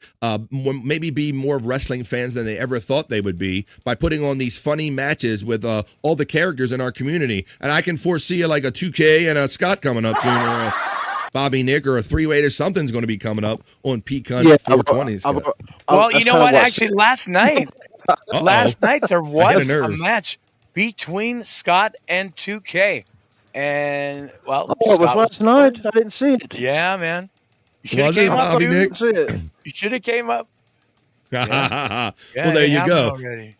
maybe be more of wrestling fans than they ever thought they would be by putting on these funny matches with all the characters in our community. And I can foresee like a 2K and a Scott coming up soon, or a Bobby Nick, or a three-way or something's going to be coming up on PCunt420. Well, you know what? Actually, last night Last night there was a nerve. match between Scott and 2K, and well, Oh, it was Scott last night. I didn't see it. Yeah, man. You should have Was it, came up, Bobby dude. Nick? See it. You should have came up. Well, Yeah, there it you happened go. already.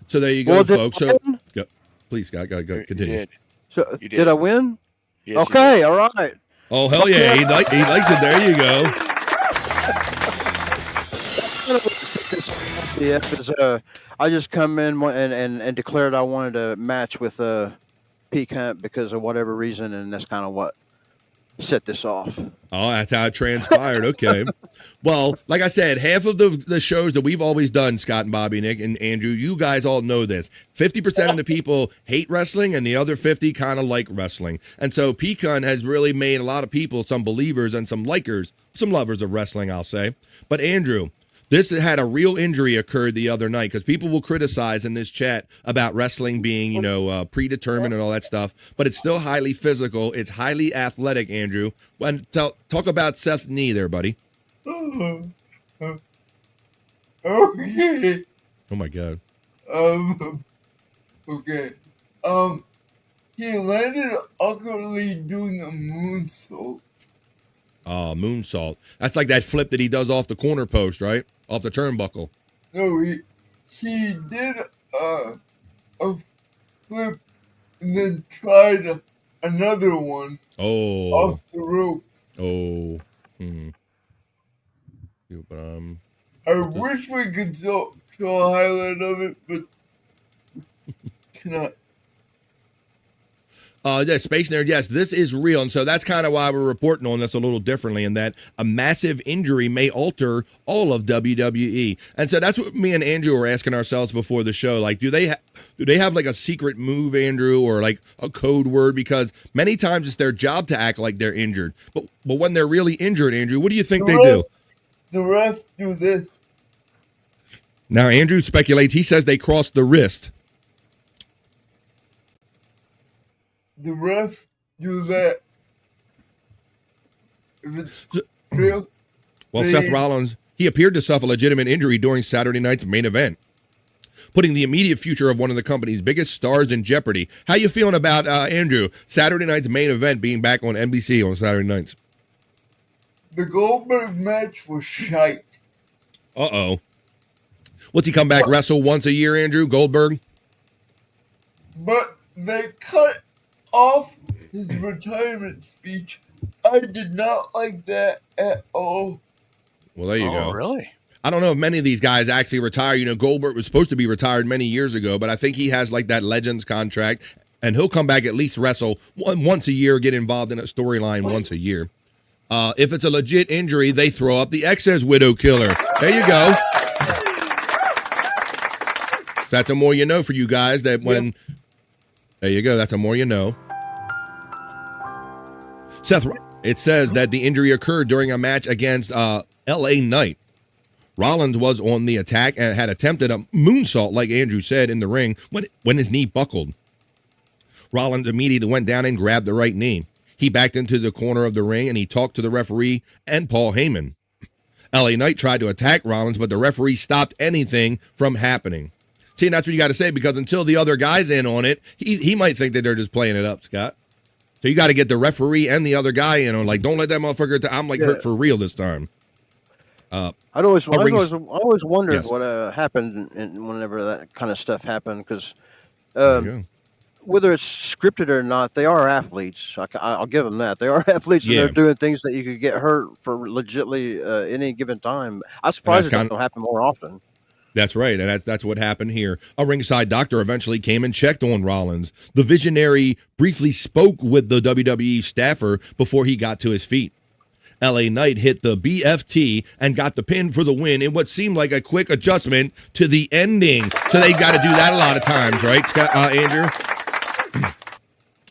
So there you go, Well, did folks. I So, win? go. Please, Scott, go, You continue. did. So, You did. did I win? Yes, you Okay, all right. Oh, hell yeah. He likes it. There you go. Yeah, because I just come in and declared I wanted a match with Peak Hunt because of whatever reason, and that's kind of what set this off. Oh, that's how it transpired. Okay. Well, like I said, half of the shows that we've always done, Scott and Bobby, Nick and Andrew, you guys all know this. 50% of the people hate wrestling and the other 50 kind of like wrestling. And so Pecan has really made a lot of people, some believers and some likers, some lovers of wrestling, I'll say. But Andrew, this had a real injury occurred the other night because people will criticize in this chat about wrestling being, predetermined and all that stuff, but it's still highly physical. It's highly athletic, Andrew. Talk about Seth's knee there, buddy. Okay. Oh my God. Okay. He landed awkwardly doing a moonsault. Oh, moonsault. That's like that flip that he does off the corner post, right? Off the turnbuckle. No, he did a flip and then tried another one Oh. off the rope. Oh. But I wish we could show a highlight of it, but cannot. Yeah, Space Nerd, yes, this is real. And so that's kind of why we're reporting on this a little differently, in that a massive injury may alter all of WWE. And so that's what me and Andrew were asking ourselves before the show. Like, do they have like a secret move, Andrew, or like a code word? Because many times it's their job to act like they're injured. But when they're really injured, Andrew, what do you think they do? The ref do this. Now, Andrew speculates. He says they crossed the wrist. The refs do that. If it's real. Well, Seth Rollins, he appeared to suffer legitimate injury during Saturday night's main event, putting the immediate future of one of the company's biggest stars in jeopardy. How you feeling about, Andrew, Saturday night's main event being back on NBC on Saturday nights? The Goldberg match was shite. Uh-oh. What's he come back, wrestle once a year, Andrew, Goldberg? But they cut off his retirement speech. I did not like that at all. Well, there you go. Really? I don't know if many of these guys actually retire. You know, Goldberg was supposed to be retired many years ago, but I think he has like that Legends contract, and he'll come back at least wrestle once a year, get involved in a storyline once a year. If it's a legit injury, they throw up the excess widow killer. There you go. So that's a more you know for you guys. That when there you go. That's a more you know. Seth, it says that the injury occurred during a match against L.A. Knight. Rollins was on the attack and had attempted a moonsault, like Andrew said, in the ring when his knee buckled. Rollins immediately went down and grabbed the right knee. He backed into the corner of the ring and he talked to the referee and Paul Heyman. L.A. Knight tried to attack Rollins, but the referee stopped anything from happening. See, and that's what you got to say, because until the other guy's in on it, he might think that they're just playing it up, Scott. So you got to get the referee and the other guy in on, like, don't let that motherfucker. I'm like hurt for real this time. I always wondered Yes. what happened whenever that kind of stuff happened, because whether it's scripted or not, they are athletes. I'll give them that. They are athletes, and they're doing things that you could get hurt for legitly any given time. I'm surprised it doesn't happen more often. That's right, and that's what happened here. A ringside doctor eventually came and checked on Rollins. The Visionary briefly spoke with the WWE staffer before he got to his feet. L.A. Knight hit the BFT and got the pin for the win in what seemed like a quick adjustment to the ending. So they got to do that a lot of times, right, Scott, Andrew?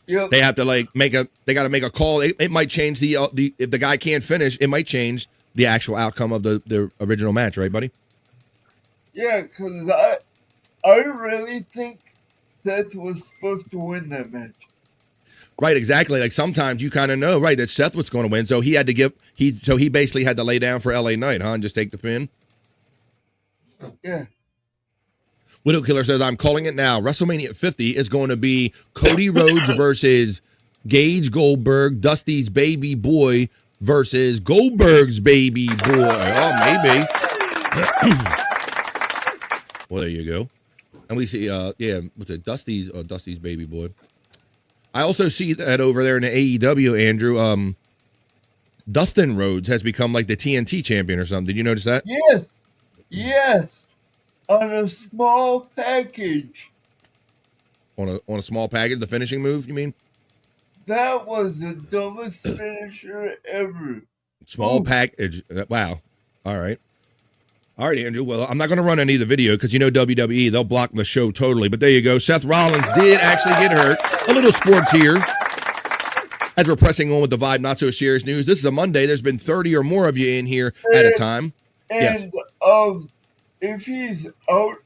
Yep. They have to they got to make a call. It might change the if the guy can't finish, it might change the actual outcome of the original match, right, buddy? Yeah, because I really think Seth was supposed to win that match. Right, exactly. Like sometimes you kind of know, right, that Seth was going to win, so he had to he basically had to lay down for LA Knight, huh, and just take the pin. Yeah. Widow Killer says, I'm calling it now. WrestleMania 50 is going to be Cody Rhodes versus Gage Goldberg, Dusty's baby boy versus Goldberg's baby boy. Oh, maybe. Well, there you go. And we see, what's it? Dusty's baby boy. I also see that over there in the AEW, Andrew, Dustin Rhodes has become like the TNT champion or something. Did you notice that? Yes. On a small package. On a small package, the finishing move, you mean? That was the dumbest finisher ever. Small package. Wow. All right. All right, Andrew. Well, I'm not going to run any of the video because you know WWE, they'll block the show totally. But there you go. Seth Rollins did actually get hurt. A little sports here. As we're pressing on with the Vibe Not So Serious News, this is a Monday. There's been 30 or more of you in here at a time. And if he's out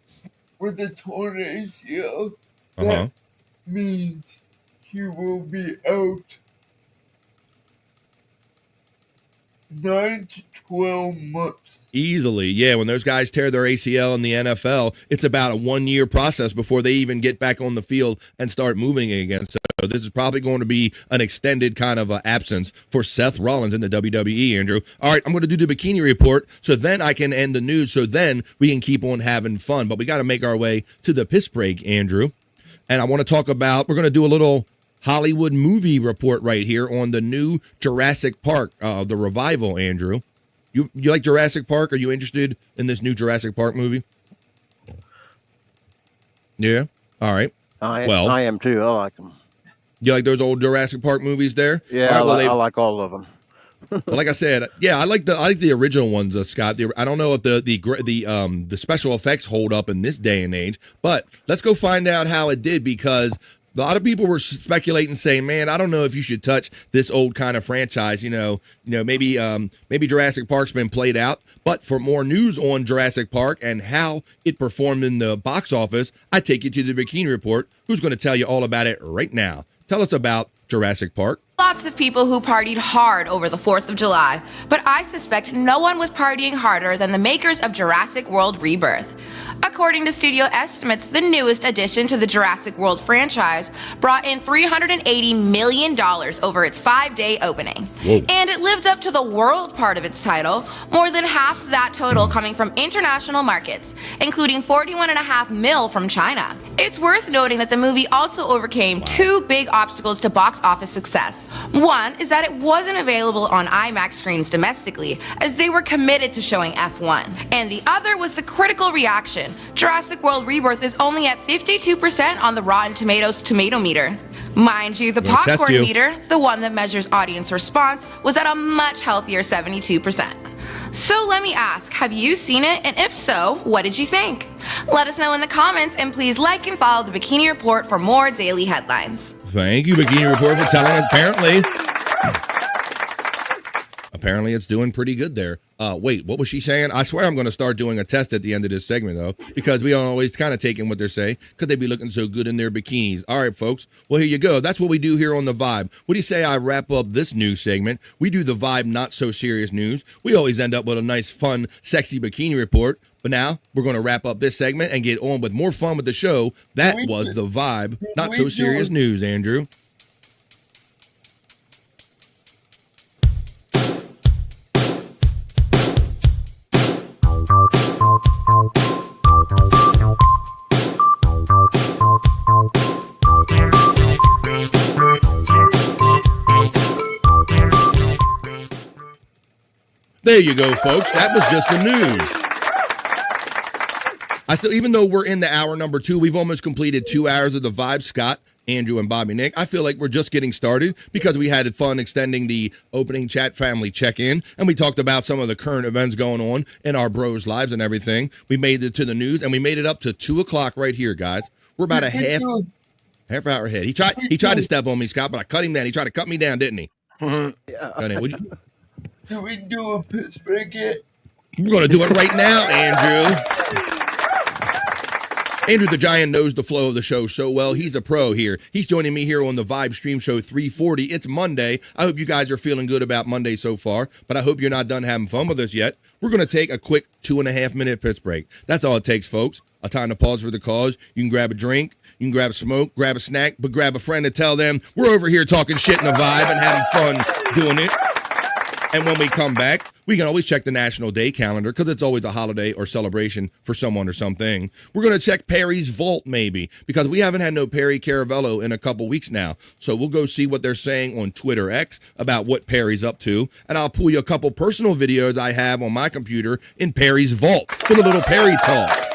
with a torn ACL, that means he will be out 9 to 12 months. Easily, yeah. When those guys tear their ACL in the NFL, it's about a 1-year process before they even get back on the field and start moving again. So this is probably going to be an extended kind of absence for Seth Rollins in the WWE, Andrew. All right, I'm going to do the bikini report so then I can end the news so then we can keep on having fun. But we got to make our way to the piss break, Andrew. And I want to talk about, we're going to do a little Hollywood movie report right here on the new Jurassic Park, the revival, Andrew. You like Jurassic Park? Are you interested in this new Jurassic Park movie? Yeah? All right. I am too. I like them. You like those old Jurassic Park movies there? Yeah, right, I like all of them. Well, like I said, yeah, I like the original ones, Scott. I don't know if the special effects hold up in this day and age, but let's go find out how it did because a lot of people were speculating, saying, "Man, I don't know if you should touch this old kind of franchise. Maybe Jurassic Park's been played out." But for more news on Jurassic Park and how it performed in the box office, I take you to the Bikini Report, who's going to tell you all about it right now. Tell us about Jurassic Park. Lots of people who partied hard over the 4th of July, but I suspect no one was partying harder than the makers of Jurassic World Rebirth. According to studio estimates, the newest addition to the Jurassic World franchise brought in $380 million over its 5-day opening. Whoa. And it lived up to the world part of its title, more than half of that total coming from international markets, including $41.5 million from China. It's worth noting that the movie also overcame two big obstacles to box office success. One is that it wasn't available on IMAX screens domestically, as they were committed to showing F1. And the other was the critical reaction. Jurassic World Rebirth is only at 52% on the Rotten Tomatoes tomato meter. Mind you, the popcorn meter, the one that measures audience response, was at a much healthier 72%. So let me ask, have you seen it? And if so, what did you think? Let us know in the comments, and please like and follow the Bikini Report for more daily headlines. Thank you, Bikini Report, for telling us. Apparently it's doing pretty good there. Wait, what was she saying? I swear I'm going to start doing a test at the end of this segment, though, because we don't always kind of take in what they're saying because they be looking so good in their bikinis. All right, folks. Well, here you go. That's what we do here on The Vibe. What do you say I wrap up this news segment? We do the Vibe Not So Serious News. We always end up with a nice, fun, sexy bikini report. But now we're going to wrap up this segment and get on with more fun with the show. That was the Vibe Not So Serious News, Andrew. There you go, folks. That was just the news. Even though we're in the hour number 2, we've almost completed 2 hours of the Vibe. Scott, Andrew, and Bobby Nick. I feel like we're just getting started because we had fun extending the opening chat family check-in, and we talked about some of the current events going on in our bros' lives and everything. We made it to the news, and we made it up to 2 o'clock right here, guys. We're about a half hour ahead. He tried to step on me, Scott, but I cut him down. He tried to cut me down, didn't he? Can we do a piss break yet? We're going to do it right now, Andrew. Andrew the Giant knows the flow of the show so well. He's a pro here. He's joining me here on the Vibe Stream Show 340. It's Monday. I hope you guys are feeling good about Monday so far, but I hope you're not done having fun with us yet. We're going to take a quick 2.5-minute piss break. That's all it takes, folks. A time to pause for the cause. You can grab a drink, you can grab a smoke, grab a snack, but grab a friend and tell them we're over here talking shit in the vibe and having fun doing it. And when we come back, we can always check the National Day calendar because it's always a holiday or celebration for someone or something. We're going to check Perry's vault maybe because we haven't had no Perry Caravello in a couple weeks now. So we'll go see what they're saying on Twitter X about what Perry's up to. And I'll pull you a couple personal videos I have on my computer in Perry's vault with a little Perry talk.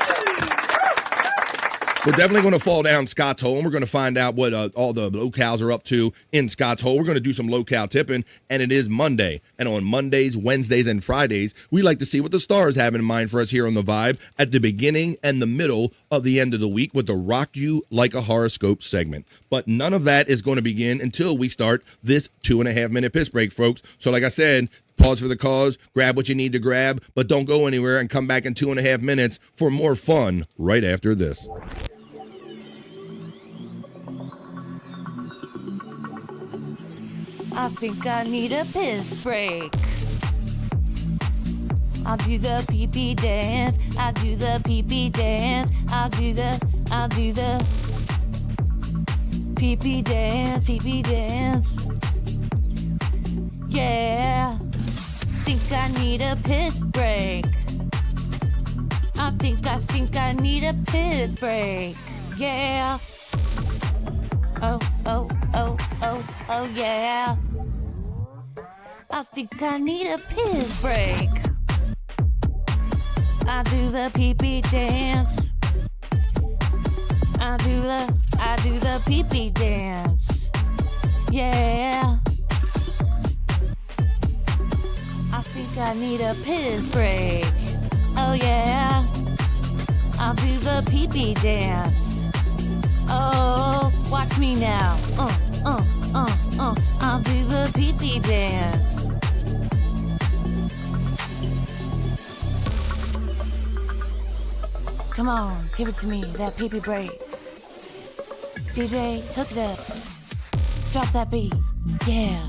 We're definitely going to fall down Scott's Hole, and we're going to find out what all the locales are up to in Scott's Hole. We're going to do some locale tipping, and it is Monday. And on Mondays, Wednesdays, and Fridays, we like to see what the stars have in mind for us here on The Vibe at the beginning and the middle of the end of the week with the Rock You Like a Horoscope segment. But none of that is going to begin until we start this 2.5-minute piss break, folks. So like I said, pause for the cause, grab what you need to grab, but don't go anywhere and come back in 2.5 minutes for more fun right after this. I think I need a piss break. I'll do the pee-pee dance. I'll do the pee-pee dance. I'll do the pee-pee dance, pee-pee dance. Yeah. Think I need a piss break. I think I need a piss break. Yeah. Oh, yeah. I think I need a piss break. I do the pee-pee dance. I do the pee-pee dance. Yeah. I think I need a piss break. Oh yeah. I'll do the pee-pee dance. Oh, watch me now. I'll do the pee-pee dance. Come on, give it to me, that pee-pee break. DJ, hook it up. Drop that beat. Yeah.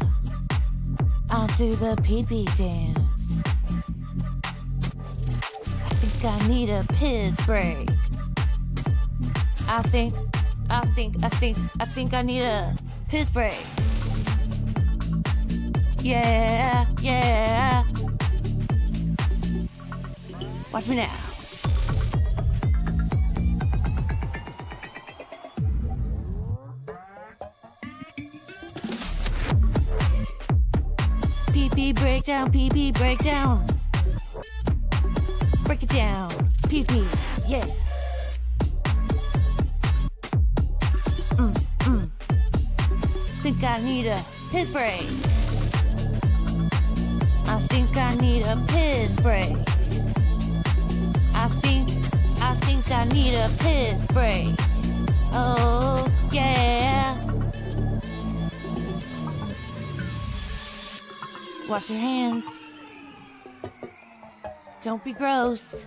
I'll do the pee-pee dance. I think I need a piss break. I think I need a piss break. Yeah. Watch me now. Pee-pee breakdown, pee-pee breakdown. Break it down, pee-pee, yeah. Think I need a piss break. I think I need a piss break. I think I need a piss break. Oh, yeah. Wash your hands. Don't be gross.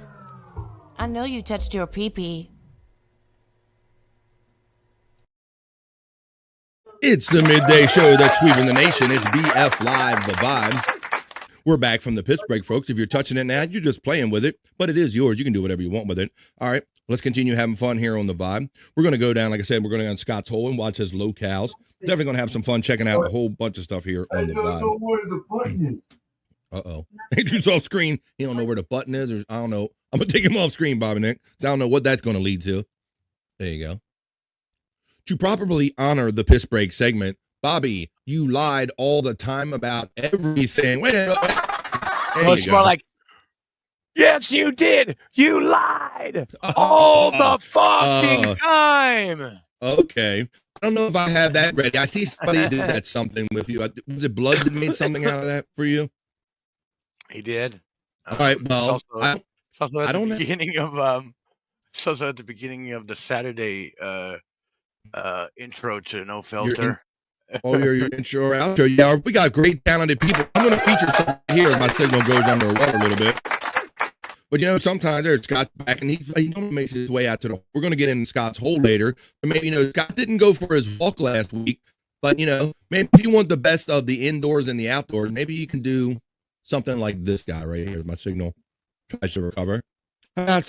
I know you touched your pee-pee. It's the midday show that's sweeping the nation. It's BF Live, The Vibe. We're back from the piss break, folks. If you're touching it now, you're just playing with it, but it is yours. You can do whatever you want with it. All right, let's continue having fun here on The Vibe. We're going to go down, like I said, we're going to go on Scott's Hole and watch his locales. Definitely going to have some fun checking out a whole bunch of stuff here on The Vibe. I don't know where the button is. Uh-oh. Andrew's off screen. He don't know where the button is, or I don't know. I'm going to take him off screen, Bobby Nick, because I don't know what that's going to lead to. There you go. To properly honor the piss break segment, Bobby, you lied all the time about everything. Wait, it's more like, yes, you did. You lied all the fucking time. Okay. I don't know if I have that ready. I see somebody did that something with you. Was it Blood that made something out of that for you? He did. All right. Well, it's also at the beginning of the Saturday intro to No Filter. Your intro outro. Yeah, we got great talented people. I'm going to feature something here. My signal goes underwater a little bit. But sometimes there's Scott's back, and he normally makes his way out to the. We're going to get in Scott's hole later, but maybe Scott didn't go for his walk last week. But maybe if you want the best of the indoors and the outdoors, maybe you can do something like this guy right here. My signal tries to recover. How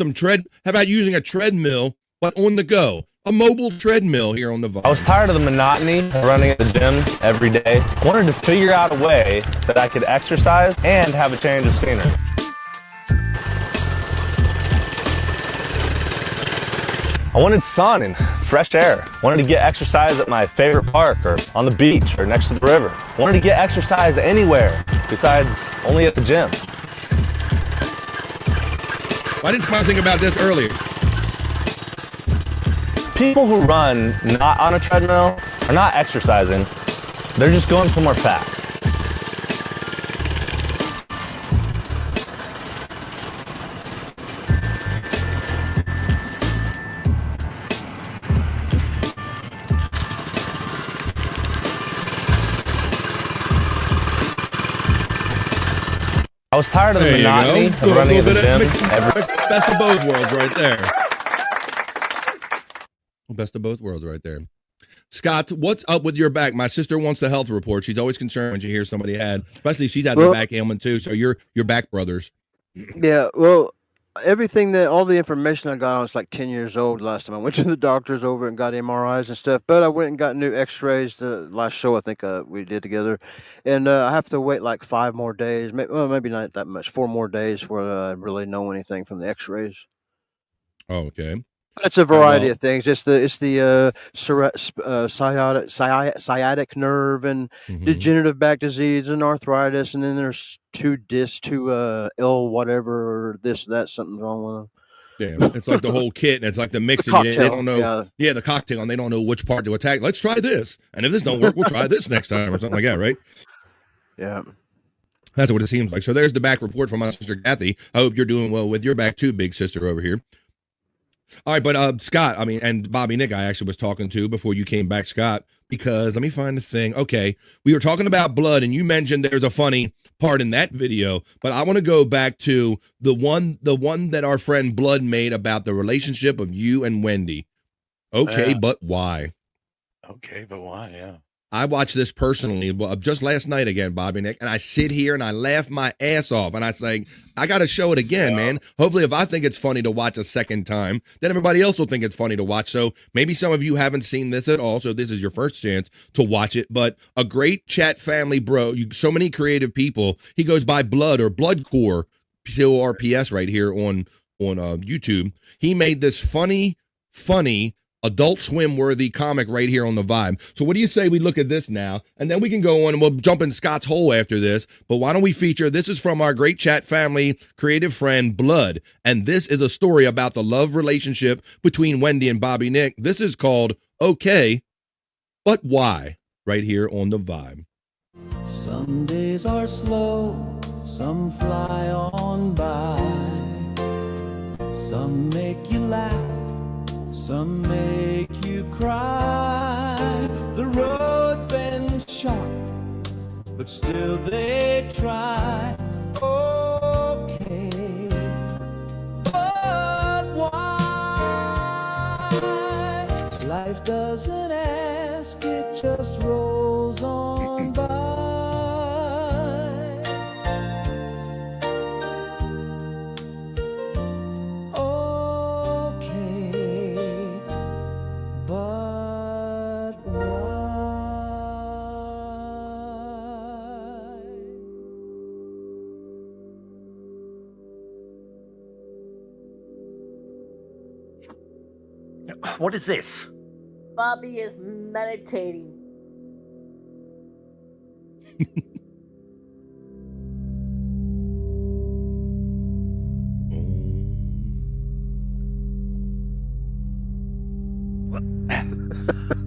about using a treadmill, but on the go? A mobile treadmill here on the Vibe. I was tired of the monotony of running at the gym every day. I wanted to figure out a way that I could exercise and have a change of scenery. I wanted sun and fresh air. I wanted to get exercise at my favorite park or on the beach or next to the river. I wanted to get exercise anywhere besides only at the gym. Why didn't somebody think about this earlier? People who run not on a treadmill are not exercising. They're just going somewhere fast. I was tired of the monotony of running at the gym. Best of both worlds right there. Best of both worlds right there. Scott, what's up with your back? My sister wants the health report. She's always concerned when she hears somebody especially she's had the back ailment too. So you're back brothers. Yeah, well, all the information I got, I was like 10 years old last time I went to the doctors over and got MRIs and stuff, but I went and got new x-rays the last show I think we did together, and I have to wait like 5 more days, maybe not that much, 4 more days before I really know anything from the x-rays. Oh, okay. It's a variety of things. It's the sciatic nerve and degenerative back disease and arthritis, and then there's 2 L whatever or this that something's wrong with them. Damn, it's like the whole kit, and it's like the mixing. They don't know. Yeah, the cocktail, and they don't know which part to attack. Let's try this, and if this don't work, we'll try this next time or something like that, right? Yeah. That's what it seems like. So there's the back report from my sister Kathy. I hope you're doing well with your back too, big sister over here. All right, but Scott, and Bobby Nick, I actually was talking to before you came back, Scott, because let me find the thing. Okay, we were talking about blood, and you mentioned there's a funny part in that video, but I want to go back to the one that our friend Blood made about the relationship of you and Wendy. Okay, but why? Okay, but why? Yeah. I watched this personally just last night again, Bobby Nick, and I sit here and I laugh my ass off, and I say, I got to show it again, man. Hopefully, if I think it's funny to watch a second time, then everybody else will think it's funny to watch. So maybe some of you haven't seen this at all, so this is your first chance to watch it. But a great chat family bro, so many creative people. He goes by Blood or Bloodcore, CORPS right here on YouTube. He made this funny Adult Swim worthy comic right here on the Vibe. So what do you say we look at this now, and then we can go on and we'll jump in Scott's hole after this. But why don't we feature, this is from our great chat family creative friend Blood, and this is a story about the love relationship between Wendy and Bobby Nick. This is called Okay, But Why, right here on the Vibe. Some days are slow, some fly on by, some make you laugh, some make you cry. The road bends sharp, but still they try. Okay, but why? Life doesn't ask, it just rolls on by. What is this? Bobby is meditating.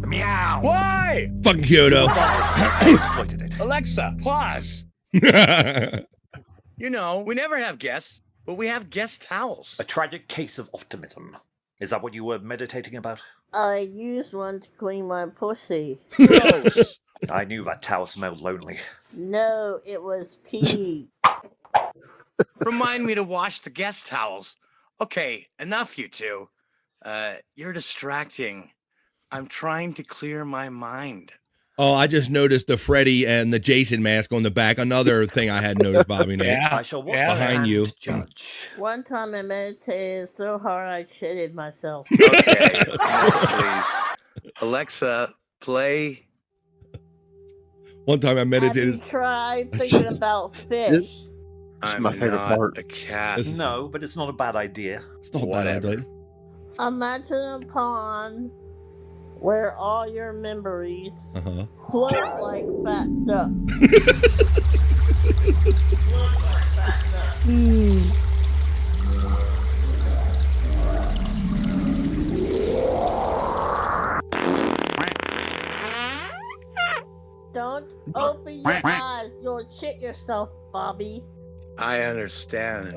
Meow. Why? Fucking Kyoto. Alexa, pause. We never have guests, but we have guest towels. A tragic case of optimism. Is that what you were meditating about? I used one to clean my pussy. Gross. I knew that towel smelled lonely. No, it was pee. Remind me to wash the guest towels. Okay, enough, you two. You're distracting. I'm trying to clear my mind. Oh, I just noticed the Freddy and the Jason mask on the back. Another thing I hadn't noticed, Bobby Nick. I shall watch Behind you. judge. One time I meditated so hard I shitted myself. Okay, enough, please. Alexa, play. One time I Have meditated. you tried thinking about fish? It's my favorite part. A cat. No, but it's not a bad idea. It's not a bad idea. Imagine a pond where all your memories Uh-huh. float like fat duck. Don't open your eyes. You'll shit yourself, Bobby. I understand.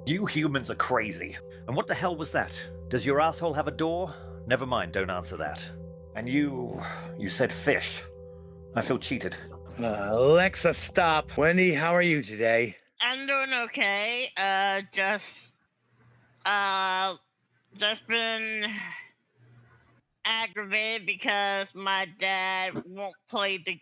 You humans are crazy. And what the hell was that? Does your asshole have a door? Never mind, don't answer that. And you said fish. I feel cheated. Alexa, stop. Wendy, how are you today? I'm doing okay. Just been aggravated because my dad won't play the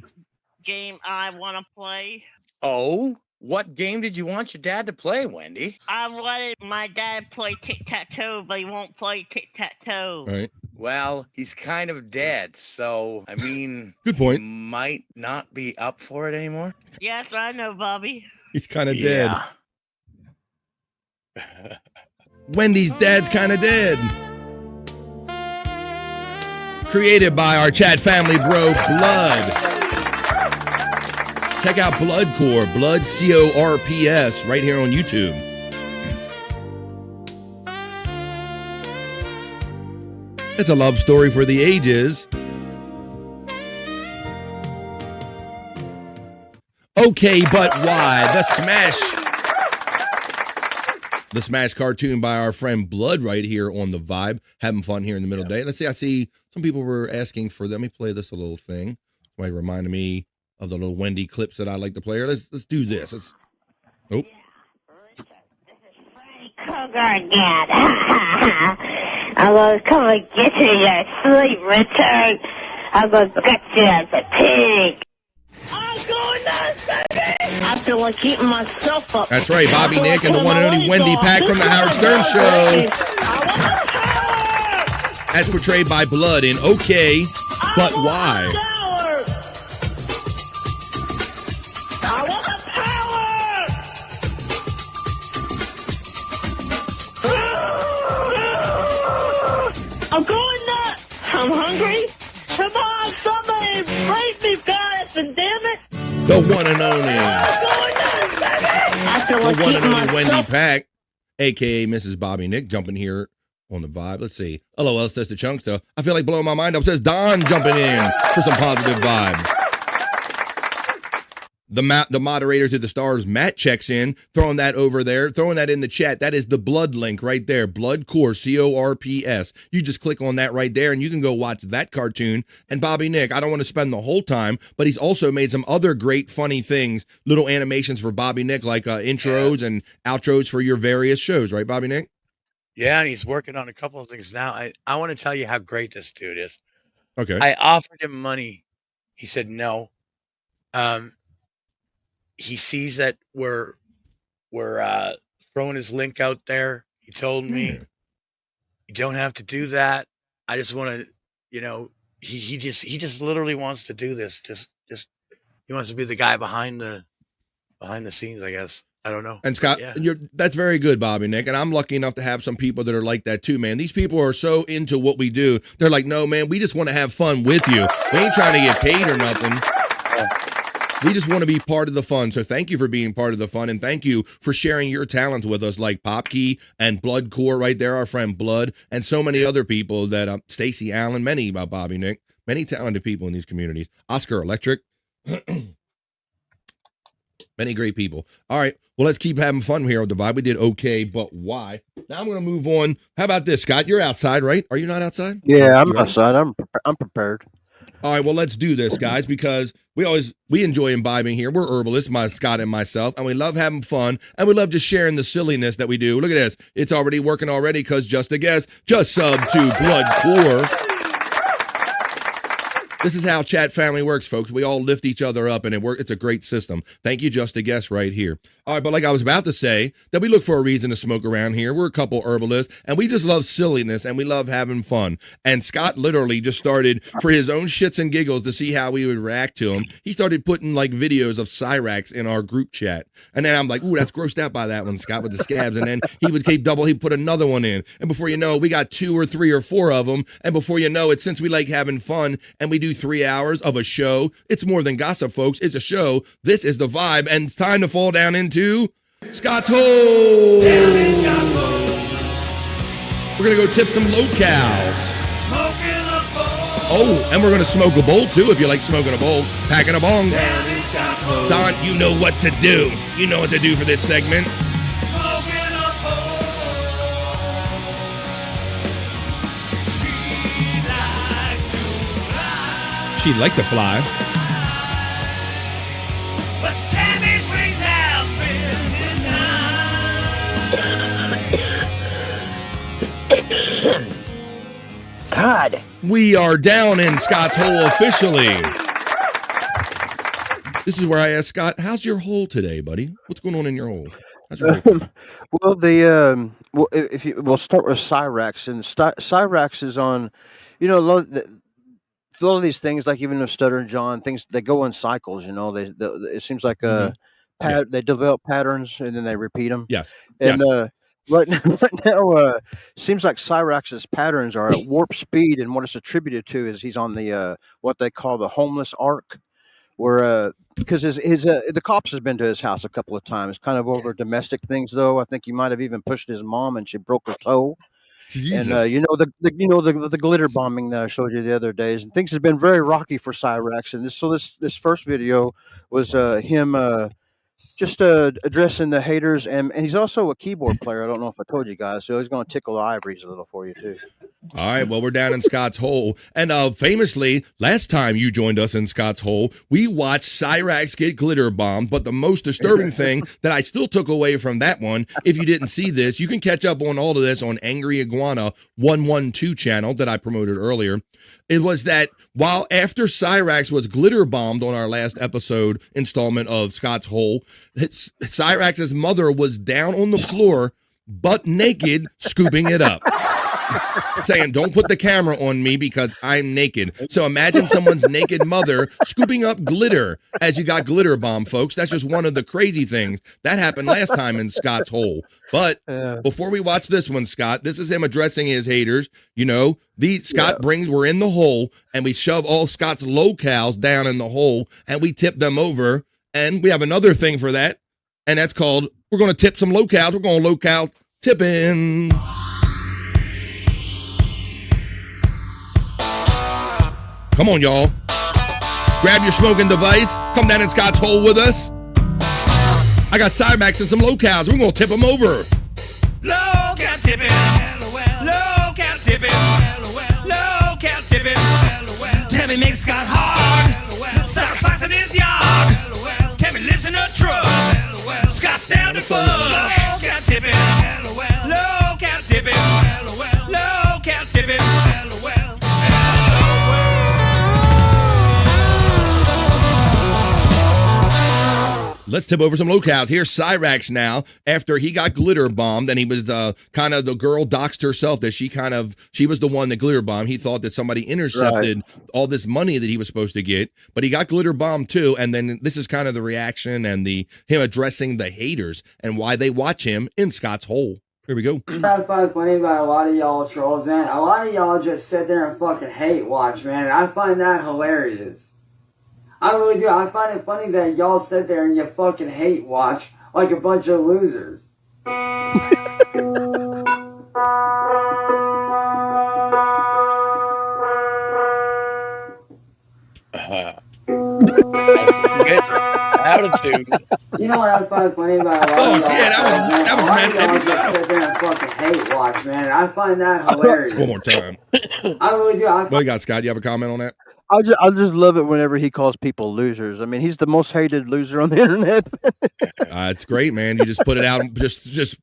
game I want to play. Oh, what game did you want your dad to play, Wendy? I wanted my dad to play tic-tac-toe, but he won't play tic-tac-toe. Right. Well, he's kind of dead, so, I mean... Good point. he might not be up for it anymore. Yes, I know, Bobby. He's kind of dead. Wendy's dad's kind of dead. Created by our chat family bro, Blood. Check out Blood Core, Blood CORPS, right here on YouTube. It's a love story for the ages. Okay, but why? The Smash cartoon by our friend Blood right here on the Vibe. Having fun here in the middle of the day. Let's see, I see some people were asking for, let me play this a little thing. Somebody reminded me of the little Wendy clips that I like to play. Let's do this. Oh. Cougar again. I'm gonna come and get you, your sleep return. I'm gonna get you as a pig. I'm going nuts, baby. I feel like eating myself up. That's right, Bobby Nick and the one and only Wendy Pack from the Howard Stern Show. As portrayed by Blood in Okay, But Why? I want the power! I'm going nuts! I'm hungry! Come on, somebody break me, guys, and damn it! The one and only. I feel like The one and eating only Wendy myself. Pack, a.k.a. Mrs. Bobby Nick, jumping here on the Vibe. Let's see. LOL says the Chunkster. I feel like blowing my mind up. Says Don jumping in for some positive vibes. The moderator to the stars, Matt, checks in, throwing that over there, throwing that in the chat. That is the Blood link right there. Blood Core, CORPS. You just click on that right there, and you can go watch that cartoon. And Bobby Nick, I don't want to spend the whole time, but he's also made some other great, funny things, little animations for Bobby Nick, like intros and outros for your various shows, right, Bobby Nick? Yeah, and he's working on a couple of things now. I want to tell you how great this dude is. Okay. I offered him money. He said no. He sees that we're throwing his link out there. He told me, you don't have to do that. I just want to, he just literally wants to do this. Just he wants to be the guy behind the scenes, I guess. I don't know. And Scott, Yeah. that's very good, Bobby Nick. And I'm lucky enough to have some people that are like that too, man. These people are so into what we do. They're like, no, man, we just want to have fun with you. We ain't trying to get paid or nothing. We just want to be part of the fun. So thank you for being part of the fun. And thank you for sharing your talents with us, like Popkey and Blood Core right there, our friend Blood, and so many other people that Stacey Allen, many about Bobby Nick, many talented people in these communities. Oscar Electric. Many great people. All right. Well, let's keep having fun here on the Vibe. We did okay, but why? Now I'm going to move on. How about this, Scott? You're outside, right? Are you not outside? Yeah, I'm You ready? outside. I'm prepared. All right, well, let's do this, guys, because we enjoy imbibing here. We're herbalists, Scott and myself, and we love having fun, and we love just sharing the silliness that we do. Look at this. It's already working already because just a guess, just sub to Blood Core. This is how Chat Family works, folks. We all lift each other up, and it's a great system. Thank you, Just a Guess, right here. All right, but like I was about to say, that we look for a reason to smoke around here. We're a couple herbalists, and we just love silliness, and we love having fun. And Scott literally just started, for his own shits and giggles, to see how we would react to him. He started putting, like, videos of Cyrax in our group chat. And then I'm like, ooh, that's grossed out by that one, Scott, with the scabs. And then he would he'd put another one in. And before you know, we got 2 or 3 or 4 of them. And before you know it, since we like having fun, and we do 3 hours of a show, it's more than gossip, folks. It's a show. This is the vibe, and it's time to fall down into Scott's Hole. We're gonna go tip some locals. Oh, and we're gonna smoke a bowl too. If you like smoking a bowl, packing a bong. Don, you know what to do. You know what to do for this segment. She'd like to fly. But Tammy's wings have been denied. God. We are down in Scott's Hole officially. This is where I ask Scott, how's your hole today, buddy? What's going on in your hole? How's your hole? Well, we'll start with Cyrax, and Cyrax is on, a lot of these things, like even the Stutter and John things, they go in cycles. It seems like they develop patterns and then they repeat them. Yes. And right now, seems like Cyrax's patterns are at warp speed, and what it's attributed to is he's on the what they call the homeless arc, where because the cops has been to his house a couple of times, kind of over domestic things. Though I think he might have even pushed his mom, and she broke her toe. Jesus. And the glitter bombing that I showed you the other days, and things have been very rocky for Cyrax. And this first video was him just addressing the haters, and he's also a keyboard player. I don't know if I told you guys, so he's going to tickle the ivories a little for you too. All right, well, we're down in Scott's Hole. And famously, last time you joined us in Scott's Hole, we watched Cyrax get glitter bombed. But the most disturbing thing that I still took away from that one, if you didn't see this, you can catch up on all of this on Angry Iguana 112 channel that I promoted earlier. It was that while after Cyrax was glitter bombed on our last episode installment of Scott's Hole, Cyrax's mother was down on the floor, butt naked, scooping it up. Saying, don't put the camera on me because I'm naked. So imagine someone's naked mother scooping up glitter as you got glitter bomb, folks. That's just one of the crazy things that happened last time in Scott's Hole. But before we watch this one, Scott, this is him addressing his haters. We're in the hole, and we shove all Scott's locals down in the hole, and we tip them over. And we have another thing for that, and that's called, we're going to tip some locals. We're going local tipping. Come on, y'all. Grab your smoking device. Come down in Scott's Hole with us. I got Cyrax and some locals. We're going to tip them over. Local tipping. Local tipping. Local tipping. Tammy makes Scott hard. Start fighting his yard. Tammy lives in a truck. Scott's down to fuck. Local tipping. Local tipping. Local tipping. Let's tip over some locals. Here's Cyrax now after he got glitter bombed, and he was kind of, the girl doxed herself that she was the one that glitter bombed. He thought that somebody intercepted all this money that he was supposed to get, but he got glitter bombed too. And then this is kind of the reaction and him addressing the haters and why they watch him in Scott's Hole. Here we go. I find funny about a lot of y'all trolls, man. A lot of y'all just sit there and fucking hate watch, man. And I find that hilarious. I really do. I find it funny that y'all sit there and you fucking hate watch like a bunch of losers. Attitude. You know what I find funny about a lot of y'all? That was meant to just sit there and fucking hate watch, man. And I find that hilarious. One more time. I really do. What you got, Scott? You have a comment on that? I just love it whenever he calls people losers. I mean, he's the most hated loser on the internet. It's great, man. You just put it out, just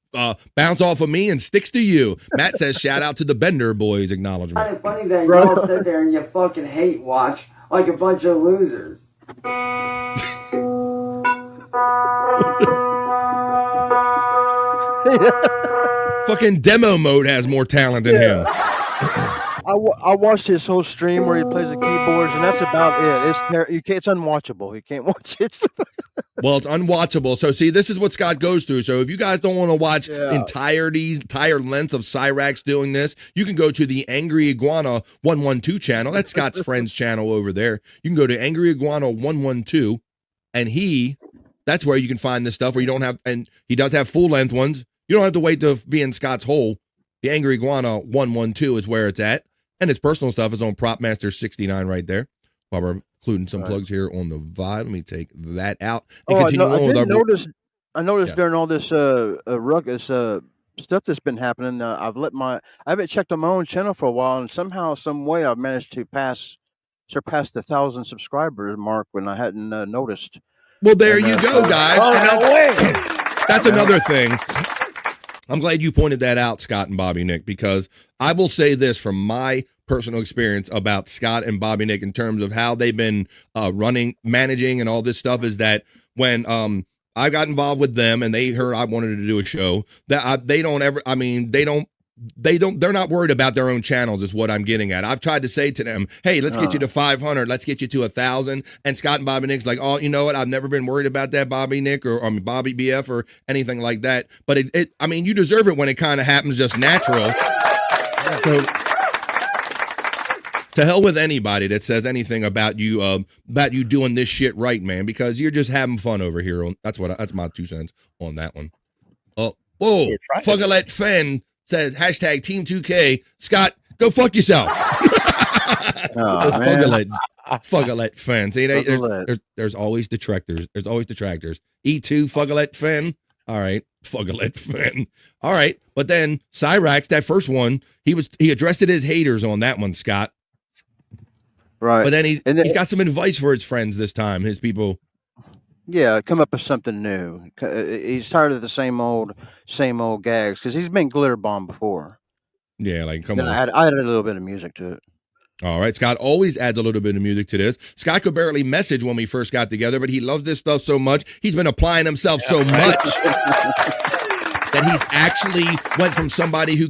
bounce off of me and sticks to you. Matt says, "Shout out to the Bender Boys." Acknowledgement. It's funny that y'all sit there and you fucking hate watch like a bunch of losers. Fucking demo mode has more talent than him. I watched his whole stream where he plays the keyboards, and that's about it. It's unwatchable. You can't watch it. Well, it's unwatchable. So see, this is what Scott goes through. So if you guys don't want to watch entire lengths of Cyrax doing this, you can go to the Angry Iguana 112 channel. That's Scott's friend's channel over there. You can go to Angry Iguana 112, and that's where you can find this stuff where you don't have, and he does have full length ones. You don't have to wait to be in Scott's hole. The Angry Iguana 112 is where it's at. And his personal stuff is on Propmaster 69 right there. While we're including some plugs here on the VOD. Let me take that out and continue on with our. I noticed during all this ruckus stuff that's been happening, I haven't checked on my own channel for a while, and somehow, some way, I've managed to surpass the 1,000 subscribers mark when I hadn't noticed. Well, there you go, guys. That's another thing. I'm glad you pointed that out, Scott and Bobby Nick, because I will say this from my personal experience about Scott and Bobby Nick in terms of how they've been managing and all this stuff is that when I got involved with them and they heard I wanted to do a show, that they're not worried about their own channels is what I'm getting at. I've tried to say to them, hey, let's get you to 500. Let's get you to 1,000. And Scott and Bobby Nick's like, oh, you know what? I've never been worried about that, Bobby Nick or Bobby BF or anything like that. But you deserve it when it kind of happens just natural. So to hell with anybody that says anything about you doing this shit right, man, because you're just having fun over here. That's my 2 cents on that one. Whoa, Fugalet Fen says hashtag Team 2K. Scott, go fuck yourself. Fugalet Fen. See, there's always detractors. There's always detractors. E2 Fugalet Fen. All right, Fugalet Fen. All right, but then Cyrax, that first one, he addressed it as haters on that one, Scott. Right. But then he's got some advice for his friends this time, his people. Yeah, come up with something new. He's tired of the same old gags because he's been glitter bombed before. Yeah, like come on. I added a little bit of music to it. All right, Scott always adds a little bit of music to this. Scott could barely message when we first got together, but he loves this stuff so much. He's been applying himself so much that he's actually went from somebody who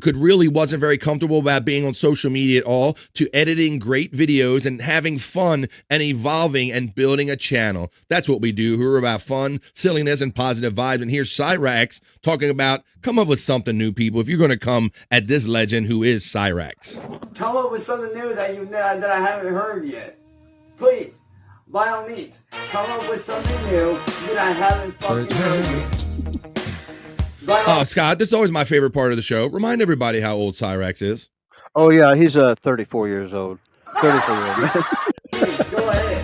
wasn't very comfortable about being on social media at all to editing great videos and having fun and evolving and building a channel. That's what we do. We're about fun, silliness, and positive vibes. And here's Cyrax talking about come up with something new, people. If you're going to come at this legend who is Cyrax. Come up with something new that I haven't heard yet. Please, by all means, come up with something new that I haven't fucking heard yet. Oh, Scott, this is always my favorite part of the show. Remind everybody how old Cyrax is. Oh, yeah, he's 34 years old. 34 years old. Go ahead.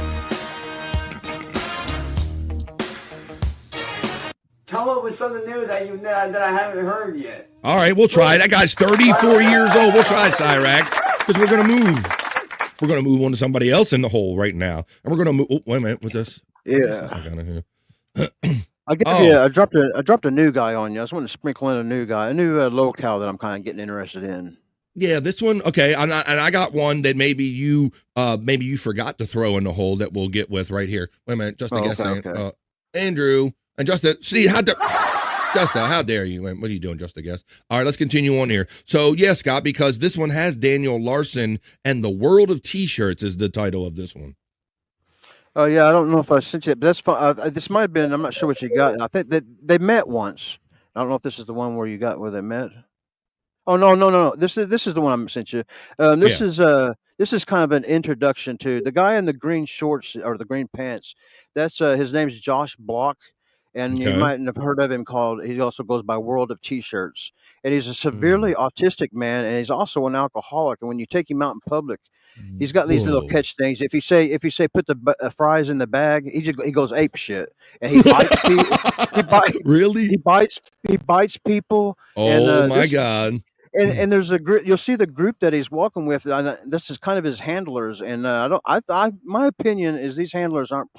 Come up with something new that I haven't heard yet. All right, we'll try. That guy's 34 years old. We'll try Cyrax because we're going to move. We're going to move on to somebody else in the hole right now. And we're going to move. Oh, wait a minute with this. Yeah. I dropped a new guy on you. I just want to sprinkle in a new locale that I'm kind of getting interested in. Yeah, this one. Okay, I got one that maybe you forgot to throw in the hole that we'll get with right here. Wait a minute, just a guess. Okay. Andrew and Justin. See how dare you? What are you doing, just a guess? All right, let's continue on here. So yeah, Scott, because this one has Daniel Larson and the World of T-Shirts is the title of this one. Oh, yeah, I don't know if I sent you, but that's fine. This might have been, I'm not sure what you got. I think that they met once. I don't know if this is the one where they met. Oh, no. This is the one I sent you. This is kind of an introduction to the guy in the green shorts or the green pants. That's his name's Josh Block. And you might have heard of him he also goes by World of T-Shirts. And he's a severely autistic man, and he's also an alcoholic. And when you take him out in public, he's got these little catch things. If you say put the fries in the bag, he goes ape shit, and he bites people. Really? He bites people. Oh my God! and there's a group. You'll see the group that he's walking with. This is kind of his handlers, and my opinion is these handlers aren't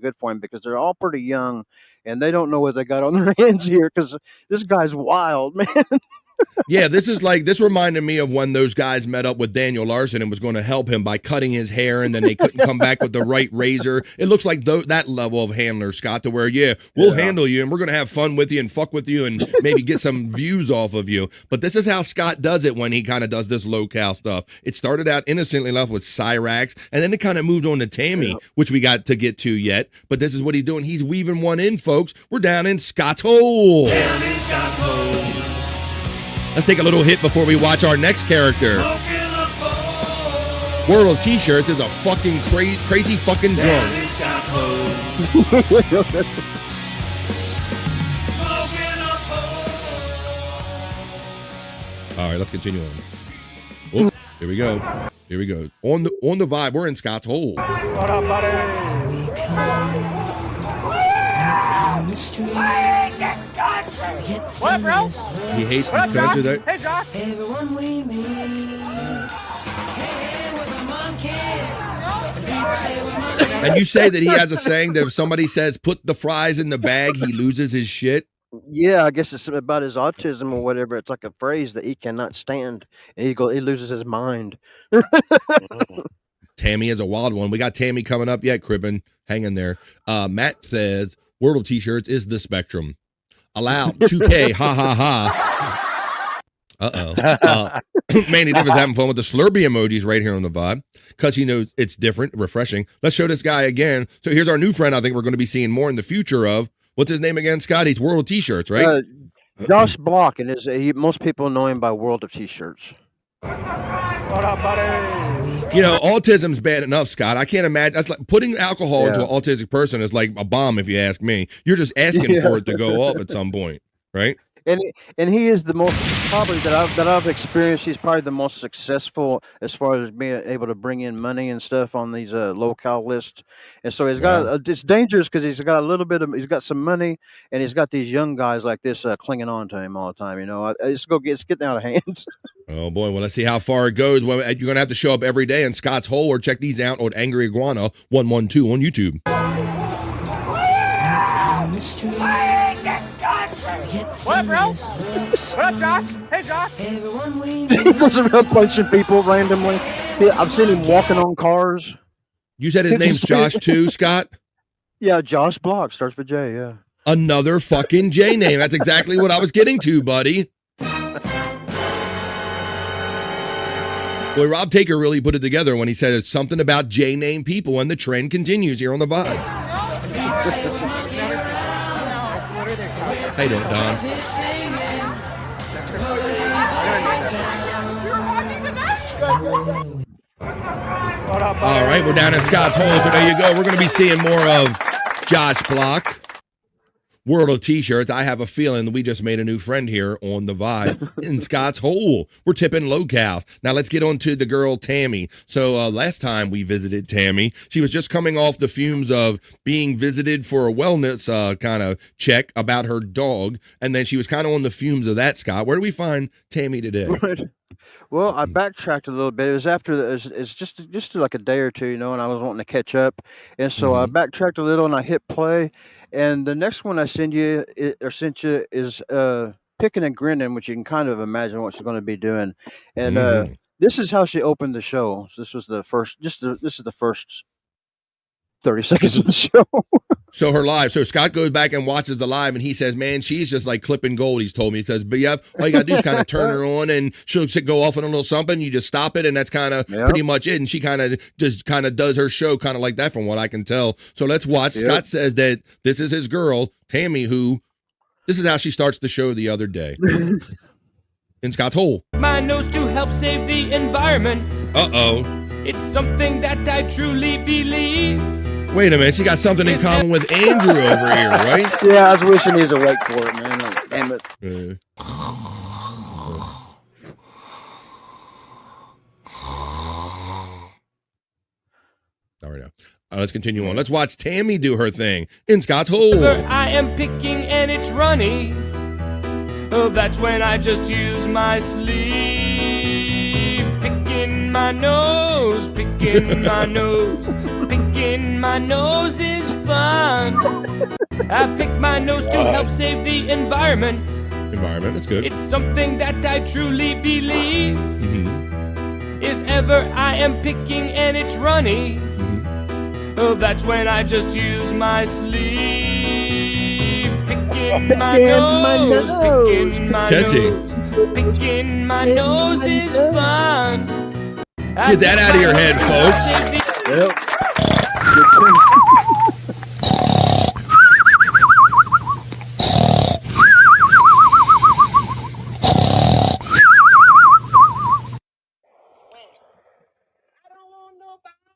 good for him because they're all pretty young, and they don't know what they got on their hands here because this guy's wild, man. Yeah, this reminded me of when those guys met up with Daniel Larson and was going to help him by cutting his hair, and then they couldn't come back with the right razor. It looks like that level of handler, Scott, to where, we'll handle you and we're going to have fun with you and fuck with you and maybe get some views off of you. But this is how Scott does it when he kind of does this low-cal stuff. It started out innocently enough with Cyrax, and then it kind of moved on to Tammy, which we got to get to yet. But this is what he's doing. He's weaving one in, folks. We're down in Scott's Hole. Down in Scott's Hole. Let's take a little hit before we watch our next character. World of T-shirts is a fucking crazy fucking drunk. All right, let's continue on. Oh, here we go. Here we go. On the vibe, we're in Scott's Hole. What up, buddy? What, bro? He hates this country. Hey, Josh. Everyone we meet. And you say that he has a saying that if somebody says put the fries in the bag, he loses his shit. Yeah, I guess it's about his autism or whatever. It's like a phrase that he cannot stand, and he loses his mind. Tammy is a wild one. We got Tammy coming up yet, Cribbin. Hang in there. Matt says World of T-shirts is the spectrum. Allowed 2K. Ha ha ha. Manny Div is having fun with the Slurpee emojis right here on the vibe because he knows it's different, refreshing. Let's show this guy again. So here's our new friend. I think we're going to be seeing more in the future of. What's his name again, Scott? He's World of T-shirts, right? Josh Block, and most people know him by World of T-shirts. What up, buddy? You know, autism's bad enough, Scott. I can't imagine. That's like putting alcohol into an autistic person is like a bomb, if you ask me. You're just asking for it to go off at some point, right? And he is the most probably that I've experienced. He's probably the most successful as far as being able to bring in money and stuff on these low-cal lists. And so he's got it's dangerous because he's got he's got some money, and he's got these young guys like this clinging on to him all the time. You know, it's getting out of hand. Oh boy, well, let's see how far it goes. Well, you're gonna have to show up every day in Scott's Hole or check these out on Angry Iguana 112 on YouTube. What, bro? What up, Josh? Hey, Josh. He goes around punching people randomly. Yeah, I've seen him walking on cars. You said his name's Josh too, Scott? Yeah, Josh Block starts with J. Yeah. Another fucking J name. That's exactly what I was getting to, buddy. Boy, Rob Taker really put it together when he said it's something about J name people, and the trend continues here on the vibe. How you doing, Don? All right, we're down in Scott's Hole, so there you go. We're going to be seeing more of Josh Block, World of T-shirts. I have a feeling that we just made a new friend here on the vibe in Scott's Hole. We're tipping low-cal. Now let's get on to the girl Tammy. So last time we visited Tammy, she was just coming off the fumes of being visited for a wellness kind of check about her dog, and then she was kind of on the fumes of that, Scott. Where do we find Tammy today? Well, I backtracked a little bit. It was after it's just like a day or two, you know, and I was wanting to catch up, and so I backtracked a little and I hit play. And the next one I sent you is Picking and Grinning, which you can kind of imagine what she's going to be doing. And this is how she opened the show. So this was the first. This is the first 30 seconds of the show. So her live. So Scott goes back and watches the live, and he says, "Man, she's just like clipping gold." He's told me. He says, "But yeah, all you gotta do is kind of turn her on, and she'll go off on a little something. You just stop it, and that's kind of pretty much it." And she kind of does her show kind of like that, from what I can tell. So let's watch. Scott says that this is his girl Tammy, who this is how she starts the show the other day in Scott's Hole. My nose to help save the environment. It's something that I truly believe. Wait a minute, she got something in common with Andrew over here, right? Yeah, I was wishing he was awake for it, man. Damn it. All right, now. Let's continue on. Let's watch Tammy do her thing in Scott's Hole. I am picking and it's runny. Oh, that's when I just use my sleeve. Picking my nose, picking my nose. Picking my nose is fun. I pick my nose to help save the environment. Environment, that's good. It's something that I truly believe. If ever I am picking and it's runny, oh, that's when I just use my sleeve. Picking my nose, picking my nose. Picking my nose is fun. Get that out of your head, folks. Yep.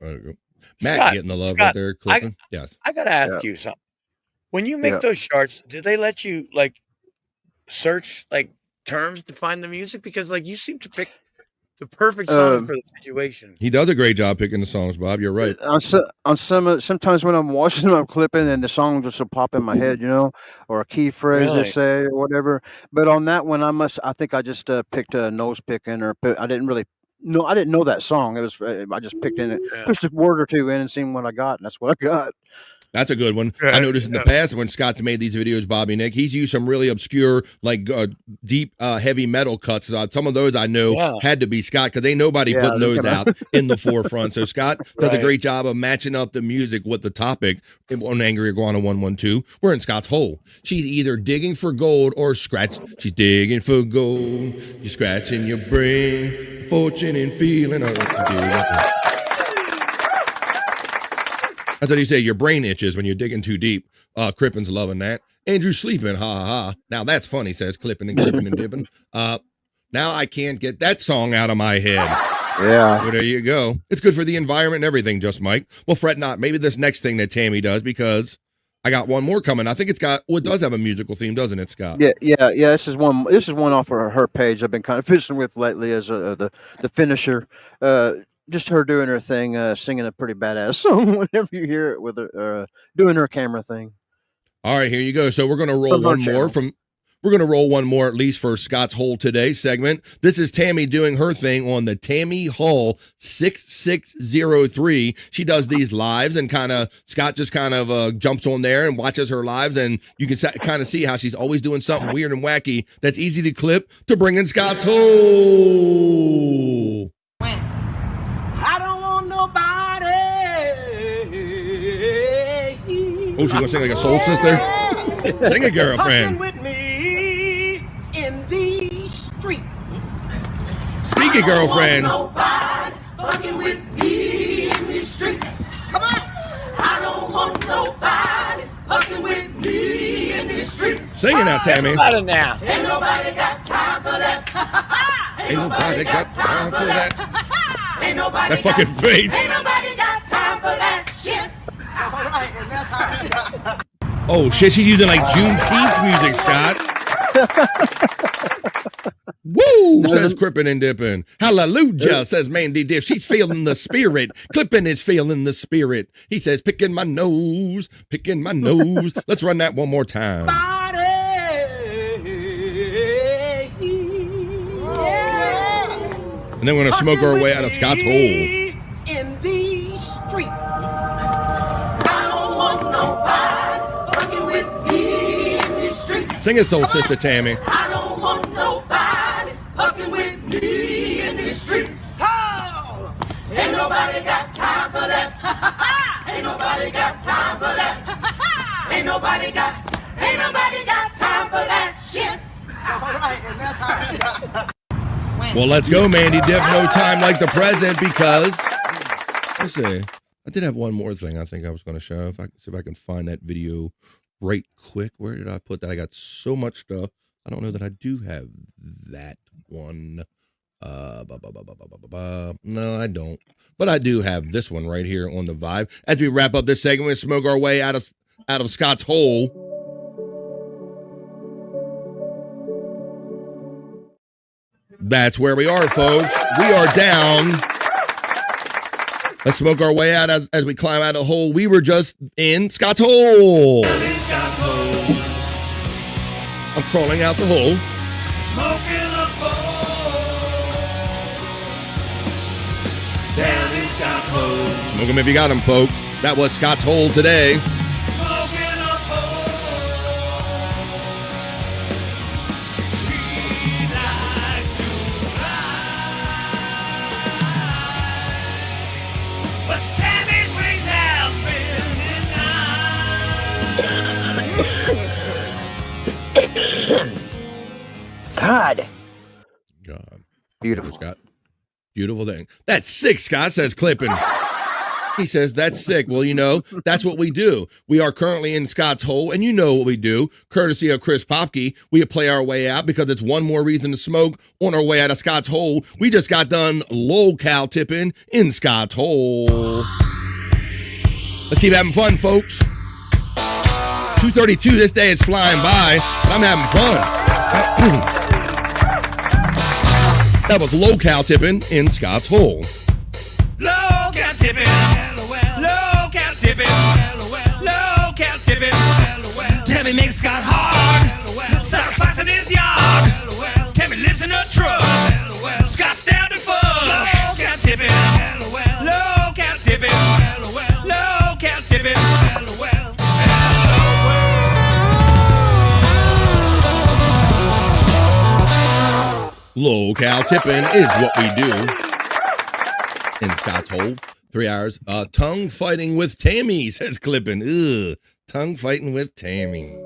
There you go. Matt Scott, getting the love Scott, right there, clipping. Yes. I gotta ask you something. When you make those charts, do they let you like search like terms to find the music? Because like you seem to pick the perfect song for the situation. He does a great job picking the songs, Bob. You're right. Sometimes when I'm watching them, I'm clipping, and the song just will pop in my head, you know, or a key phrase Really? they say or whatever. But on that one, I think I just picked a nose picking, or I didn't really. No, I didn't know that song. It was I just picked in it, pushed a word or two in, and seen what I got, and that's what I got. That's a good one. I noticed in the past when Scott's made these videos, Bobby Nick, he's used some really obscure, like deep, heavy metal cuts. Some of those I know had to be Scott because ain't nobody putting those out in the forefront. So Scott does a great job of matching up the music with the topic on Angry Iguana 112. We're in Scott's hole. She's either digging for gold or scratch. She's digging for gold. You're scratching your brain, fortune and feeling. That's what you say. Your brain itches when you're digging too deep. Crippen's loving that. Andrew sleeping. Ha ha ha. Now that's funny, says Clipping and Clipping and Dipping. Now I can't get that song out of my head. Yeah. Well, there you go. It's good for the environment and everything, Just Mike. Well, fret not. Maybe this next thing that Tammy does, because I got one more coming. I think it's got, well, it does have a musical theme, doesn't it, Scott? Yeah. This is one off of her page. I've been kind of fishing with lately as the finisher. Just her doing her thing, singing a pretty badass song whenever you hear it with her doing her camera thing. All right, here you go. So we're gonna roll We're gonna roll one more at least for Scott's Hole Today segment. This is Tammy doing her thing on the Tammy Hall 6603. She does these lives, and Scott just jumps on there and watches her lives, and you can kind of see how she's always doing something weird and wacky that's easy to clip to bring in Scott's Hole. I don't want nobody. Oh, she's gonna sing like a soul sister? Sing it, girlfriend. With me in these streets. Speak it, girlfriend. Nobody fucking with me in these streets. Come on. I don't want nobody fucking with me in these streets. Sing it now, Tammy. Now. Ain't nobody got time for that. Ain't nobody got time for that. Ain't nobody That fucking face. Ain't nobody got time for that shit. All right, and that's how Oh shit, she's using like Juneteenth music, Scott. Woo, says Crippin' and Dippin'. Hallelujah, says Mandy Diff. She's feeling the spirit. Clippin' is feeling the spirit. He says, picking my nose, picking my nose. Let's run that one more time. And then we're gonna smoke our way out of Scott's hole. in these streets. I don't want nobody fucking with me in these streets. Sing it, soul sister Tammy. I don't want nobody fucking with me in these streets. Oh, ain't nobody got time for that. Ain't nobody got time for that. Ain't nobody got time for that shit. All right, and that's how. Well, let's go, Mandy Diff. No time like the present, because let's see. I did have one more thing I think I was going to show. If I can find that video right quick. Where did I put that? I got so much stuff. I don't know that I do have that one. No, I don't. But I do have this one right here on the Vibe. As we wrap up this segment and smoke our way out of Scott's hole. That's where we are, folks. We are down. Let's smoke our way out as we climb out of the hole. We were just in Scott's hole. I'm crawling out the hole. Smoking a bowl down in Scott's Hole. Smoke 'em if you got 'em, folks. That was Scott's Hole today. Smoking a bowl. She liked to fly, but Tammy's wings have been denied. God. God. Beautiful. Scott. Beautiful thing. That's sick, Scott, says Clippin. He says, that's sick. Well, you know, that's what we do. We are currently in Scott's Hole, and you know what we do. Courtesy of Chris Popke, we play our way out because it's one more reason to smoke on our way out of Scott's Hole. We just got done low-cal tipping in Scott's Hole. Let's keep having fun, folks. 2:32, this day is flying by, but I'm having fun. That was low-cal tipping in Scott's Hole. Low-cal tipping, low-cal tipping, low-cal tipping. Tammy makes Scott hard. Starts fighting his yard. Tammy lives in a truck. Scott's down to fuck. Low-cal tipping, low-cal tipping, low-cal tipping. Low-cal tipping is what we do in Scott's Hole. 3 hours. Tongue fighting with Tammy, says Clippin. Ugh. Tongue fighting with Tammy.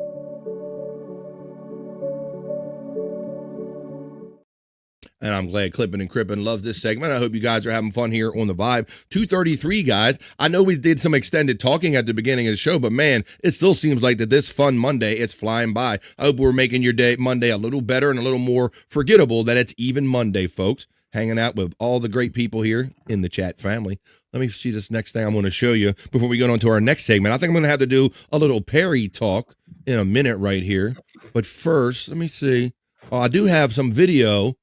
And I'm glad Clippin and Crippin loves this segment. I hope you guys are having fun here on The Vibe. 2:33, guys. I know we did some extended talking at the beginning of the show, but man, it still seems like that this fun Monday is flying by. I hope we're making your day Monday a little better and a little more forgettable that it's even Monday, folks. Hanging out with all the great people here in the chat family. Let me see this next thing I'm going to show you before we go on to our next segment. I think I'm going to have to do a little Perry talk in a minute right here. But first, let me see. Oh, I do have some video.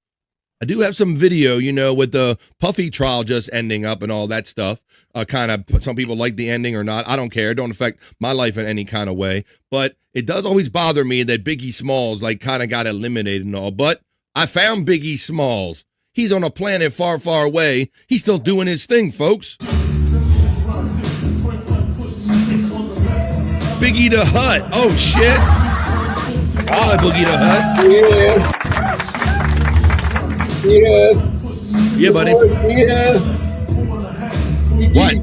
You know, with the Puffy trial just ending up and all that stuff. Kind of, some people like the ending or not. I don't care. It don't affect my life in any kind of way. But it does always bother me that Biggie Smalls, like, kind of got eliminated and all. But I found Biggie Smalls. He's on a planet far, far away. He's still doing his thing, folks. Biggie the Hut. Oh, shit. Oh, Boogie the Hut. Yeah. Yeah, buddy. Yeah. What?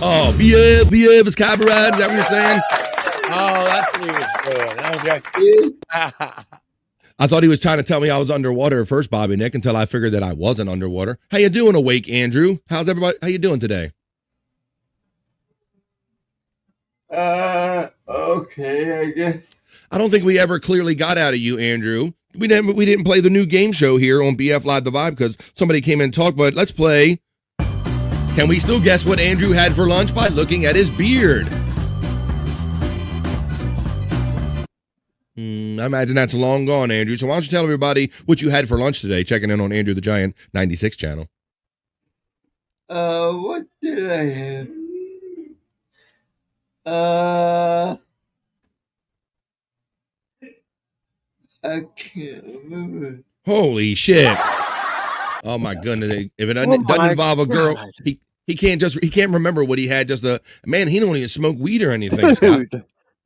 Oh, BF is copyright. Is that what you're saying? Oh, that's what he was doing. Okay. I thought he was trying to tell me I was underwater at first, Bobby Nick, until I figured that I wasn't underwater. How you doing, Awake Andrew? How's everybody? How you doing today? Okay, I guess. I don't think we ever clearly got out of you, Andrew. We didn't play the new game show here on BF Live The Vibe because somebody came in and talked, but let's play. Can we still guess what Andrew had for lunch by looking at his beard? I imagine that's long gone, Andrew. So why don't you tell everybody what you had for lunch today, checking in on Andrew the Giant 96 channel. What did I have? I can't remember. Holy shit. Oh my goodness. If it doesn't involve a girl, he can't remember what he had. Man, he don't even smoke weed or anything, Scott.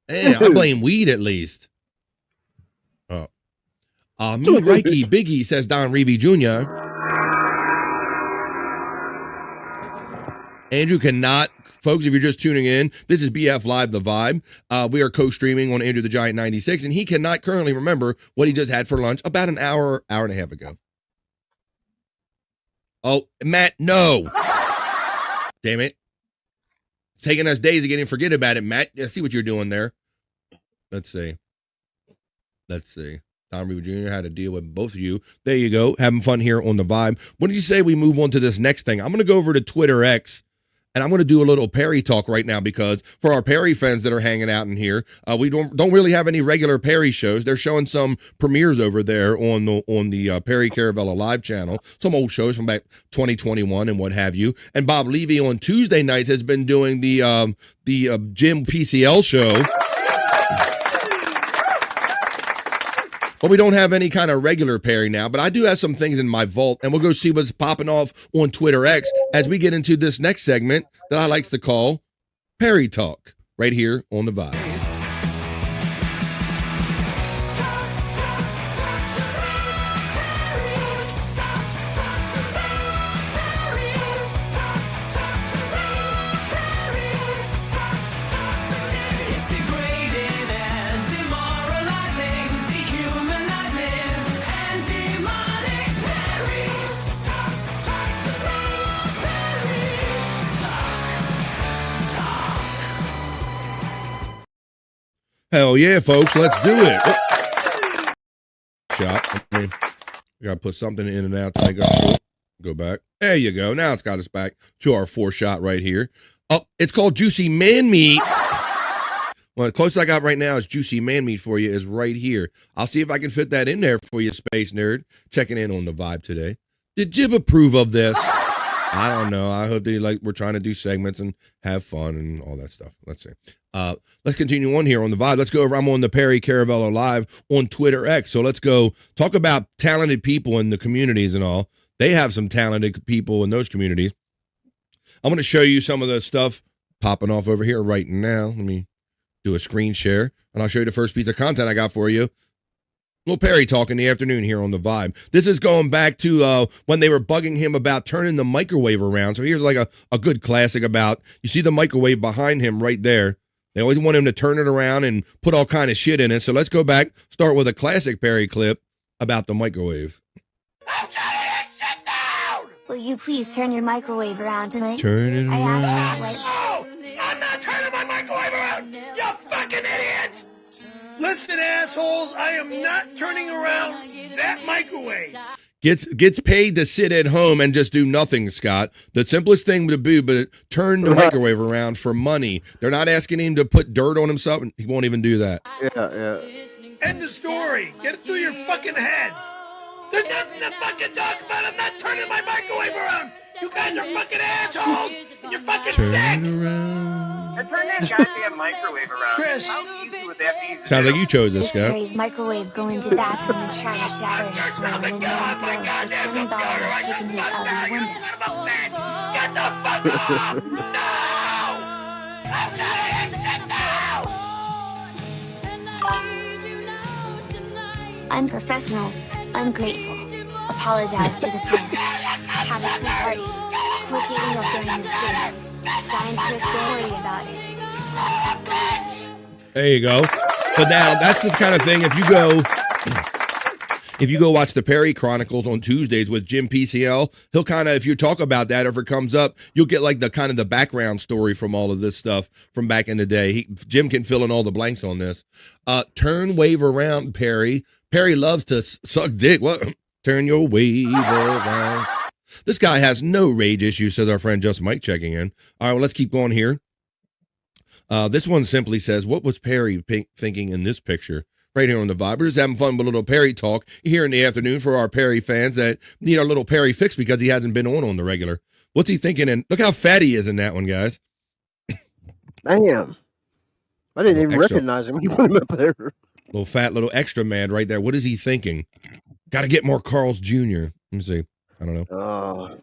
Hey, I blame weed at least. Me, Reiki, Biggie, says Don Reevy Jr. Andrew cannot, folks, if you're just tuning in, this is BF Live The Vibe. We are co-streaming on Andrew the Giant 96, and he cannot currently remember what he just had for lunch about an hour and a half ago. Oh, Matt, no. Damn it. It's taking us days to get him forget about it, Matt. I see what you're doing there. Let's see. Tom Reaver Jr. had to deal with both of you. There you go. Having fun here on The Vibe. What did you say we move on to this next thing? I'm going to go over to Twitter X, and I'm going to do a little Perry talk right now because for our Perry fans that are hanging out in here, we don't really have any regular Perry shows. They're showing some premieres over there on the Perry Caravella Live channel, some old shows from back 2021 and what have you. And Bob Levy on Tuesday nights has been doing the Jim PCL show. Well, we don't have any kind of regular Perry now, but I do have some things in my vault, and we'll go see what's popping off on Twitter X as we get into this next segment that I like to call Perry Talk, right here on The Vibe. Hell yeah, folks, let's do it. Oh. Shot. I mean, we got to put something in and out to make us go back. There you go. Now it's got us back to our 4-shot right here. Oh, it's called Juicy Man Meat. Well, the closest I got right now is Juicy Man Meat for you is right here. I'll see if I can fit that in there for you, Space Nerd. Checking in on The Vibe today. Did Jib approve of this? I don't know. I hope they we're trying to do segments and have fun and all that stuff. Let's see. Let's continue on here on The Vibe. Let's go over. I'm on the Perry Caravello Live on Twitter X. So let's go talk about talented people in the communities and all. They have some talented people in those communities. I'm going to show you some of the stuff popping off over here right now. Let me do a screen share, and I'll show you the first piece of content I got for you. Little Perry Talk in the afternoon here on The Vibe. This is going back to when they were bugging him about turning the microwave around. So here's like a good classic about, you see the microwave behind him right there. They always want him to turn it around and put all kind of shit in it. So let's go back, start with a classic Perry clip about the microwave. Will you please turn your microwave around tonight? Turn it I around. asked that, I'm not turning my microwave around! You fucking idiot! Listen, assholes, I am not turning around that microwave. Gets paid to sit at home and just do nothing, Scott. The simplest thing to do, but turn the microwave around for money. They're not asking him to put dirt on himself, and he won't even do that. Yeah. End of story. Get it through your fucking heads. There's nothing to fucking talk about. I'm not turning my microwave around. You guys are fucking assholes. And you're fucking Turn sick. it around. And turn that goddamn microwave around. Chris. How easy would that be? Sounds like you chose this, Scott. Harry's microwave going to bathroom and trying to shatter his swing and then throw $20 kicking his ugly window. Get the fuck off! No! I'm not Unprofessional, ungrateful. Apologize to the fans. Have a cool party. Quit getting up during the stream. Signed Chris, don't worry about it. There you go. But now that's the kind of thing, if you go watch the Perry Chronicles on Tuesdays with Jim PCL, he'll kind of, if you talk about that, if it comes up, you'll get like the kind of the background story from all of this stuff from back in the day. Jim can fill in all the blanks on this. Turn wave around, Perry. Perry loves to suck dick. What? Turn your wave around. This guy has no rage issues, says our friend Just Mike checking in. All right, well, let's keep going here. This one simply says, what was Perry thinking in this picture? Right here on The Vibe. We're just having fun with a little Perry talk here in the afternoon for our Perry fans that need our little Perry fix because he hasn't been on the regular. What's he thinking? And look how fat he is in that one, guys. Damn. I didn't even recognize him when you put him up there. Little fat, little extra man right there. What is he thinking? Got to get more Carl's Jr. Let me see. I don't know.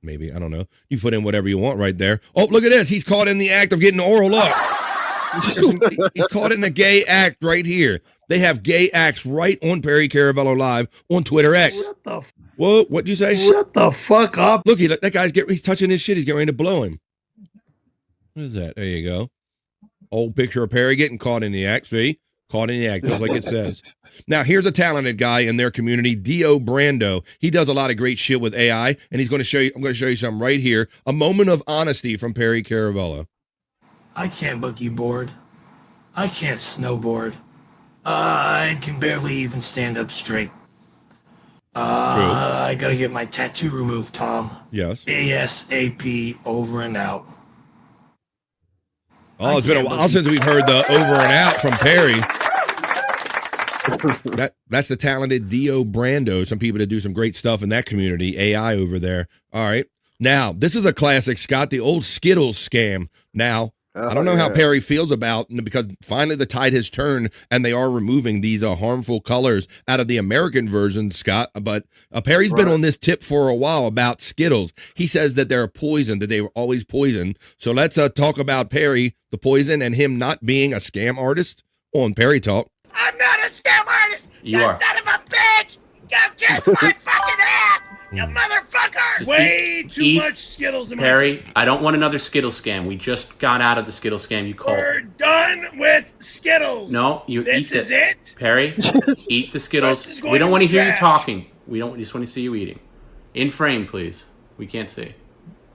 Maybe. I don't know. You put in whatever you want right there. Oh, look at this. He's caught in the act of getting oral up. He's caught in a gay act right here. They have gay acts right on Perry Caravello Live on Twitter X. What the Whoa, what'd you say? Shut the fuck up. Look, that guy's he's touching his shit. He's getting ready to blow him. What is that? There you go. Old picture of Perry getting caught in the act. See? Caught in the act, just like it says. Now, here's a talented guy in their community, Dio Brando. He does a lot of great shit with AI, and he's going to show you. I'm going to show you something right here. A moment of honesty from Perry Caravello. I can't boogie board. I can't snowboard. I can barely even stand up straight. I gotta get my tattoo removed, Tom. Yes. ASAP, over and out. Oh, it's been a while since we've heard the over and out from Perry. That's the talented Dio Brando. Some people that do some great stuff in that community. AI over there. All right. Now, this is a classic, Scott, the old Skittles scam. Now, I don't know how Perry feels about, because finally the tide has turned and they are removing these harmful colors out of the American version, Scott. But Perry's been on this tip for a while about Skittles. He says that they're poison, that they were always poison. So let's talk about Perry, the poison, and him not being a scam artist on Perry Talk. I'm not a scam artist. You are. Son of a bitch. You kiss my fucking ass. You motherfucker. Way too much Skittles in my Perry, I don't want another Skittles scam. We just got out of the Skittles scam you called. We're done with Skittles. No, you This eat is it? Perry, eat the Skittles. This is going We don't in want to the hear you trash. talking. We just want to see you eating. In frame, please. We can't see.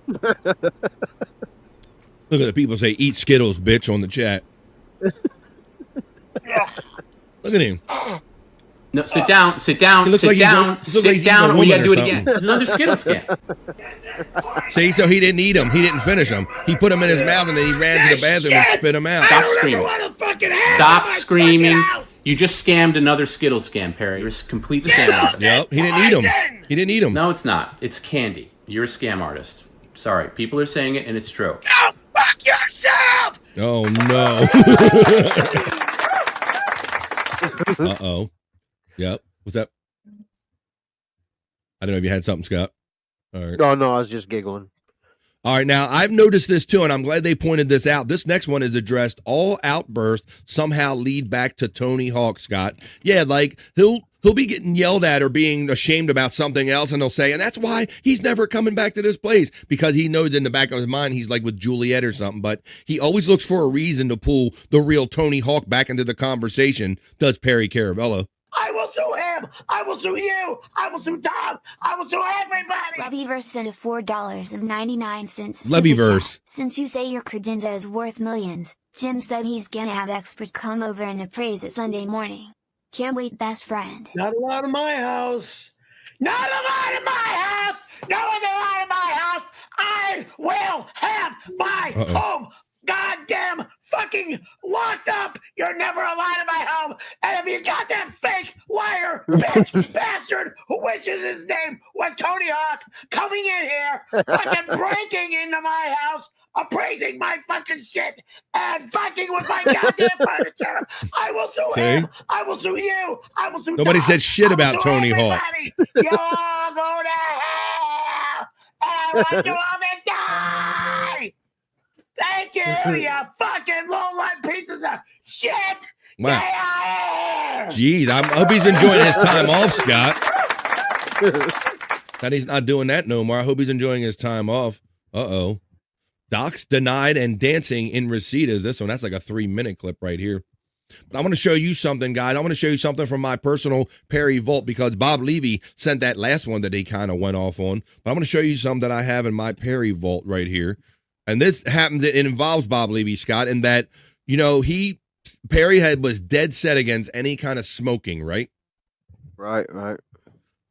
Look at the people say, eat Skittles, bitch, on the chat. Look at him. No, sit down, sit down, He looks sit like he's down, looks like sit he's down, eating a or you gotta do woman it or again. something. There's another Skittles scam. See, so he didn't eat them. He didn't finish them. He put them in his mouth and then he ran to the bathroom and spit them out. Stop screaming. Stop screaming. You just scammed another Skittles scam, Perry. You're a complete scam artist. Yep, he didn't eat them. He didn't eat them. No, it's not. It's candy. You're a scam artist. Sorry. People are saying it, and it's true. Go fuck yourself. Oh, no. Uh-oh. Yep. What's that? I don't know if you had something, Scott. All right. Oh, no, I was just giggling. All right, now I've noticed this too, and I'm glad they pointed this out. This next one is addressed. All outbursts somehow lead back to Tony Hawk, Scott. Yeah, like he'll be getting yelled at or being ashamed about something else, and they'll say, and that's why he's never coming back to this place, because he knows in the back of his mind he's like with Juliet or something. But he always looks for a reason to pull the real Tony Hawk back into the conversation. Does Perry Caravello? I will sue him. I will sue you. I will sue Tom. I will sue everybody. Levyverse sent a $4.99 Levyverse. Since you say your credenza is worth millions, Jim said he's gonna have expert come over and appraise it Sunday morning. Can't wait, best friend. Not allowed in my house. Not allowed in my house. No one's allowed in my house. I will have my home goddamn fucking locked up. You're never allowed in my home. And if you got that fake liar bitch bastard who wishes his name was Tony Hawk coming in here, fucking breaking into my house, appraising my fucking shit, and fucking with my goddamn furniture, I will sue him. I will sue you. I will sue Nobody Tom. said shit I will about sue Tony Hawk. everybody. You all go to hell. And I want you all to die. Thank you, you fucking low-life pieces of shit. Wow. Get out of here. Jeez, I hope he's enjoying his time off, Scott. That he's not doing that no more. I hope he's enjoying his time off. Uh-oh. Docs denied and dancing in Recetas. This one, that's like a 3-minute clip right here. But I want to show you something, guys. I want to show you something from my personal Perry vault, because Bob Levy sent that last one that he kind of went off on. But I want to show you something that I have in my Perry vault right here. And this happens, it involves Bob Levy, Scott, in that, you know, Perry was dead set against any kind of smoking, right? Right.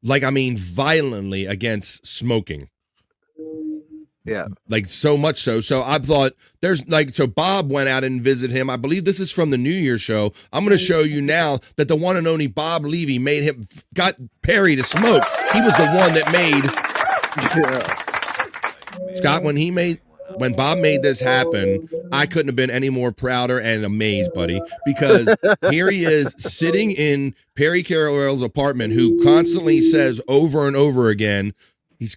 Like, I mean, violently against smoking. Yeah. Like, so much so. So I thought so Bob went out and visited him. I believe this is from the New Year show. I'm going to show you now that the one and only Bob Levy got Perry to smoke. He was the one that made. Yeah. Scott, when Bob made this happen, I couldn't have been any more prouder and amazed, buddy, because here he is sitting in Perry Caravello's apartment, who constantly says over and over again,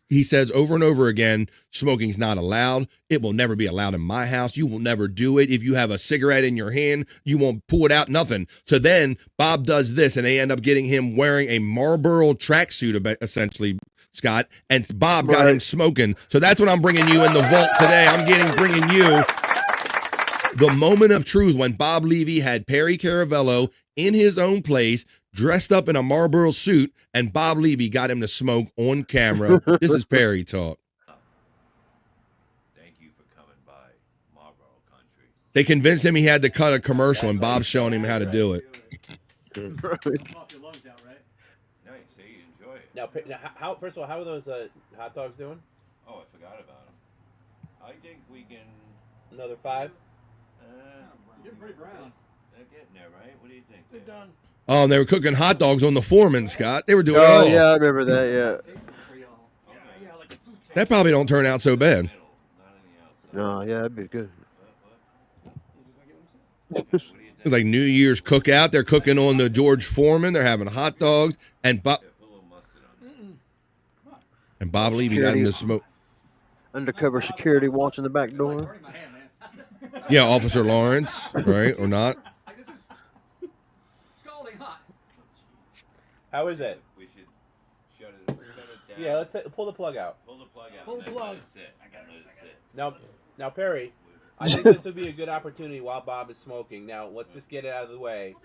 he says over and over again, smoking's not allowed. It will never be allowed in my house. You will never do it. If you have a cigarette in your hand, you won't pull it out, nothing. So then Bob does this, and they end up getting him wearing a Marlboro tracksuit, essentially, Scott, and Bob got him smoking. So that's what I'm bringing you in the vault today. I'm bringing you the moment of truth when Bob Levy had Perry Caravello in his own place, dressed up in a Marlboro suit, and Bob Levy got him to smoke on camera. This is Perry Talk. Thank you for coming by Marlboro Country. They convinced him he had to cut a commercial, and Bob's showing him how to do it. Nice, hey, you enjoy it. Now, how? First of all, how are those hot dogs doing? Oh, I forgot about them. I think we can. Another 5. You're pretty brown. They're getting there, right? What do you think? They're done. Oh, and they were cooking hot dogs on the Foreman, Scott. They were doing it Oh, all. yeah, I remember that, yeah. That probably don't turn out so bad. No, yeah, that'd be good. It's like New Year's cookout. They're cooking on the George Foreman. They're having hot dogs and Bob Levy got him to smoke. Undercover security watching the back door. Yeah, Officer Lawrence, right or not? How is it? We should shut it down. Yeah, let's pull the plug out. Pull the plug out. Pull the plug. I gotta let it sit. Now, Perry, I think this would be a good opportunity while Bob is smoking. Now, let's just get it out of the way.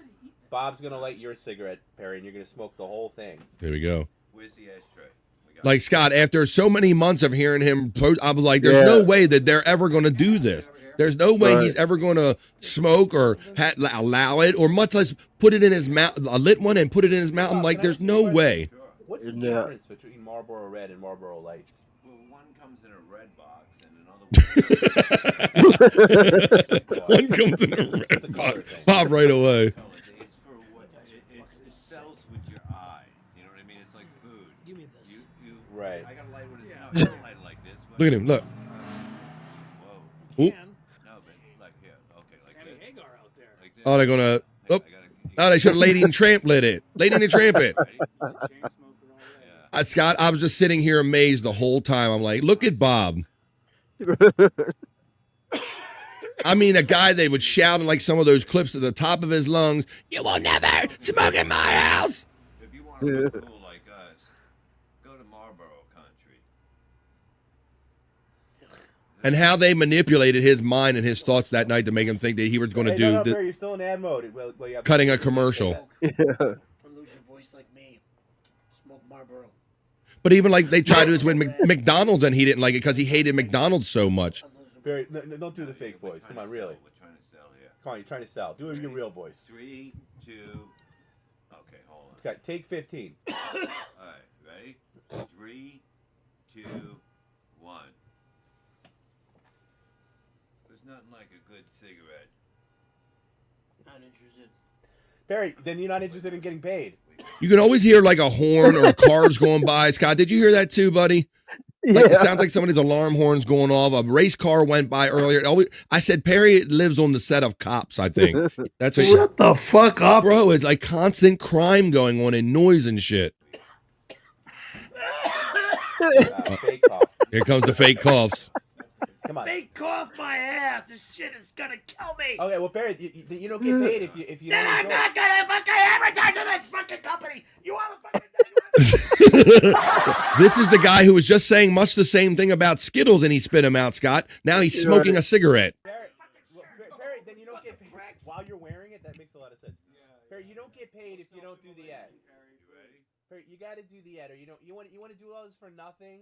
Bob's gonna light your cigarette, Perry, and you're gonna smoke the whole thing. There we go. Where's the ashtray? Like Scott, after so many months of hearing him, I was like, "There's no way that they're ever going to do this. There's no way he's ever going to smoke or allow it, or much less put it in his mouth, a lit one, and put it in his mouth." I'm like, "There's no way." What's the difference between Marlboro Red and Marlboro Lights? Well, one comes in a red box and another One comes in a red box. Bob right away. It's for what it sells with your eyes. You know what I mean? It's like food. Give me this. You right. I gotta light with it. No, you don't light like this. Look at him. Look. Whoa. Ooh. No, but like here. Okay, like Sammy this. Hagar out there. Like this. Oh, they're gonna. Oh, they should have Lady and Tramp lit it. Lady and Tramp it. Scott, I was just sitting here amazed the whole time. I'm like, look at Bob. I mean, a guy they would shout in like some of those clips at the top of his lungs. You will never smoke in my house. If you want to look cool like us, go to Marlboro Country. And how they manipulated his mind and his thoughts that night to make him think that he was going to do No, Perry, you're still in ad mode. Well, you have cutting a commercial. Don't lose your voice like me. Smoke Marlboro. But even like they tried to do this with McDonald's and he didn't like it because he hated McDonald's so much. Barry, no, don't do the fake voice. Come on, really. We're trying to sell here. Come on, you're trying to sell. Do your real voice. 3, 2. Okay, hold on. Okay, take 15. All right, ready? 3, 2, 1. There's nothing like a good cigarette. Not interested. Barry, then you're not interested in getting paid. You can always hear like a horn or cars going by. Scott, did you hear that too, buddy? Like, it sounds like somebody's alarm horn's going off. A race car went by earlier. I said Perry lives on the set of Cops, I think. That's what Shut the fuck up. Bro, it's like constant crime going on and noise and shit. Fake cough. Here comes the fake coughs. Come on. Fake cough my ass. This shit is gonna kill me. Okay, well, Barry, you don't get paid if you Then don't I'm enjoy not gonna fucking advertise on this fucking company. You want to fucking... This is the guy who was just saying much the same thing about Skittles and he spit him out, Scott. Now he's smoking a cigarette. Barry, then you don't get paid while you're wearing it. That makes a lot of sense. Barry, you don't get paid if you don't do the ad. Barry, you got to do the ad, or you don't. You want to do all this for nothing?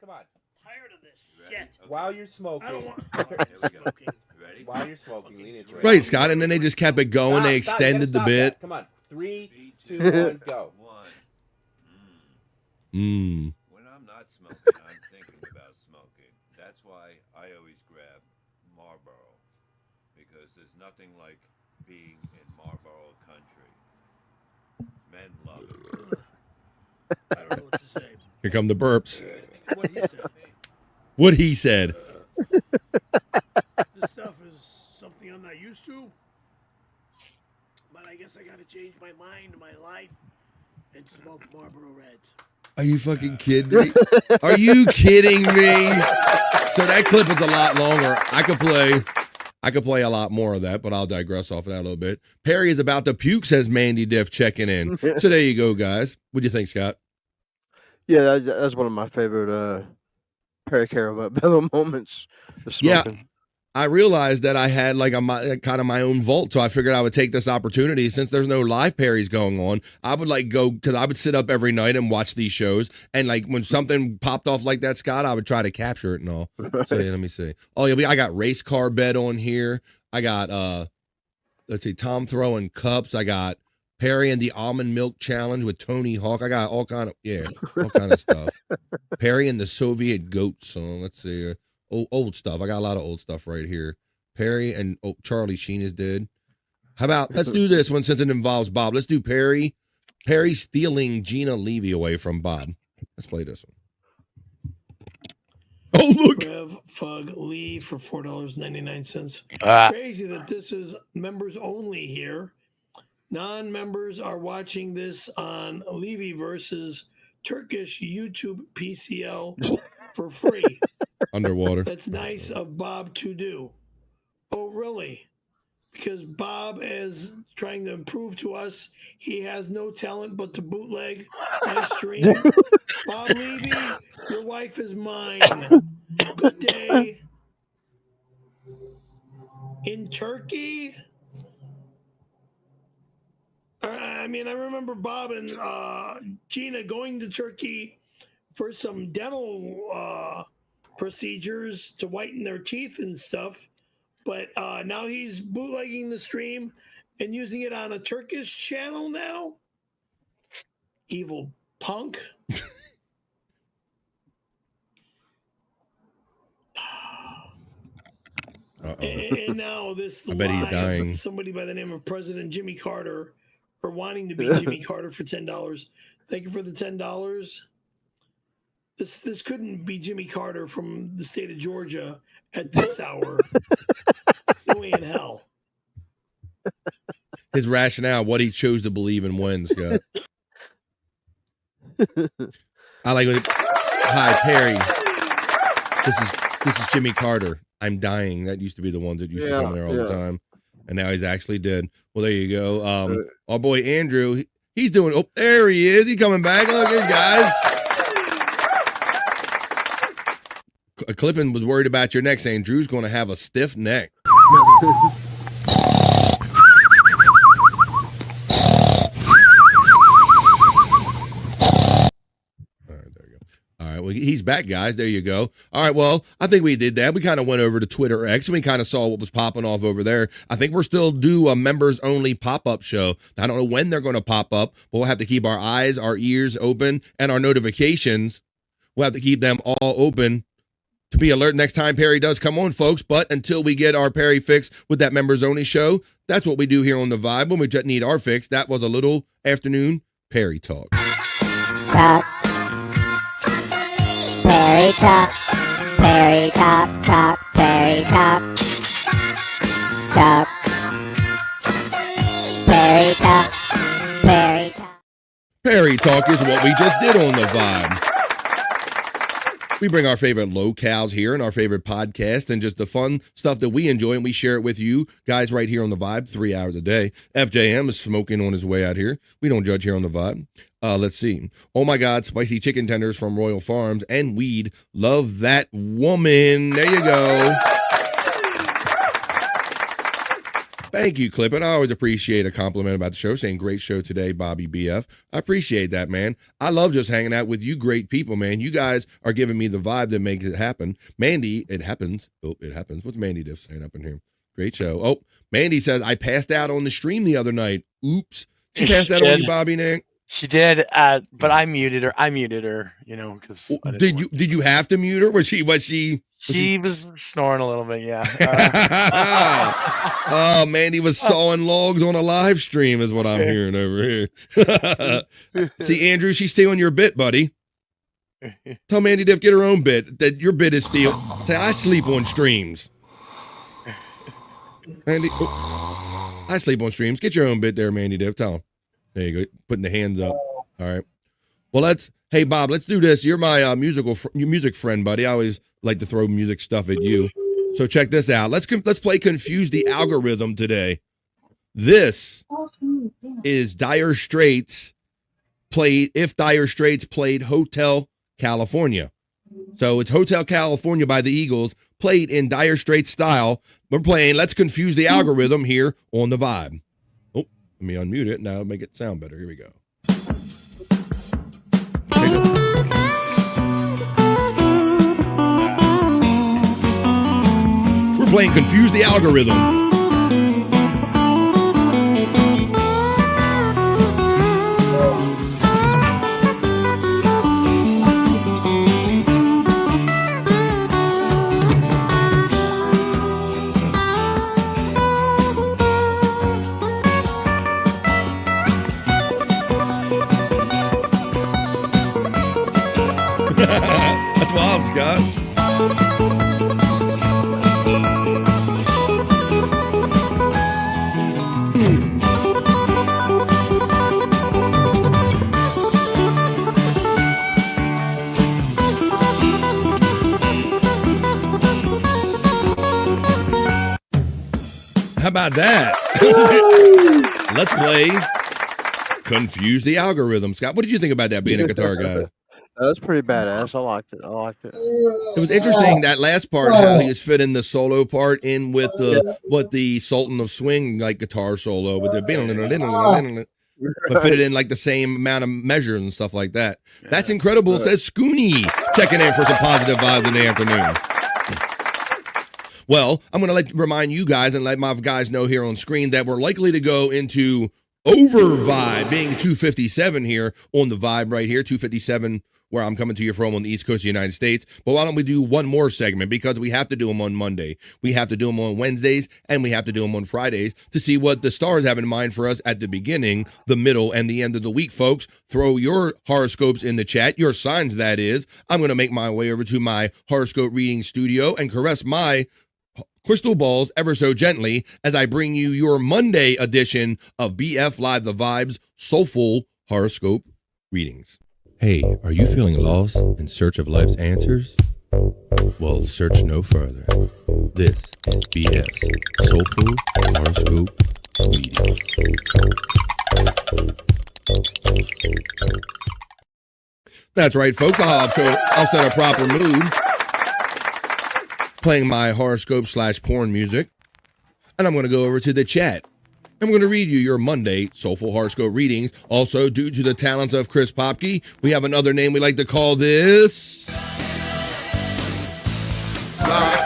Come on. Tired of this shit. While you're smoking. I don't want... Ready? While you're smoking, lean into it. Right, Scott. And then they just kept it going. They Stop, you gotta extended the stop bit. that. Come on. 3, 2, 1, go. Mmm. When I'm not smoking, I'm thinking about smoking. That's why I always grab Marlboro, because there's nothing like being in Marlboro Country. Men love it. I don't know what to say. Here come the burps. What he said. What he said. This stuff is something I'm not used to. But I guess I gotta change my mind, my life, and smoke Marlboro Reds. Are you fucking kidding me? Are you kidding me? So that clip is a lot longer. I could play a lot more of that, but I'll digress off of that a little bit. Perry is about to puke, says Mandy Diff checking in. So there you go, guys. What do you think, Scott? Yeah, that's one of my favorite Perry Carabello moments. Yeah, I realized that I had like kind of my own vault, so I figured I would take this opportunity since there's no live Perry's going on. I would like go because I would sit up every night and watch these shows, and like when something popped off like that, Scott, I would try to capture it and all. So yeah, let me see. Oh yeah, I got race car bet on here. I got let's see, Tom throwing cups. I got Perry and the almond milk challenge with Tony Hawk. I got all kind of stuff. Perry and the Soviet goat song. Let's see. Old stuff. I got a lot of old stuff right here. Perry and Charlie Sheen is dead. How about let's do this one since it involves Bob. Let's do Perry. Perry stealing Gina Levy away from Bob. Let's play this one. Oh, look. Rev Fug Lee for $4.99. Ah. Crazy that this is members only here. Non-members are watching this on Levy versus Turkish YouTube PCL for free. Underwater. That's nice of Bob to do. Oh, really? Because Bob is trying to prove to us he has no talent but to bootleg my stream. Bob Levy, your wife is mine. Good day. In Turkey? I mean, I remember Bob and Gina going to Turkey for some dental procedures to whiten their teeth and stuff. But now he's bootlegging the stream and using it on a Turkish channel now. Evil punk. And now this I bet he's lie of dying. somebody by the name of President Jimmy Carter, or wanting to be Jimmy Carter for $10. Thank you for the $10. This couldn't be Jimmy Carter from the state of Georgia at this hour. No way in hell. His rationale, what he chose to believe and when, Scott. I like it. Hi, Perry. This is Jimmy Carter. I'm dying. That used to be the ones that used to come there all the time. And now he's actually dead. Well, there you go. Our boy Andrew, he's doing, oh, there he is. He's coming back. Look at guys. Clippin was worried about your neck, saying Drew's going to have a stiff neck. All right, well, he's back, guys. There you go. All right, well, I think we did that. We kind of went over to Twitter X, and we kind of saw what was popping off over there. I think we're still due a members-only pop-up show. I don't know when they're going to pop up, but we'll have to keep our eyes, our ears open, and our notifications. We'll have to keep them all open to be alert next time Perry does come on, folks. But until we get our Perry fix with that members-only show, that's what we do here on The Vibe when we just need our fix. That was a little afternoon Perry talk. Perry talk, Perry talk, talk, Perry talk, talk, Perry talk, Perry talk. Perry talk is what we just did on The Vibe. We bring our favorite locales here and our favorite podcast and just the fun stuff that we enjoy, and we share it with you guys right here on The Vibe 3 hours a day. FJM is smoking on his way out here. We don't judge here on The Vibe. Let's see. Oh my God, spicy chicken tenders from Royal Farms and weed. Love that woman. There you go. Thank you, Clippin. I always appreciate a compliment about the show, saying great show today, Bobby BF. I appreciate that, man. I love just hanging out with you great people, man. You guys are giving me the vibe that makes it happen. Mandy, it happens. Oh, it happens. What's Mandy Diff saying up in here? Great show. Oh, Mandy says, I passed out on the stream the other night. Oops. She passed out on you, Bobby Nick? She did, but I muted her, you know, because did you have to mute her? Was she was snoring a little bit, yeah. Oh, Mandy was sawing logs on a live stream is what I'm hearing over here. See, Andrew, she's stealing your bit, buddy. Tell Mandy Diff get her own bit. That your bit is steal. Say, I sleep on streams. Mandy, I sleep on streams. Get your own bit there, Mandy Diff. Tell him. There you go. Putting the hands up. All right. Well, hey, Bob, let's do this. You're my music friend, buddy. I always like to throw music stuff at you. So check this out. Let's play Confuse the Algorithm today. This is Dire Straits if Dire Straits played Hotel California. So it's Hotel California by the Eagles, played in Dire Straits style. We're playing Let's Confuse the Algorithm here on The Vibe. Oh, let me unmute it. Now make it sound better. Here we go. We're playing Confuse the Algorithm. That's wild, Scott. How about that? Let's play Confuse the Algorithm. Scott, what did you think about that being a guitar guy? That was pretty badass. I liked it. It was interesting that last part, how he was fitting the solo part in with the Sultan of Swing like guitar solo with the but fit it in like the same amount of measures and stuff like that. That's incredible. Says Scooney, checking in for some positive vibes in the afternoon. Well, I'm going to remind you guys and let my guys know here on screen that we're likely to go into over vibe, being 257 here on the vibe right here, 257 where I'm coming to you from on the East Coast of the United States. But why don't we do one more segment, because we have to do them on Monday. We have to do them on Wednesdays, and we have to do them on Fridays to see what the stars have in mind for us at the beginning, the middle, and the end of the week, folks. Throw your horoscopes in the chat, your signs, that is. I'm going to make my way over to my horoscope reading studio and caress my crystal balls ever so gently as I bring you your Monday edition of BF Live the Vibes Soulful Horoscope Readings. Hey, are you feeling lost in search of life's answers? Well, search no further. This is BF's Soulful Horoscope Readings. That's right, folks. I'll set a proper mood, playing my horoscope / porn music, and I'm going to go over to the chat. I'm going to read you your Monday Soulful Horoscope readings. Also, due to the talents of Chris Popke, we have another name we like to call this. I'm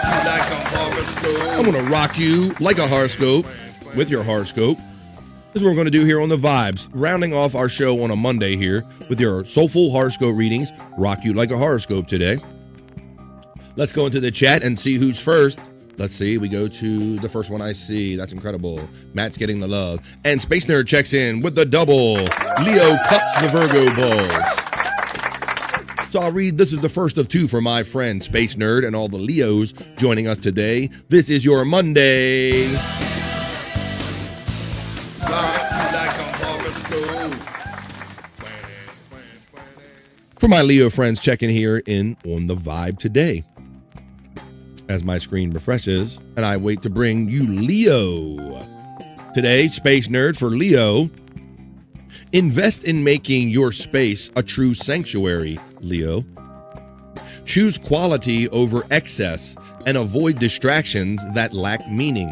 going to rock you like a horoscope with your horoscope. This is what we're going to do here on the Vibes, rounding off our show on a Monday here with your Soulful Horoscope readings. Rock you like a horoscope today. Let's go into the chat and see who's first. Let's see. We go to the first one I see. That's incredible. Matt's getting the love. And Space Nerd checks in with the double. Leo cuts the Virgo balls. So I'll read. This is the first of two for my friend Space Nerd and all the Leos joining us today. This is your Monday. For my Leo friends checking here in on the Vibe today. As my screen refreshes and I wait to bring you Leo. Today, Space Nerd for Leo. Invest in making your space a true sanctuary, Leo. Choose quality over excess and avoid distractions that lack meaning.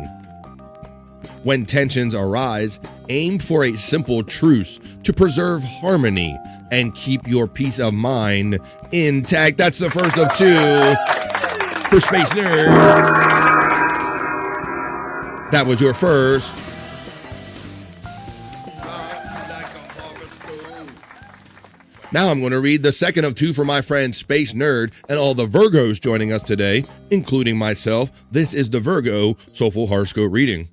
When tensions arise, aim for a simple truce to preserve harmony and keep your peace of mind intact. That's the first of two. For Space Nerd. That was your first. Now I'm going to read the second of two for my friend Space Nerd and all the Virgos joining us today, including myself. This is the Virgo Soulful Horoscope reading.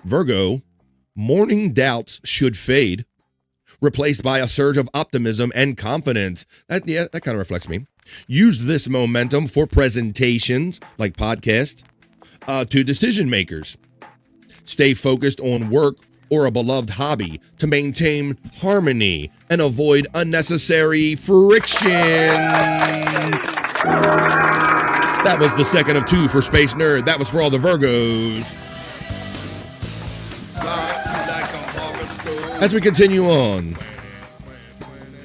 Virgo, morning doubts should fade, replaced by a surge of optimism and confidence. That kind of reflects me. Use this momentum for presentations, like podcasts, to decision makers. Stay focused on work or a beloved hobby to maintain harmony and avoid unnecessary friction. That was the second of two for Space Nerd. That was for all the Virgos. As we continue on,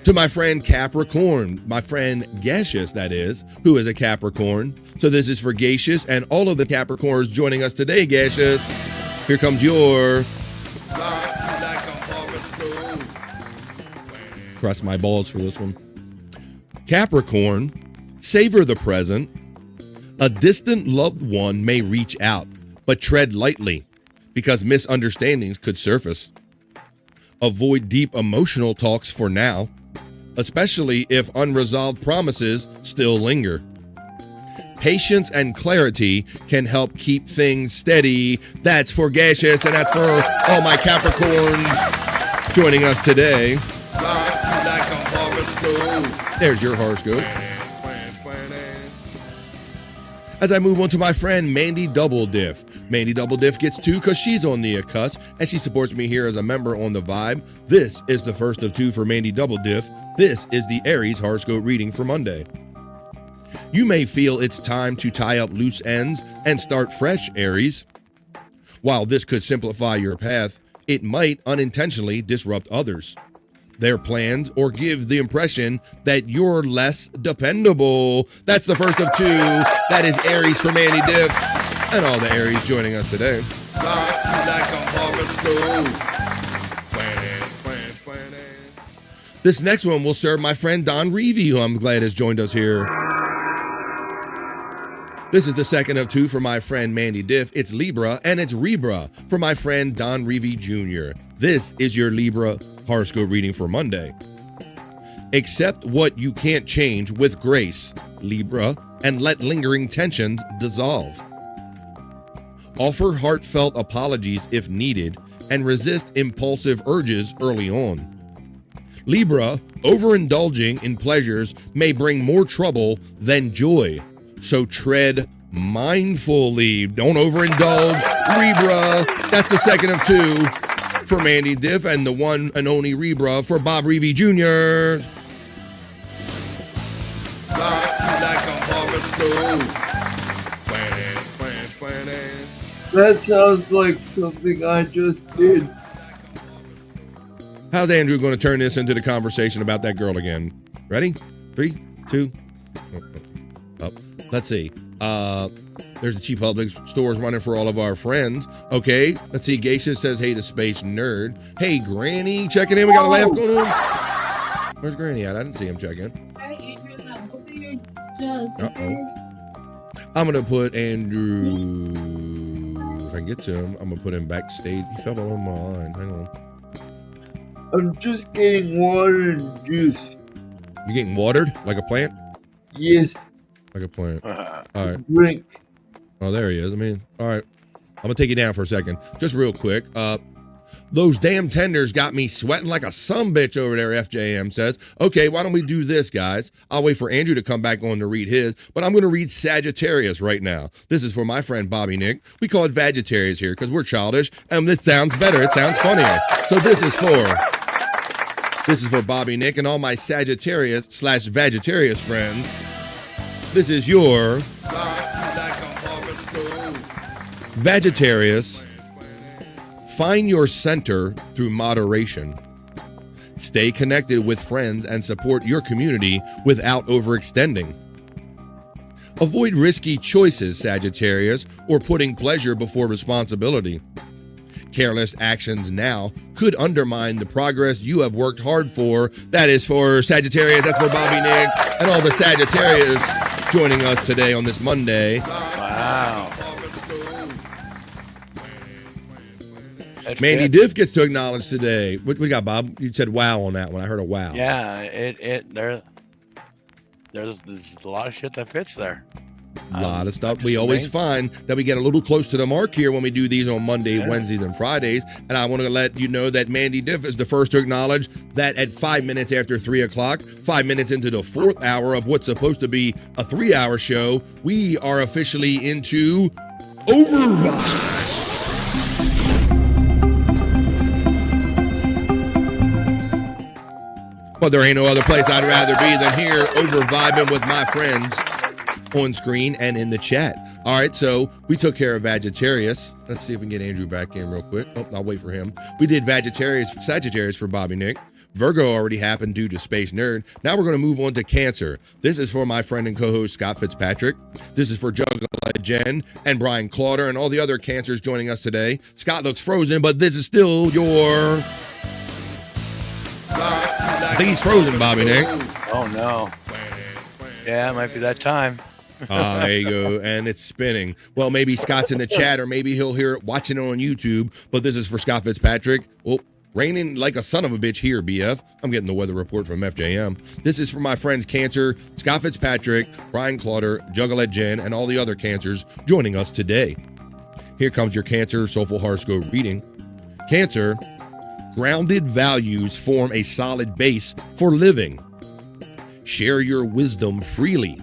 to my friend Capricorn, my friend Gaseous, that is, who is a Capricorn. So this is for Gaseous and all of the Capricorns joining us today, Gaseous. Here comes your... Cross my balls for this one. Capricorn, savor the present. A distant loved one may reach out, but tread lightly because misunderstandings could surface. Avoid deep emotional talks for now, especially if unresolved promises still linger. Patience and clarity can help keep things steady. That's for Gaseous, and that's for all my Capricorns joining us today. There's your horoscope. As I move on to my friend Mandy Double Diff. Mandy Double Diff gets 2 because she's on the cusp and she supports me here as a member on the Vibe. This is the first of 2 for Mandy Double Diff. This is the Aries horoscope reading for Monday. You may feel it's time to tie up loose ends and start fresh, Aries. While this could simplify your path, it might unintentionally disrupt others, their plans, or give the impression that you're less dependable. That's the first of 2. That is Aries for Mandy Diff and all the Aries joining us today. This next one will serve my friend Don Reevy, who I'm glad has joined us here. This is the second of 2 for my friend Mandy Diff. It's Libra and it's Rebra for my friend Don Reevy Jr. This is your Libra horoscope reading for Monday. Accept what you can't change with grace, Libra, and let lingering tensions dissolve. Offer heartfelt apologies if needed and resist impulsive urges early on. Libra, overindulging in pleasures may bring more trouble than joy. So tread mindfully. Don't overindulge. Rebra, that's the second of 2 for Mandy Diff and the one and only Rebra for Bob Reevy Jr. That sounds like something I just did. How's Andrew going to turn this into the conversation about that girl again? Ready? 3, 2, up. Let's see. There's the cheap public stores running for all of our friends. Okay, let's see. Geisha says, hey to Space Nerd. Hey, Granny, checking in. We got a laugh going on. Where's Granny at? I didn't see him check in. Uh-oh. I'm going to put Andrew, if I can get to him, I'm going to put him backstage. He fell on my line. Hang on. I'm just getting water and juice. You getting watered like a plant? Yes. Like a plant. All right. Drink. Oh, there he is. I mean, all right. I'm going to take you down for a second. Just real quick. Those damn tenders got me sweating like a sumbitch over there, FJM says. Okay, why don't we do this, guys? I'll wait for Andrew to come back on to read his, but I'm going to read Sagittarius right now. This is for my friend Bobby Nick. We call it Vagittarius here because we're childish, and this sounds better. It sounds funnier. So this is for Bobby Nick and all my Sagittarius/Vagittarius friends. This is your Vagittarius. Find your center through moderation. Stay connected with friends and support your community without overextending. Avoid risky choices, Sagittarius, or putting pleasure before responsibility. Careless actions now could undermine the progress you have worked hard for. That is for Sagittarius. That's for Bobby Nick and all the Sagittarius joining us today on this Monday. Wow. That's Mandy good. Diff gets to acknowledge today. What we got, Bob? You said wow on that one. I heard a wow. Yeah, there's a lot of shit that fits there. A lot of stuff. We always find that we get a little close to the mark here when we do these on Monday, Wednesdays, and Fridays. And I want to let you know that Mandy Diff is the first to acknowledge that at 5 minutes after 3 o'clock, 5 minutes into the 4th hour of what's supposed to be a 3-hour show, we are officially into Overvibe. But there ain't no other place I'd rather be than here over vibing with my friends on screen and in the chat. All right, so we took care of Vagittarius. Let's see if we can get Andrew back in real quick. Oh, I'll wait for him. We did Sagittarius for Bobby Nick. Virgo already happened due to Space Nerd. Now we're going to move on to Cancer. This is for my friend and co-host Scott Fitzpatrick. This is for Juggalette Jen and Brian Clauder and all the other Cancers joining us today. Scott looks frozen, but this is still your... I think he's frozen, Bobby Nick. Oh, no. Yeah, it might be that time. There you go. And it's spinning. Well, maybe Scott's in the chat, or maybe he'll hear it watching it on YouTube. But this is for Scott Fitzpatrick. Well, raining like a son of a bitch here, BF. I'm getting the weather report from FJM. This is for my friends Cancer, Scott Fitzpatrick, Brian Clauder, Juggalette Jen, and all the other Cancers joining us today. Here comes your Cancer Soulful Horoscope reading. Cancer, grounded values form a solid base for living. Share your wisdom freely.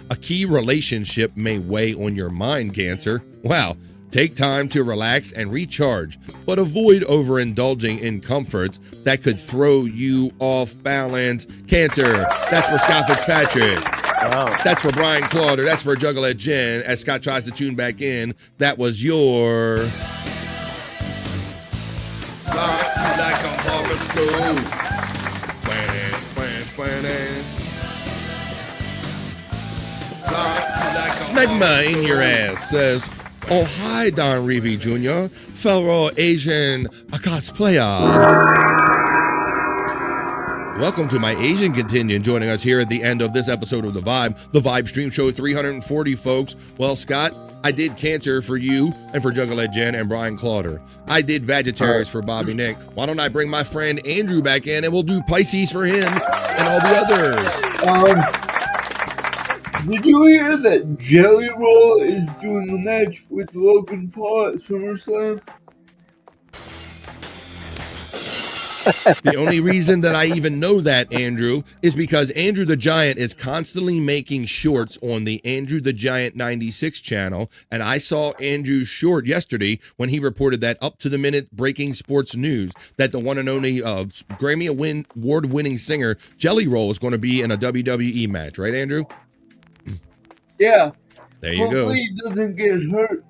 A key relationship may weigh on your mind, Cancer. Wow. Take time to relax and recharge, but avoid overindulging in comforts that could throw you off balance. Cancer. That's for Scott Fitzpatrick. Wow. That's for Brian Clauder. That's for Juggalette Jen. As Scott tries to tune back in, that was your... Like a horoscope. Smegma in your ass says, oh, hi, Don Reevy Jr., fellow Asian cosplayer. Welcome to my Asian contingent joining us here at the end of this episode of The Vibe Stream Show 340, folks. Well, Scott, I did Cancer for you and for Juggalette Jen and Brian Clauder. I did Vegetarians for Bobby Nick. Why don't I bring my friend Andrew back in and we'll do Pisces for him and all the others. Did you hear that Jelly Roll is doing a match with Logan Paul at SummerSlam? The only reason that I even know that, Andrew, is because Andrew the Giant is constantly making shorts on the Andrew the Giant 96 channel, and I saw Andrew's short yesterday when he reported that up-to-the-minute breaking sports news that the one and only Grammy Award-winning singer Jelly Roll is going to be in a WWE match, right, Andrew? Yeah. There you go. Hopefully he doesn't get hurt.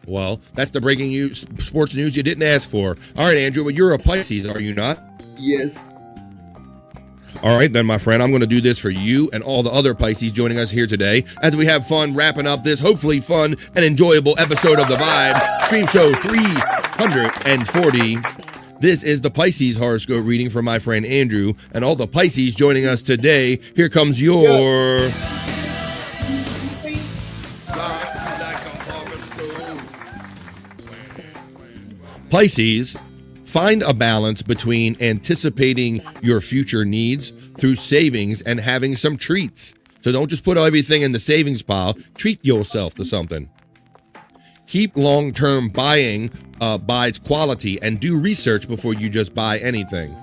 Well, that's the breaking news, sports news you didn't ask for. All right, Andrew, well, you're a Pisces, are you not? Yes. All right, then, my friend, I'm going to do this for you and all the other Pisces joining us here today as we have fun wrapping up this hopefully fun and enjoyable episode of The Vibe Stream Show 340. This is the Pisces horoscope reading for my friend Andrew and all the Pisces joining us today. Here comes your... Pisces, find a balance between anticipating your future needs through savings and having some treats. So don't just put everything in the savings pile. Treat yourself to something. Keep long-term buying buys quality and do research before you just buy anything.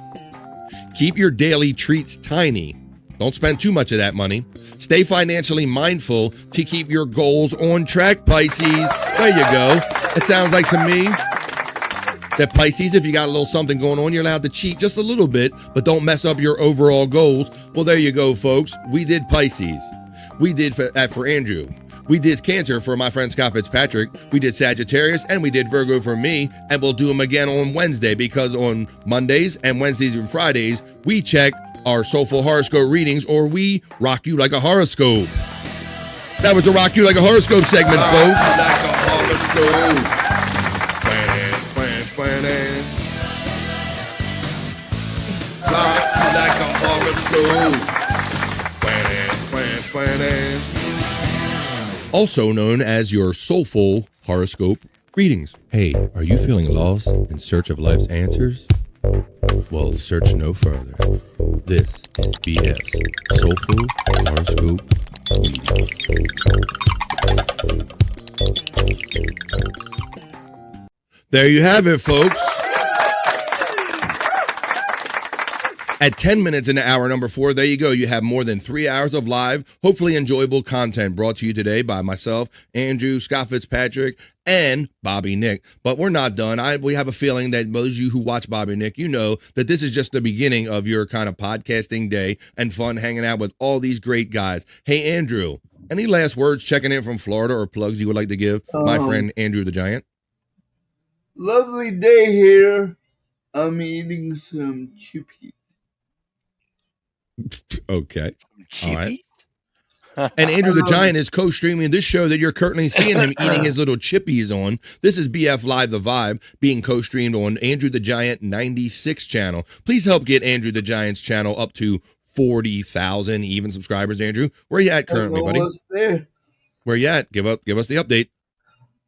Keep your daily treats tiny. Don't spend too much of that money. Stay financially mindful to keep your goals on track, Pisces. There you go. It sounds like to me that Pisces, if you got a little something going on, you're allowed to cheat just a little bit, but don't mess up your overall goals. Well, there you go, folks. We did Pisces. We did that for Andrew. We did Cancer for my friend Scott Fitzpatrick. We did Sagittarius, and we did Virgo for me, and we'll do them again on Wednesday, because on Mondays and Wednesdays and Fridays, we check our soulful horoscope readings, or we rock you like a horoscope. That was the Rock You Like a Horoscope segment, folks. Like a horoscope. Like a horoscope. Also known as your soulful horoscope readings. Hey, are you feeling lost in search of life's answers? Well, search no further. This is BF's Soulful Horoscope Readings. There you have it, folks. At 10 minutes into hour number 4, there you go. You have more than 3 hours of live, hopefully enjoyable content brought to you today by myself, Andrew, Scott Fitzpatrick, and Bobby Nick. But we're not done. We have a feeling that those of you who watch Bobby Nick, you know that this is just the beginning of your kind of podcasting day and fun hanging out with all these great guys. Hey, Andrew, any last words checking in from Florida or plugs you would like to give my friend Andrew the Giant? Lovely day here. I'm eating some chippies. Okay. All right. And Andrew the Giant is co-streaming this show that you're currently seeing him eating his little chippies on. This is BF Live The Vibe being co-streamed on Andrew the Giant 96 channel. Please help get Andrew the Giant's channel up to 40,000 even subscribers, Andrew. Where you at currently, buddy? There. Where you at? Give us the update.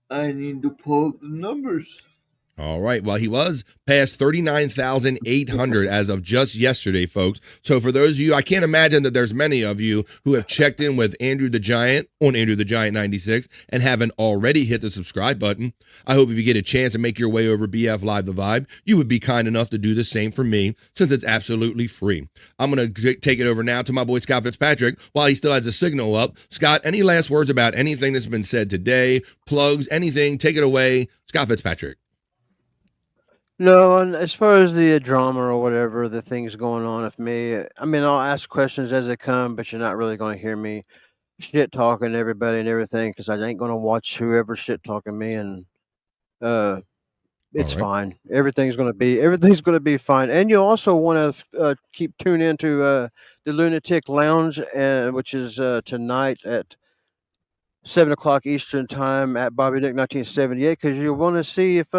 I need to pull up the numbers. All right. Well, he was past 39,800 as of just yesterday, folks. So for those of you, I can't imagine that there's many of you who have checked in with Andrew the Giant on Andrew the Giant 96 and haven't already hit the subscribe button. I hope if you get a chance to make your way over BF Live The Vibe, you would be kind enough to do the same for me since it's absolutely free. I'm going to take it over now to my boy Scott Fitzpatrick while he still has the signal up. Scott, any last words about anything that's been said today? Plugs, anything? Take it away. Scott Fitzpatrick. No, and as far as the drama or whatever, the things going on with me, I mean, I'll ask questions as they come, but you're not really going to hear me shit talking everybody and everything because I ain't going to watch whoever shit talking me, and it's fine. Everything's going to be fine. And you also want to keep tuned into the Lunatic Lounge, which is tonight at 7:00 Eastern Time at Bobby Nick 1978, because you want to see if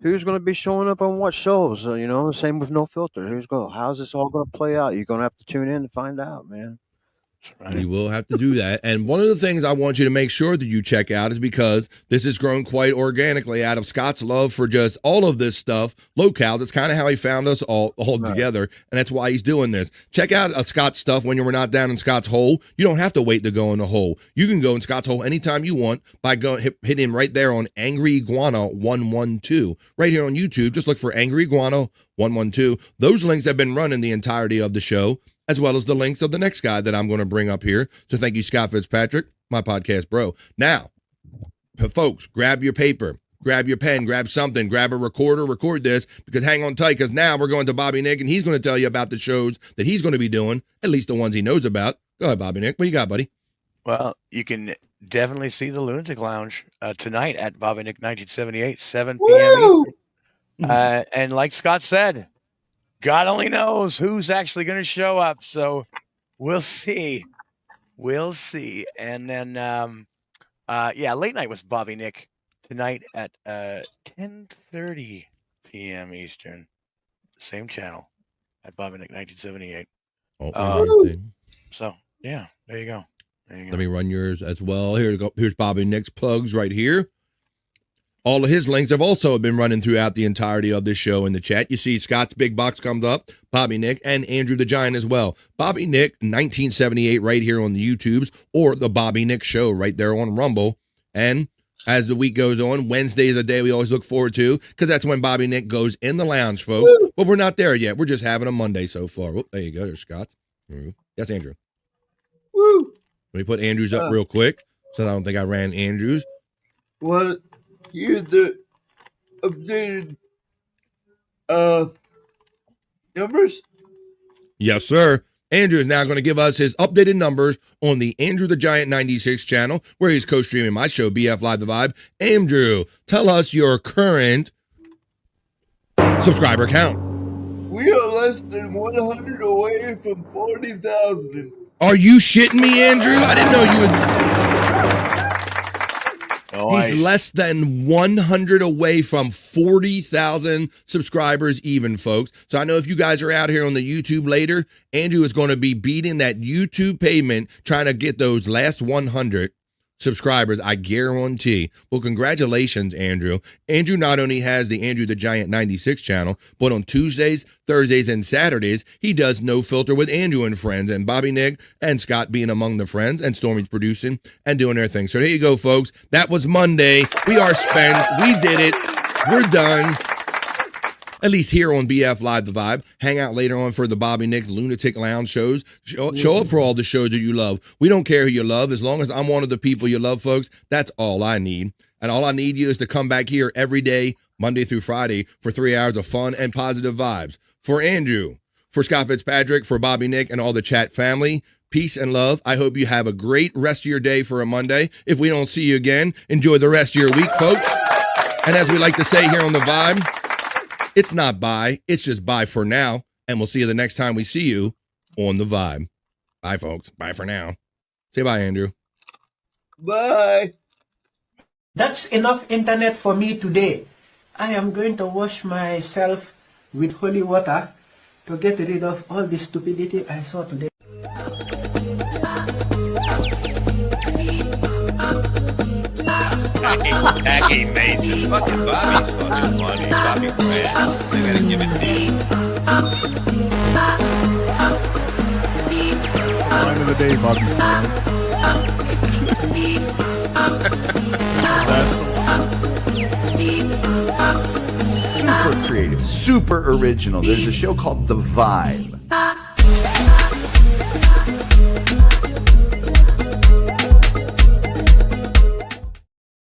who's going to be showing up on what shows. Same with No Filter. How's this all going to play out? You're going to have to tune in to find out, man. Right. You will have to do that. And one of the things I want you to make sure that you check out is because this has grown quite organically out of Scott's love for just all of this stuff, locale. That's kind of how he found us all together, and that's why he's doing this. Check out Scott's stuff when you're not down in Scott's hole. You don't have to wait to go in the hole. You can go in Scott's hole anytime you want by hitting him right there on Angry Iguana 112. Right here on YouTube, just look for Angry Iguana 112. Those links have been running the entirety of the show, as well as the links of the next guy that I'm going to bring up here. So thank you, Scott Fitzpatrick, my podcast bro. Now, folks, grab your paper, grab your pen, grab something, grab a recorder, record this, because hang on tight, because now we're going to Bobby Nick, and he's going to tell you about the shows that he's going to be doing, at least the ones he knows about. Go ahead, Bobby Nick. What you got, buddy? Well, you can definitely see the Lunatic Lounge tonight at Bobby Nick 1978, 7 p.m. And like Scott said, God only knows who's actually going to show up. So we'll see. We'll see. And then, late night with Bobby Nick tonight at 10:30 p.m. Eastern. Same channel at Bobby Nick 1978. So, yeah, there you go. Let me run yours as well. Here's Bobby Nick's plugs right here. All of his links have also been running throughout the entirety of this show in the chat. You see Scott's big box comes up, Bobby Nick, and Andrew the Giant as well. Bobby Nick 1978 right here on the YouTubes, or the Bobby Nick Show right there on Rumble. And as the week goes on, Wednesday is a day we always look forward to, because that's when Bobby Nick goes in the lounge, folks. Woo! But we're not there yet. We're just having a Monday so far. Oh, there you go. There's Scott. Yes, Andrew. Woo! Let me put Andrews up real quick, so I don't think I ran Andrews. What? Here's the updated numbers. Yes, sir. Andrew is now going to give us his updated numbers on the Andrew the Giant 96 channel, where he's co-streaming my show, BF Live The Vibe. Andrew, tell us your current subscriber count. We are less than 100 away from 40,000. Are you shitting me, Andrew? I didn't know you would... He's less than 100 away from 40,000 subscribers even, folks. So I know if you guys are out here on the YouTube later, Andrew is going to be beating that YouTube payment trying to get those last 100 subscribers, I guarantee. Well, congratulations, Andrew. Andrew not only has the Andrew the Giant 96 channel, but on Tuesdays, Thursdays, and Saturdays, he does No Filter with Andrew and friends, and Bobby Nick and Scott being among the friends, and Stormy's producing and doing their thing. So there you go, folks. That was Monday. We are spent. We did it. We're done. At least here on BF Live The Vibe. Hang out later on for the Bobby Nick Lunatic Lounge shows. Show up for all the shows that you love. We don't care who you love. As long as I'm one of the people you love, folks, that's all I need. And all I need you is to come back here every day, Monday through Friday, for 3 hours of fun and positive vibes. For Andrew, for Scott Fitzpatrick, for Bobby Nick, and all the chat family, peace and love. I hope you have a great rest of your day for a Monday. If we don't see you again, enjoy the rest of your week, folks. And as we like to say here on The Vibe, it's not bye, it's just bye for now, and we'll see you the next time we see you on The Vibe. Bye, folks. Bye for now. Say bye, Andrew. Bye. That's enough internet for me today. I am going to wash myself with holy water to get rid of all the stupidity I saw today. Jackie Mason. Fucking Bobby's fucking funny. Bobby Grant. I gotta give it to you. Line of the day, Bobby. Super creative, super original. There's a show called The Vibe.